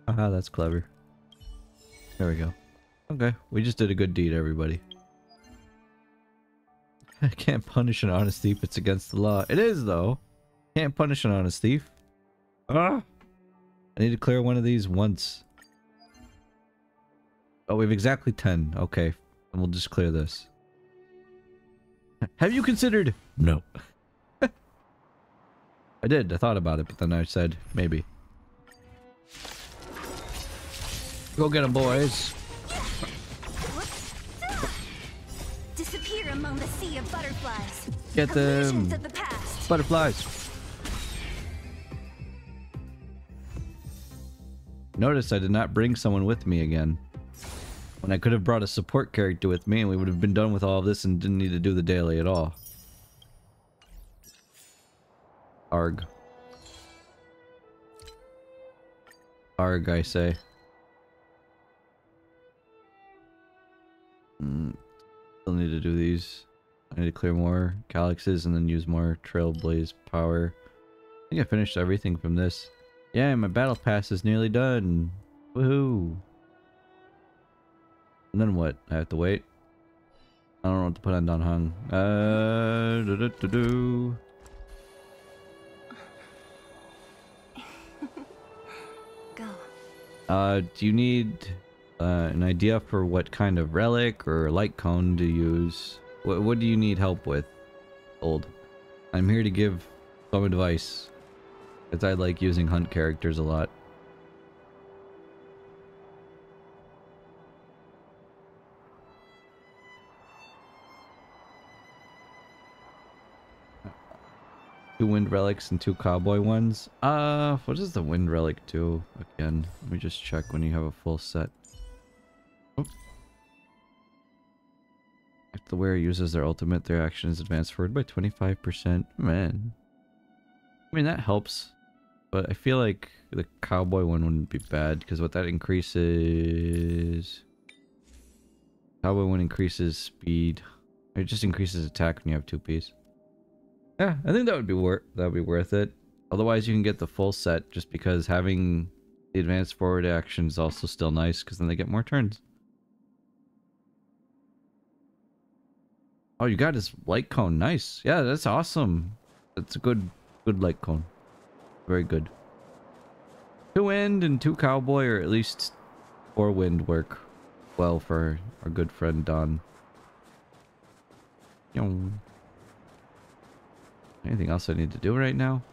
Aha, that's clever. There we go. Okay, we just did a good deed, everybody. I can't punish an honest thief. It's against the law. It is, though. Can't punish an honest thief. Ah! I need to clear one of these once. Oh, we have exactly 10. Okay. And we'll just clear this. Have you considered? No. I did. I thought about it, but then I said, maybe. Go get them, boys. Disappear among the sea of butterflies. Get them. Illusions of the past. Butterflies. Notice I did not bring someone with me again. When I could have brought a support character with me and we would have been done with all of this and didn't need to do the daily at all. Arg. Arg, I say. Still need to do these. I need to clear more calyxes and then use more trailblaze power. I think I finished everything from this. Yeah, my battle pass is nearly done. Woohoo! And then what? I have to wait? I don't know what to put on Don Hung. Go. Do you need an idea for what kind of relic or light cone to use? What do you need help with, Old? I'm here to give some advice, because I like using hunt characters a lot. Two wind relics and two cowboy ones. What does the wind relic do again? Let me just check when you have a full set. If the wearer uses their ultimate, their action is advanced forward by 25%. Man. I mean, that helps. But I feel like the cowboy one wouldn't be bad, because what that increases... Cowboy one increases speed. It just increases attack when you have 2Ps. Yeah, I think that would be worth it. Otherwise, you can get the full set, just because having the advanced forward action is also still nice, because then they get more turns. Oh, you got his light cone. Nice. Yeah, that's awesome. That's a good light cone. Very good. 2 wind and 2 cowboy, or at least 4 wind work well for our good friend Don. Anything else I need to do right now?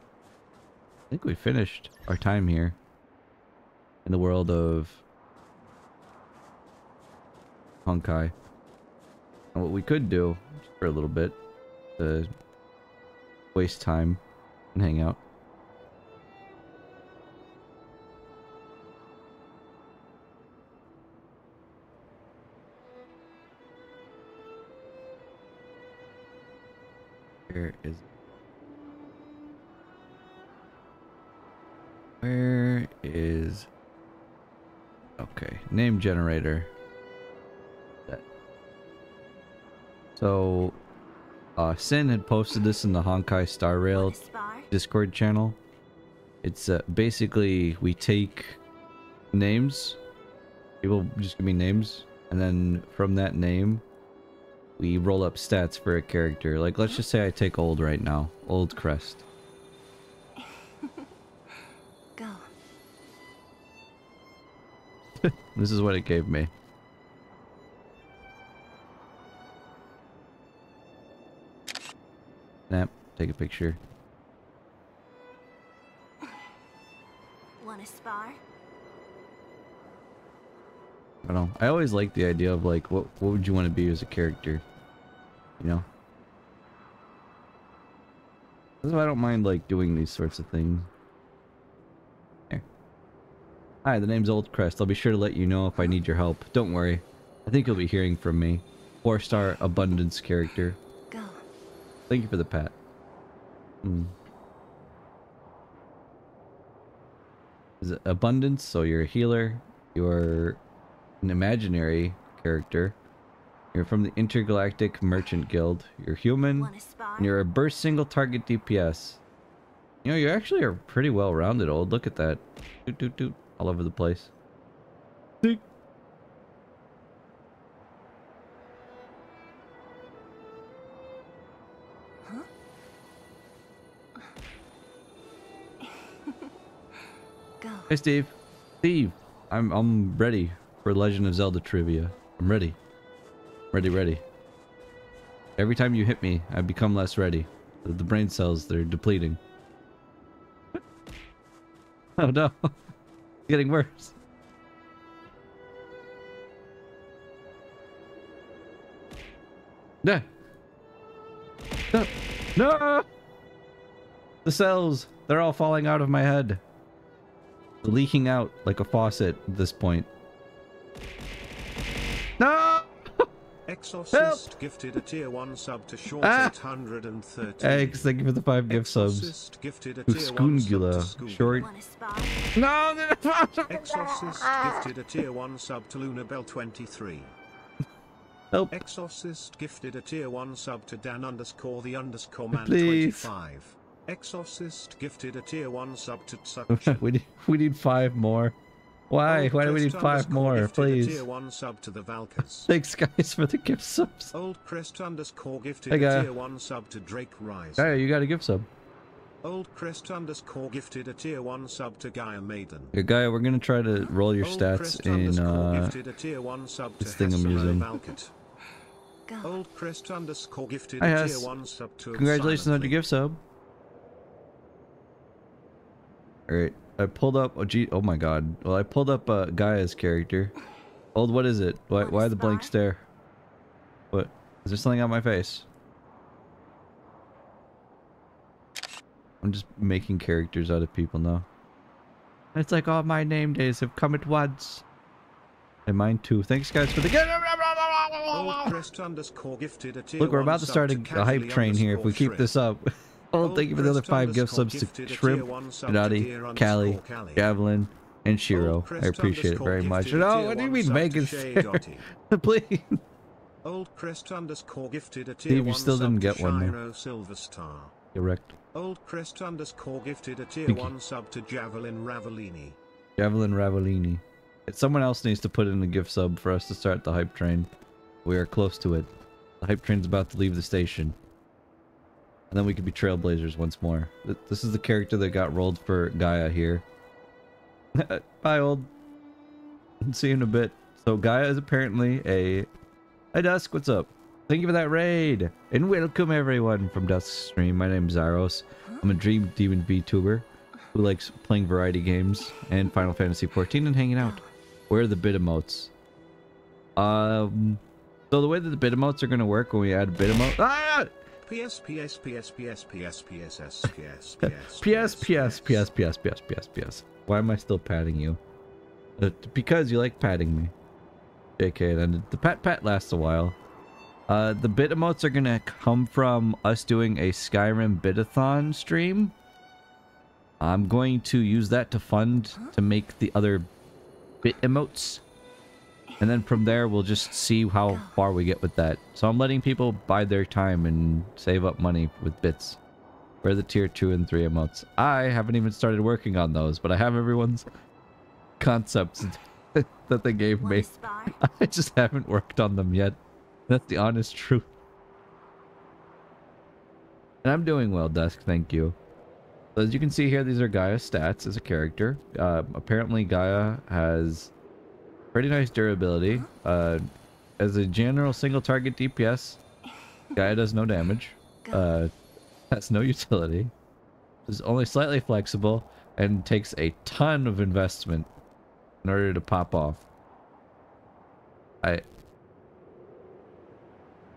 I think we finished our time here in the world of Honkai. And what we could do for a little bit to waste time and hang out. Where is okay, name generator. So Sin had posted this in the Honkai Star Rail Discord channel. It's basically we take names, people just give me names, and then from that name we roll up stats for a character. Like, let's just say I take Old right now, Old Crest. Go. This is what it gave me. Snap, take a picture. Wanna spar? I don't know. I always like the idea of like, what would you want to be as a character? You know? That's why I don't mind like doing these sorts of things. Here. Hi, the name's Old Crest. I'll be sure to let you know if I need your help. Don't worry. I think you'll be hearing from me. 4-star abundance character. Go. Thank you for the pat. Is it abundance? So you're a healer. You're an imaginary character. You're from the Intergalactic Merchant Guild. You're human. Wanna spar? And you're a burst single target DPS. You know, you actually are pretty well rounded, Old. Look at that. Doot doot doot. All over the place. Doot. Go. Hey Steve. Steve. I'm ready for Legend of Zelda trivia. I'm ready. Ready. Every time you hit me, I become less ready. The brain cells, they're depleting. Oh no. It's getting worse. No. No. No. The cells, they're all falling out of my head. Leaking out like a faucet at this point. No! Exorcist gifted a tier 1 sub to Short 830. Eggs, thank you for the 5 gift subs. Exorcist gifted a tier 1 sub to Skungula. Skungula. Short. Wanna spar? No! Exorcist gifted a tier 1 sub to Lunabelle 23. Help. Exorcist gifted a tier 1 sub to Dan _ the _ man Please. 25. Exorcist gifted a tier 1 sub to Suction. we need 5 more. Why? Why do we need 5 more? Gifted a Please. tier 1 sub to the Valkas. Thanks guys for the gift subs. Old Crest _ gifted Hey, a guy. tier 1 sub to Drake Rise. Hey, you got a gift sub. Old Crest _ gifted a tier 1 sub to Gaia Maiden. Yeah, Gaia, we're gonna try to roll your Old stats Crest in gifted a tier 1 sub to this thing I'm using. Valkat. Go. Old Crest _ gifted Hi, a Hess. tier 1 sub to Congratulations on Silently. your gift sub. Alright, I pulled up oh my god. Well, I pulled up Gaia's character. Old, what is it? Why the blank stare? What? Is there something on my face? I'm just making characters out of people now. It's like all my name days have come at once. And mine too. Thanks guys for the gift. Old Crest _ gifted a tier Look, we're 1 about to sub start a Casually hype train here if we keep _ this up. Oh, thank you for the other 5 gift Crest subs to gifted a Shrimp, tier 1 sub to Donati, Deer Callie, _ Javelin, and Shiro. Old I Crest appreciate it very much. gifted a No, tier what do you 1 mean sub to Megan? Shay Dotty. Please. Old Crest _ gifted a tier Steve, you 1 still sub didn't to get one, though. Shiro Silverstar. Correct. Old Crest _ gifted a tier Thank you. 1 sub to Javelin Ravellini. Javelin Ravellini. Someone else needs to put in a gift sub for us to start the hype train. We are close to it. The hype train's about to leave the station. And then we could be trailblazers once more. This is the character that got rolled for Gaia here. Bye, Old. See you in a bit. So Gaia is apparently a... Hi, Dusk. What's up? Thank you for that raid. And welcome, everyone, from Dusk's stream. My name's Zaros. I'm a Dream Demon VTuber who likes playing variety games and Final Fantasy XIV and hanging out. Where are the bit emotes? So the way that the bit emotes are going to work when we add bit emote... Ah! PS. Why am I still patting you? Because you like patting me. JK, then the pat lasts a while. The bit emotes are gonna come from us doing a Skyrim bitathon stream. I'm going to use that to fund to make the other bit emotes. And then from there, we'll just see how far we get with that. So I'm letting people bide their time and save up money with bits for the tier 2 and 3 emotes. I haven't even started working on those, but I have everyone's concepts that they gave me. I just haven't worked on them yet. That's the honest truth. And I'm doing well, Dusk, thank you. So as you can see here, these are Gaia's stats as a character. Apparently Gaia has pretty nice durability. As a general single target DPS, Gaia does no damage. Has no utility. Is only slightly flexible and takes a ton of investment in order to pop off.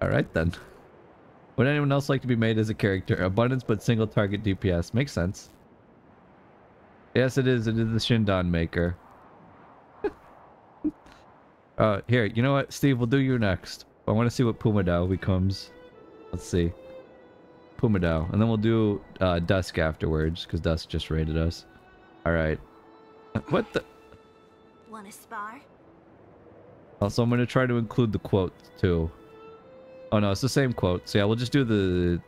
Alright then. Would anyone else like to be made as a character? Abundance but single target DPS. Makes sense. Yes, it is. It is the Shindan maker. Here, you know what, Steve, we'll do you next. I want to see what Pumadao becomes. Let's see. Pumadao. And then we'll do Dusk afterwards, because Dusk just raided us. Alright. What the? Wanna spar? Also, I'm going to try to include the quote, too. Oh no, it's the same quote. So yeah, we'll just do the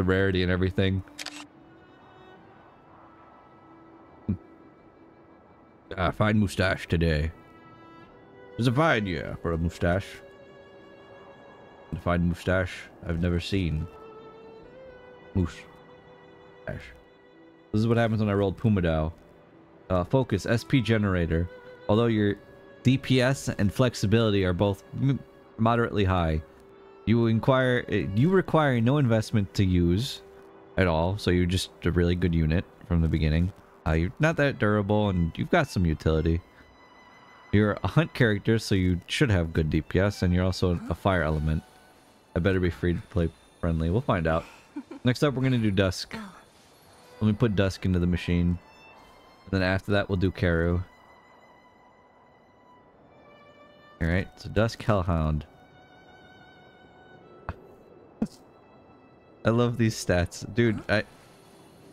rarity and everything. Fine mustache today. There's a fine, yeah, for a mustache. A fine mustache I've never seen. Moose. This is what happens when I rolled Pumadao. Focus, SP generator. Although your DPS and flexibility are both moderately high, you require no investment to use at all, so you're just a really good unit from the beginning. You're not that durable, and you've got some utility. You're a hunt character, so you should have good DPS, and you're also a fire element. I better be free to play friendly. We'll find out. Next up, we're going to do Dusk. Let me put Dusk into the machine. And then after that, we'll do Karu. Alright, so Dusk Hellhound. I love these stats. Dude, I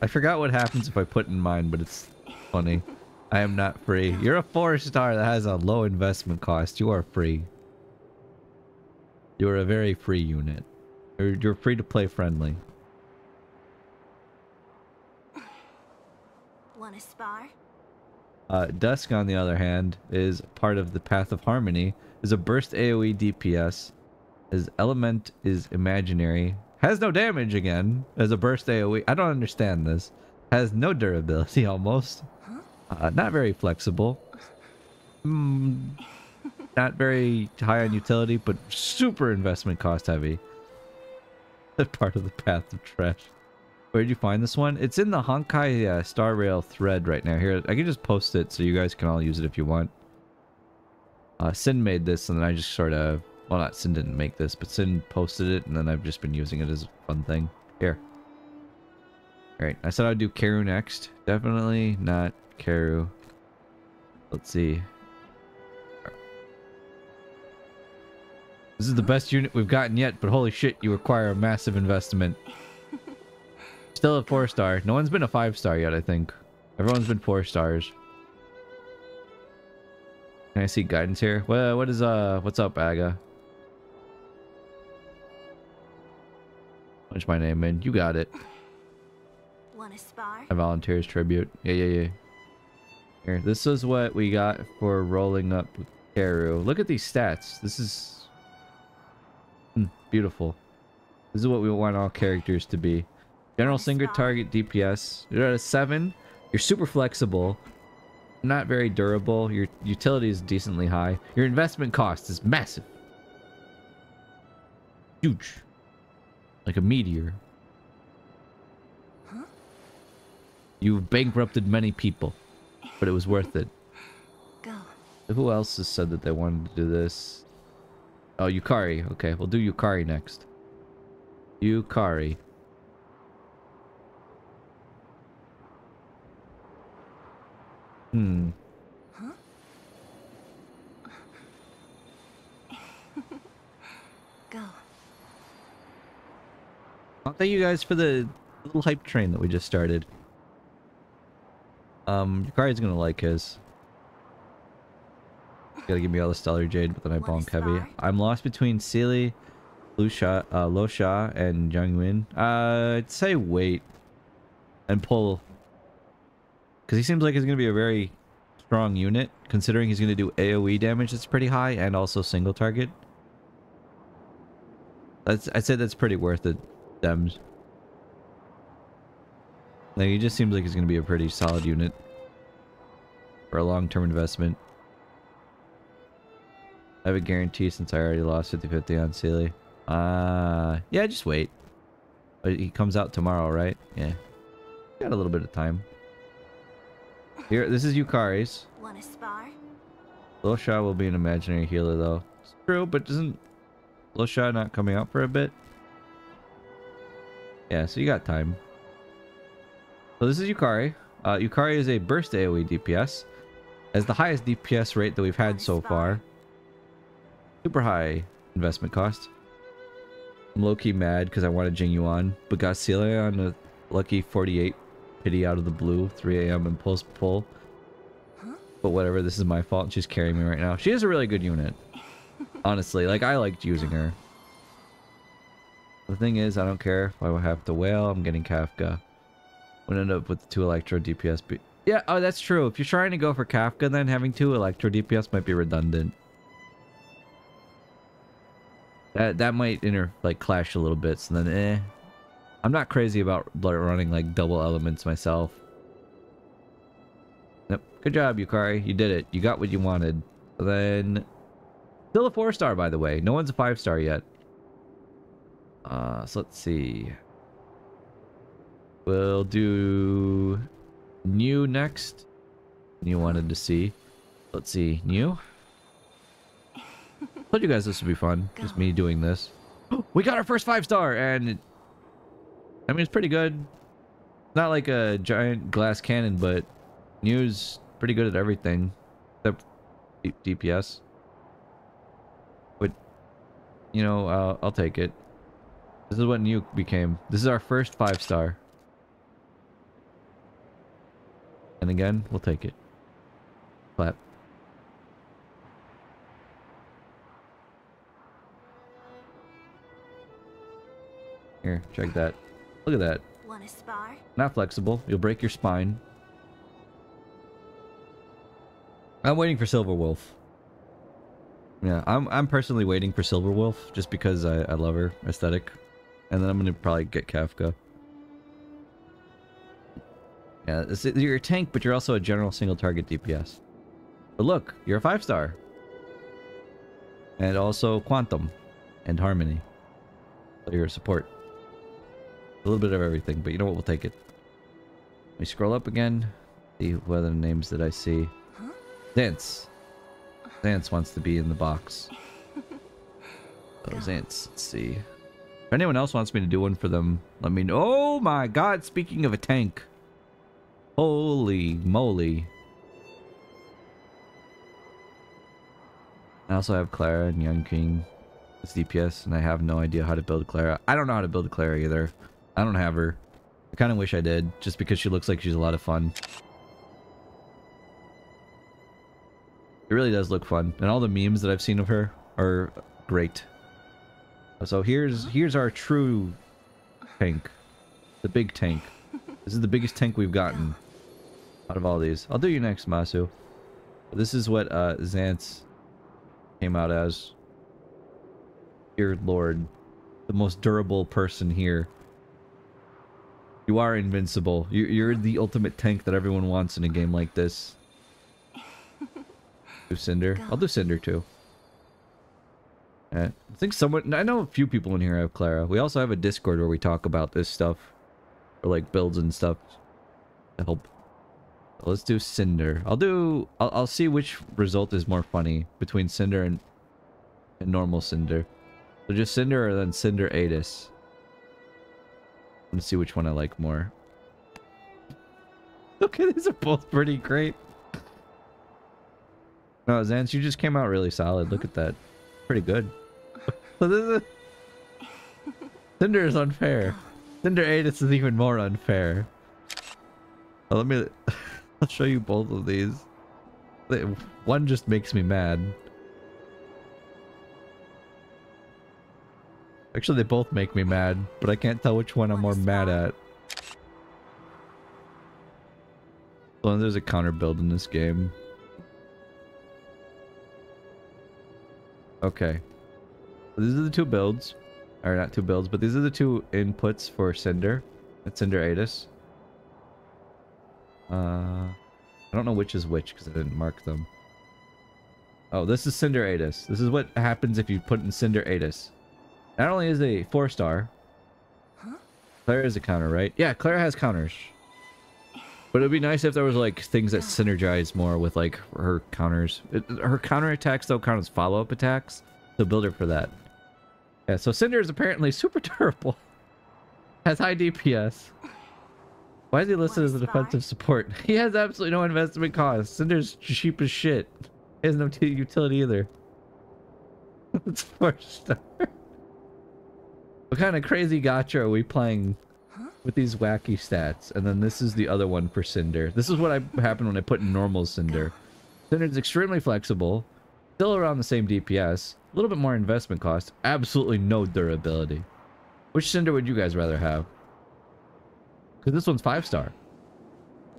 forgot what happens if I put in mine, but it's funny. I am not free. You're a 4-star that has a low investment cost. You are free. You are a very free unit. You're free to play friendly. Wanna spar? Dusk, on the other hand, is part of the Path of Harmony. Is a burst AoE DPS. His element is imaginary. Has no damage again as a burst AoE. I don't understand this. Has no durability almost. Not very flexible. Not very high on utility, but super investment cost heavy. Part of the Path of Trash. Where did you find this one? It's in the Honkai Star Rail thread right now. Here, I can just post it so you guys can all use it if you want. Sin made this, and then I just sort of... Well, not Sin didn't make this, but Sin posted it, and then I've just been using it as a fun thing. Here. Alright, I said I'd do Karu next. Definitely not Karu. Let's see. This is the best unit we've gotten yet, but holy shit, you require a massive investment. Still a 4-star. No one's been a 5-star yet, I think. Everyone's been 4 stars. Can I see guidance here? What is what's up, Aga? Punch my name in. You got it. Wanna spar? I volunteers tribute. Yeah. Here, this is what we got for rolling up with Karu. Look at these stats. This is beautiful. This is what we want all characters to be. General single target DPS. You're at a 7. You're super flexible. Not very durable. Your utility is decently high. Your investment cost is massive. Huge. Like a meteor. You've bankrupted many people, but it was worth it. Go. Who else has said that they wanted to do this? Oh, Yukari. Okay, we'll do Yukari next. Yukari. Go. thank you guys for the little hype train that we just started. Yukari's gonna like his. Gotta give me all the Stellar Jade, but then I bonk heavy. I'm lost between Sealy, Lo Sha, and Jungwin. I'd say wait and pull, because he seems like he's gonna be a very strong unit, considering he's gonna do AoE damage that's pretty high and also single target. I'd say that's pretty worth it, Dems. Like, he just seems like he's gonna be a pretty solid unit for a long-term investment. I have a guarantee since I already lost 50-50 on Sealy. Yeah, just wait. He comes out tomorrow, right? Yeah. Got a little bit of time. Here, this is Yukari's. Wanna spar? Lo Sha will be an imaginary healer, though. It's true, but isn't Lo Sha not coming out for a bit? Yeah, so you got time. So this is Yukari. Yukari is a burst AoE DPS. Has the highest DPS rate that we've had so far. Super high investment cost. I'm low-key mad because I wanted Jing Yuan, but got Celia on a lucky 48 pity out of the blue, 3 a.m. impulse pull. But whatever, this is my fault. She's carrying me right now. She is a really good unit. Honestly, like, I liked using her. The thing is, I don't care if I have to wail. I'm getting Kafka. I'm gonna end up with the 2 Electro DPS. Yeah, oh, that's true. If you're trying to go for Kafka, then having 2 Electro DPS might be redundant. That might clash a little bit, so then I'm not crazy about running like double elements myself. Yep. Good job, Yukari. You did it. You got what you wanted. Then still a 4-star, by the way. No one's a 5-star yet. So let's see. We'll do New next. New wanted to see. Let's see. New. Told you guys this would be fun. Just me doing this. We got our first 5-star, and I mean, it's pretty good. Not like a giant glass cannon, but New's pretty good at everything except DPS. But you know, I'll take it. This is what New became. This is our first 5-star, and again, we'll take it. Clap. Here, check that. Look at that. Wanna spar? Not flexible. You'll break your spine. I'm waiting for Silver Wolf. Yeah, I'm personally waiting for Silver Wolf just because I love her aesthetic. And then I'm gonna probably get Kafka. Yeah, you're a tank, but you're also a general single target DPS. But look, you're a 5-star. And also Quantum and Harmony. So you're a support. A little bit of everything, but you know what? We'll take it. Let me scroll up again. See what other names that I see. Zance. Zance wants to be in the box. Oh, Zance. Let's see. If anyone else wants me to do one for them, let me know. Oh my god, speaking of a tank. Holy moly. I also have Clara and Young King as DPS, and I have no idea how to build Clara. I don't know how to build Clara either. I don't have her. I kind of wish I did, just because she looks like she's a lot of fun. It really does look fun, and all the memes that I've seen of her are great. So here's our true tank, the big tank. This is the biggest tank we've gotten out of all these. I'll do you next, Masu. This is what Zance came out as. Dear Lord, the most durable person here. You are invincible. You're the ultimate tank that everyone wants in a game like this. Do Cinder. I'll do Cinder too. I think I know a few people in here have Clara. We also have a Discord where we talk about this stuff. Or like builds and stuff to help. Let's do Cinder. I'll see which result is more funny between Cinder and normal Cinder. So just Cinder or then Cinder Atis. Let's see which one I like more. Okay, these are both pretty great. No, Zance, you just came out really solid. Look at that. Pretty good. So this is... Cinder is unfair. Cinder Adis is even more unfair. Well, let me... I'll show you both of these. One just makes me mad. Actually, they both make me mad, but I can't tell which one I'm more mad at. So there's a counter build in this game. Okay. So these are the two builds. Or not two builds, but these are the two inputs for Cinder. It's Cinder Adis. I don't know which is which because I didn't mark them. Oh, this is Cinder Adis. This is what happens if you put in Cinder Adis. Not only is a 4-star, Claire is a counter, right? Yeah, Claire has counters. But it'd be nice if there was like things that synergize more with like her counters. Her counter attacks though count as follow-up attacks, so build her for that. Yeah, so Cinder is apparently super durable. Has high DPS. Why is he listed as a defensive support? He has absolutely no investment cost. Cinder's cheap as shit. He has no utility either. It's 4-star. What kind of crazy gacha are we playing with these wacky stats? And then this is the other one for Cinder. This is what happened when I put in normal Cinder. Cinder's extremely flexible, still around the same DPS, a little bit more investment cost, absolutely no durability. Which Cinder would you guys rather have? Because this one's 5-star.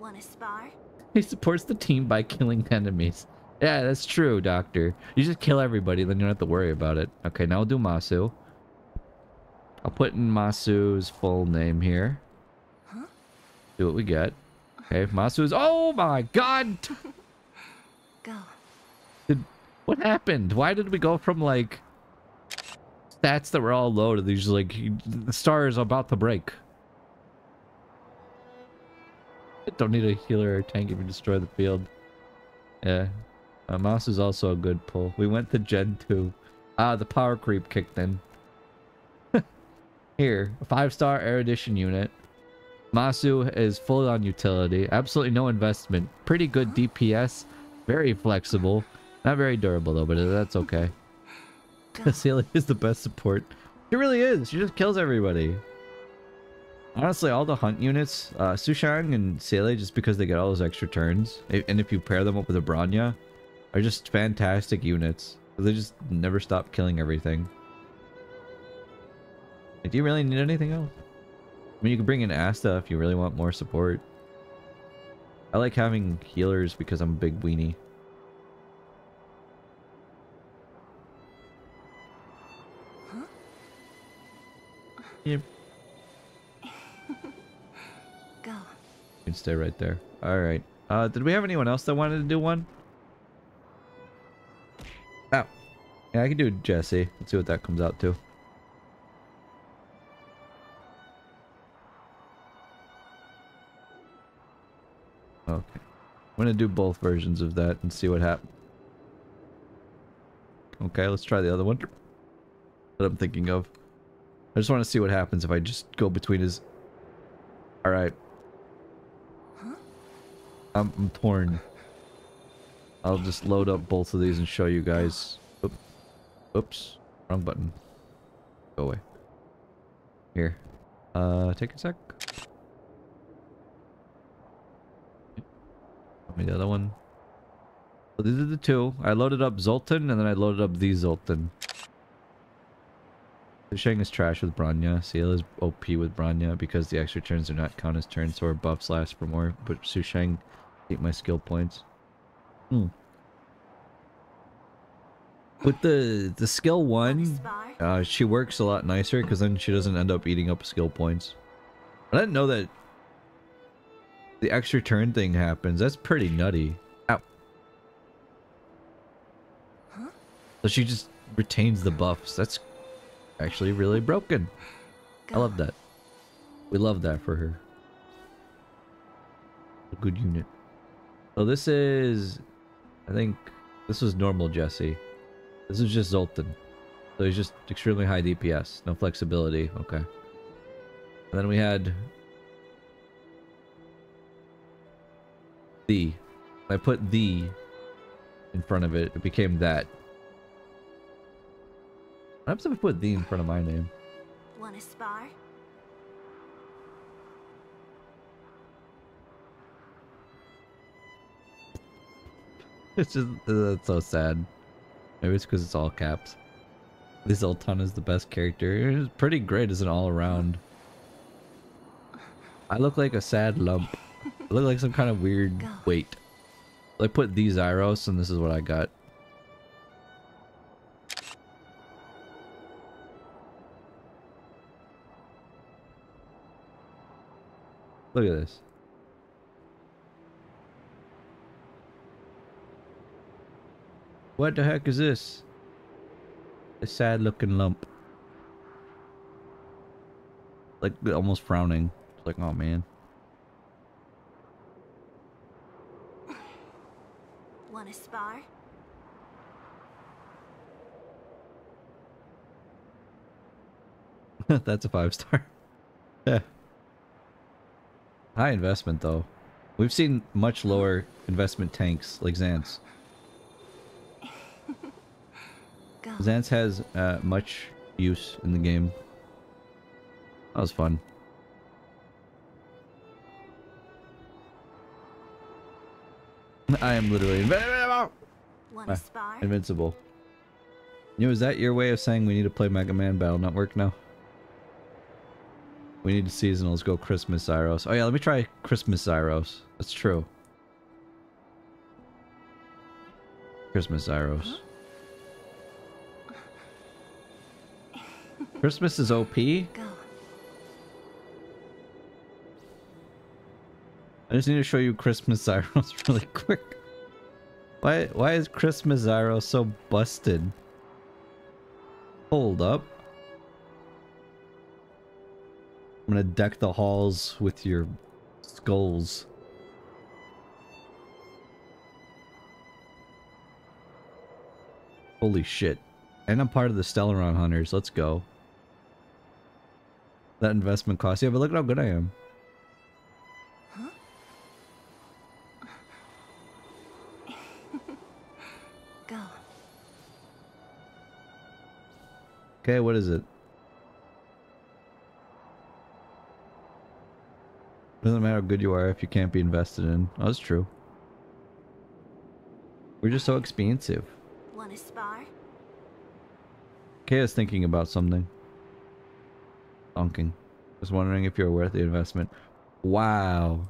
Wanna spar? He supports the team by killing enemies. Yeah, that's true, Doctor. You just kill everybody, then you don't have to worry about it. Okay, now we'll do Masu. I'll put in Masu's full name here. See what we get. Okay, Masu's... Oh my god! Go. What happened? Why did we go from, like, stats that were all low to these, like, the star is about to break? Don't need a healer or tank if you destroy the field. Yeah. Mouse is also a good pull. We went to Gen 2. Ah, the power creep kicked in. Here, a 5-star erudition unit. Masu is full on utility. Absolutely no investment. Pretty good DPS. Very flexible. Not very durable though, but that's okay. Celia is the best support. She really is. She just kills everybody. Honestly, all the hunt units, Sushang and Celia, just because they get all those extra turns, and if you pair them up with a Bronya, are just fantastic units. They just never stop killing everything. Like, do you really need anything else? I mean, you can bring in Asta if you really want more support. I like having healers because I'm a big weenie. Yep. Go. You can stay right there. Alright. Did we have anyone else that wanted to do one? Oh. Yeah, I can do Jesse. Let's see what that comes out to. Okay. I'm gonna do both versions of that and see what happens. Okay, let's try the other one that I'm thinking of. I just want to see what happens if I just go between his... Alright. I'm torn. I'll just load up both of these and show you guys. Oops. Wrong button. Go away. Here. Take a sec. Show me the other one. So these are the two. I loaded up Zoltan and then I loaded up the Zoltan. Shang is trash with Bronya. Seal is OP with Bronya because the extra turns do not count as turns, so our buffs last for more. But Sushang ate my skill points. With the skill 1, she works a lot nicer because then she doesn't end up eating up skill points. I didn't know that the extra turn thing happens. That's pretty nutty. Ow. So she just retains the buffs. That's actually really broken. I love that. We love that for her. A good unit. So this is... I think this was normal Jesse. This is just Zoltan. So he's just extremely high DPS. No flexibility. Okay. And then we had... the. I put the in front of it. It became that. What happens if I put the in front of my name? Wanna spar? It's just that's so sad. Maybe it's because it's all caps. This Ulton is the best character. It's pretty great as an all around. I look like a sad lump. I look like some kind of weird weight. I put these Zyros and this is what I got. Look at this. What the heck is this? A sad looking lump. Like almost frowning. It's like, oh man. Want to spar? That's a 5-star. Yeah. High investment though. We've seen much lower investment tanks like Xance. Xance has much use in the game. That was fun. I am literally invincible. You know, is that your way of saying we need to play Mega Man Battle Network now? We need seasonals. Go Christmas Zyros. Oh yeah, let me try Christmas Zyros. That's true. Christmas Zyros. Christmas is OP? I just need to show you Christmas Zyros really quick. Why is Christmas Zyros so busted? Hold up. I'm gonna deck the halls with your skulls. Holy shit. And I'm part of the Stellaron Hunters. Let's go. That investment cost. Yeah, but look at how good I am. Huh? Go. Okay, what is it? Doesn't matter how good you are if you can't be invested in. Oh, that's true. We're just so expensive. Want to spar? Kaya's thinking about something. Donking. Just wondering if you're worth the investment. Wow.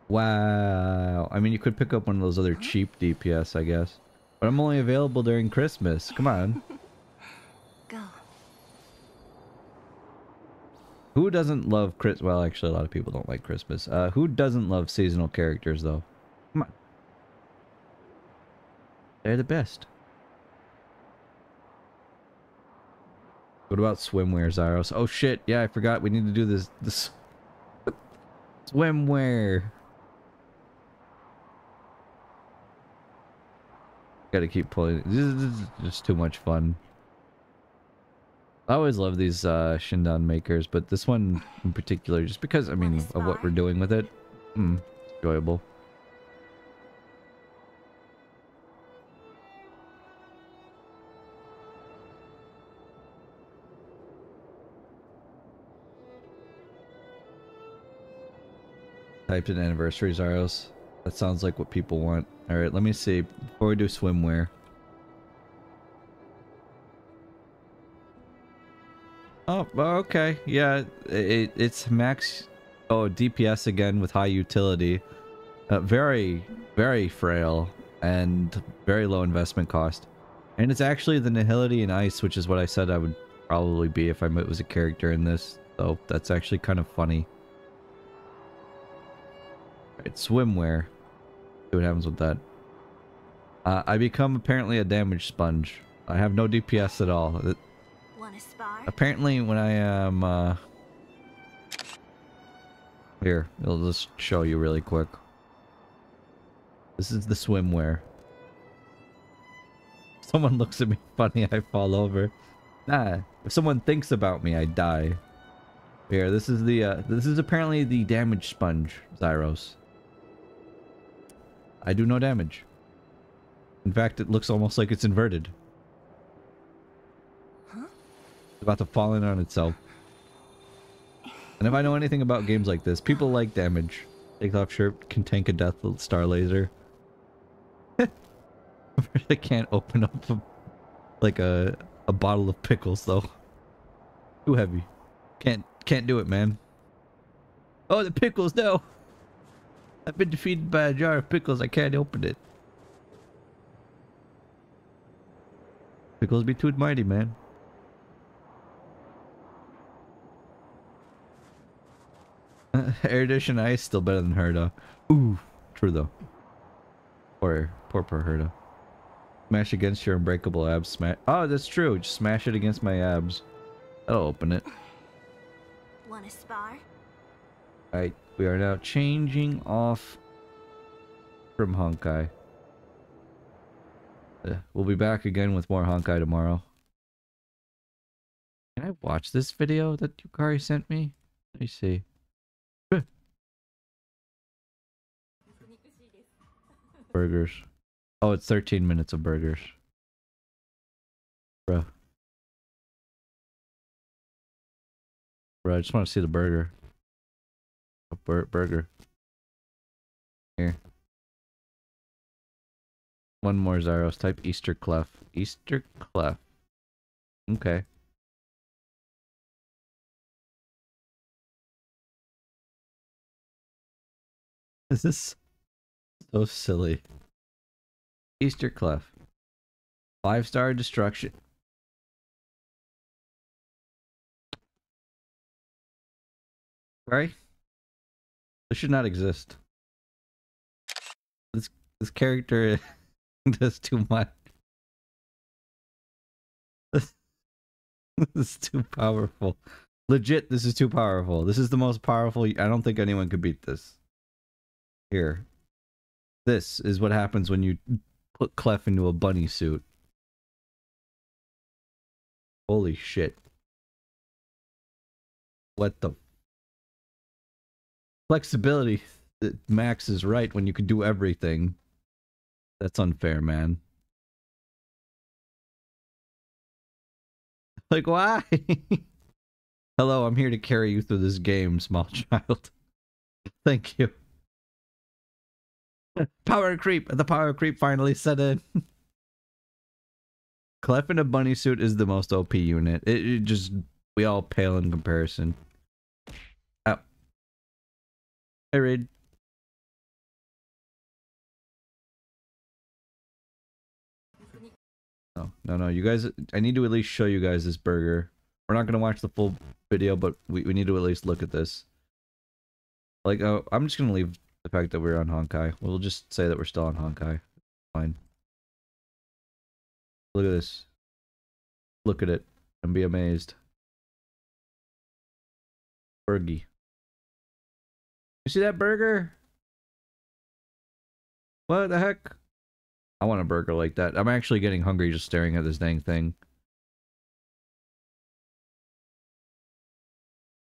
Wow. I mean, you could pick up one of those other cheap DPS, I guess. But I'm only available during Christmas. Come on. Go. Who doesn't love Christmas? Well, actually, a lot of people don't like Christmas. Who doesn't love seasonal characters, though? Come on. They're the best. What about swimwear, Zyros? Oh shit, yeah, I forgot we need to do this swimwear. Gotta keep pulling. This is just too much fun. I always love these Shindan makers, but this one in particular, just because, I mean, of what we're doing with it. Enjoyable. Typed in anniversary Zyros. That sounds like what people want. Alright, let me see. Before we do swimwear. Oh, okay. Yeah, it's max... Oh, DPS again with high utility. Very, very frail. And very low investment cost. And it's actually the Nihility and Ice, which is what I said I would probably be if I was a character in this. So that's actually kind of funny. Alright, swimwear. See what happens with that. I become apparently a damage sponge. I have no DPS at all. Want to spar? Apparently when I am here, I'll just show you really quick. This is the swimwear. Someone looks at me funny, I fall over. Nah, if someone thinks about me, I die. Here, this is apparently the damage sponge, Zyros. I do no damage. In fact, it looks almost like it's inverted. Huh? It's about to fall in on itself. And if I know anything about games like this, people like damage. Take off shirt can tank a death star laser. I can't open up like a bottle of pickles though. Too heavy. Can't do it, man. Oh, the pickles, no. I've been defeated by a jar of pickles. I can't open it. Pickles be too mighty, man. Erudition Ice still better than Herda. Ooh, true though. Poor Herda. Smash against your unbreakable abs. Smash. Oh, that's true. Just smash it against my abs. That'll open it. Want a spar? Alright, we are now changing off from Honkai. We'll be back again with more Honkai tomorrow. Can I watch this video that Yukari sent me? Let me see. Burgers. Oh, it's 13 minutes of burgers. Bro. Bro, I just want to see the burger. A burger. Here. One more Zyros. Type Easter Clef. Easter Clef. Okay. This is so silly. Easter Clef. 5-star destruction. Right? This should not exist. This character does too much. This is too powerful. Legit, this is too powerful. This is the most powerful. I don't think anyone could beat this. Here. This is what happens when you put Clef into a bunny suit. Holy shit. What the... Flexibility. Max is right when you can do everything. That's unfair, man. Like, why? Hello, I'm here to carry you through this game, small child. Thank you. Power creep! The power creep finally set in. Clef in a bunny suit is the most OP unit. It just... We all pale in comparison. Ow. Hey, Reed. No, you guys... I need to at least show you guys this burger. We're not going to watch the full video, but we need to at least look at this. Like, I'm just going to leave the fact that we're on Honkai. We'll just say that we're still on Honkai. Fine. Look at this. Look at it and be amazed. Burgie. You see that burger? What the heck? I want a burger like that. I'm actually getting hungry just staring at this dang thing.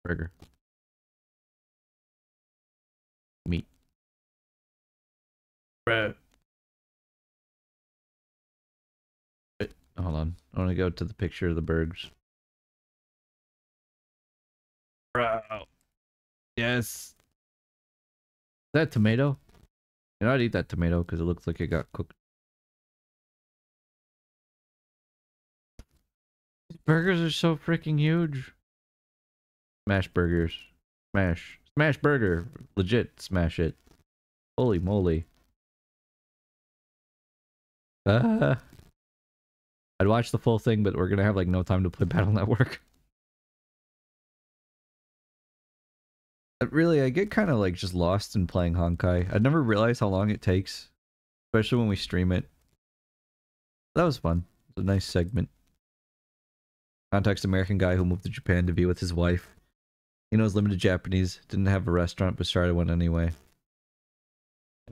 Burger. Meat. Bruh. Hold on. I want to go to the picture of the burgers. Bro. Yes. Is that tomato? You know, I'd eat that tomato because it looks like it got cooked. These burgers are so freaking huge. Smash burgers. Smash. Smash burger. Legit smash it. Holy moly. I'd watch the full thing, but we're gonna have like no time to play Battle Network. Really, I get kind of like just lost in playing Honkai. I'd never realized how long it takes, especially when we stream it. That was fun. It was a nice segment. Context: American guy who moved to Japan to be with his wife. He knows limited Japanese, didn't have a restaurant, but started one anyway.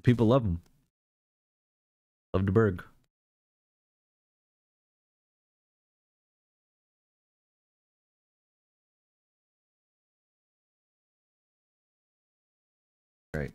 People love him. Love the burg. Right.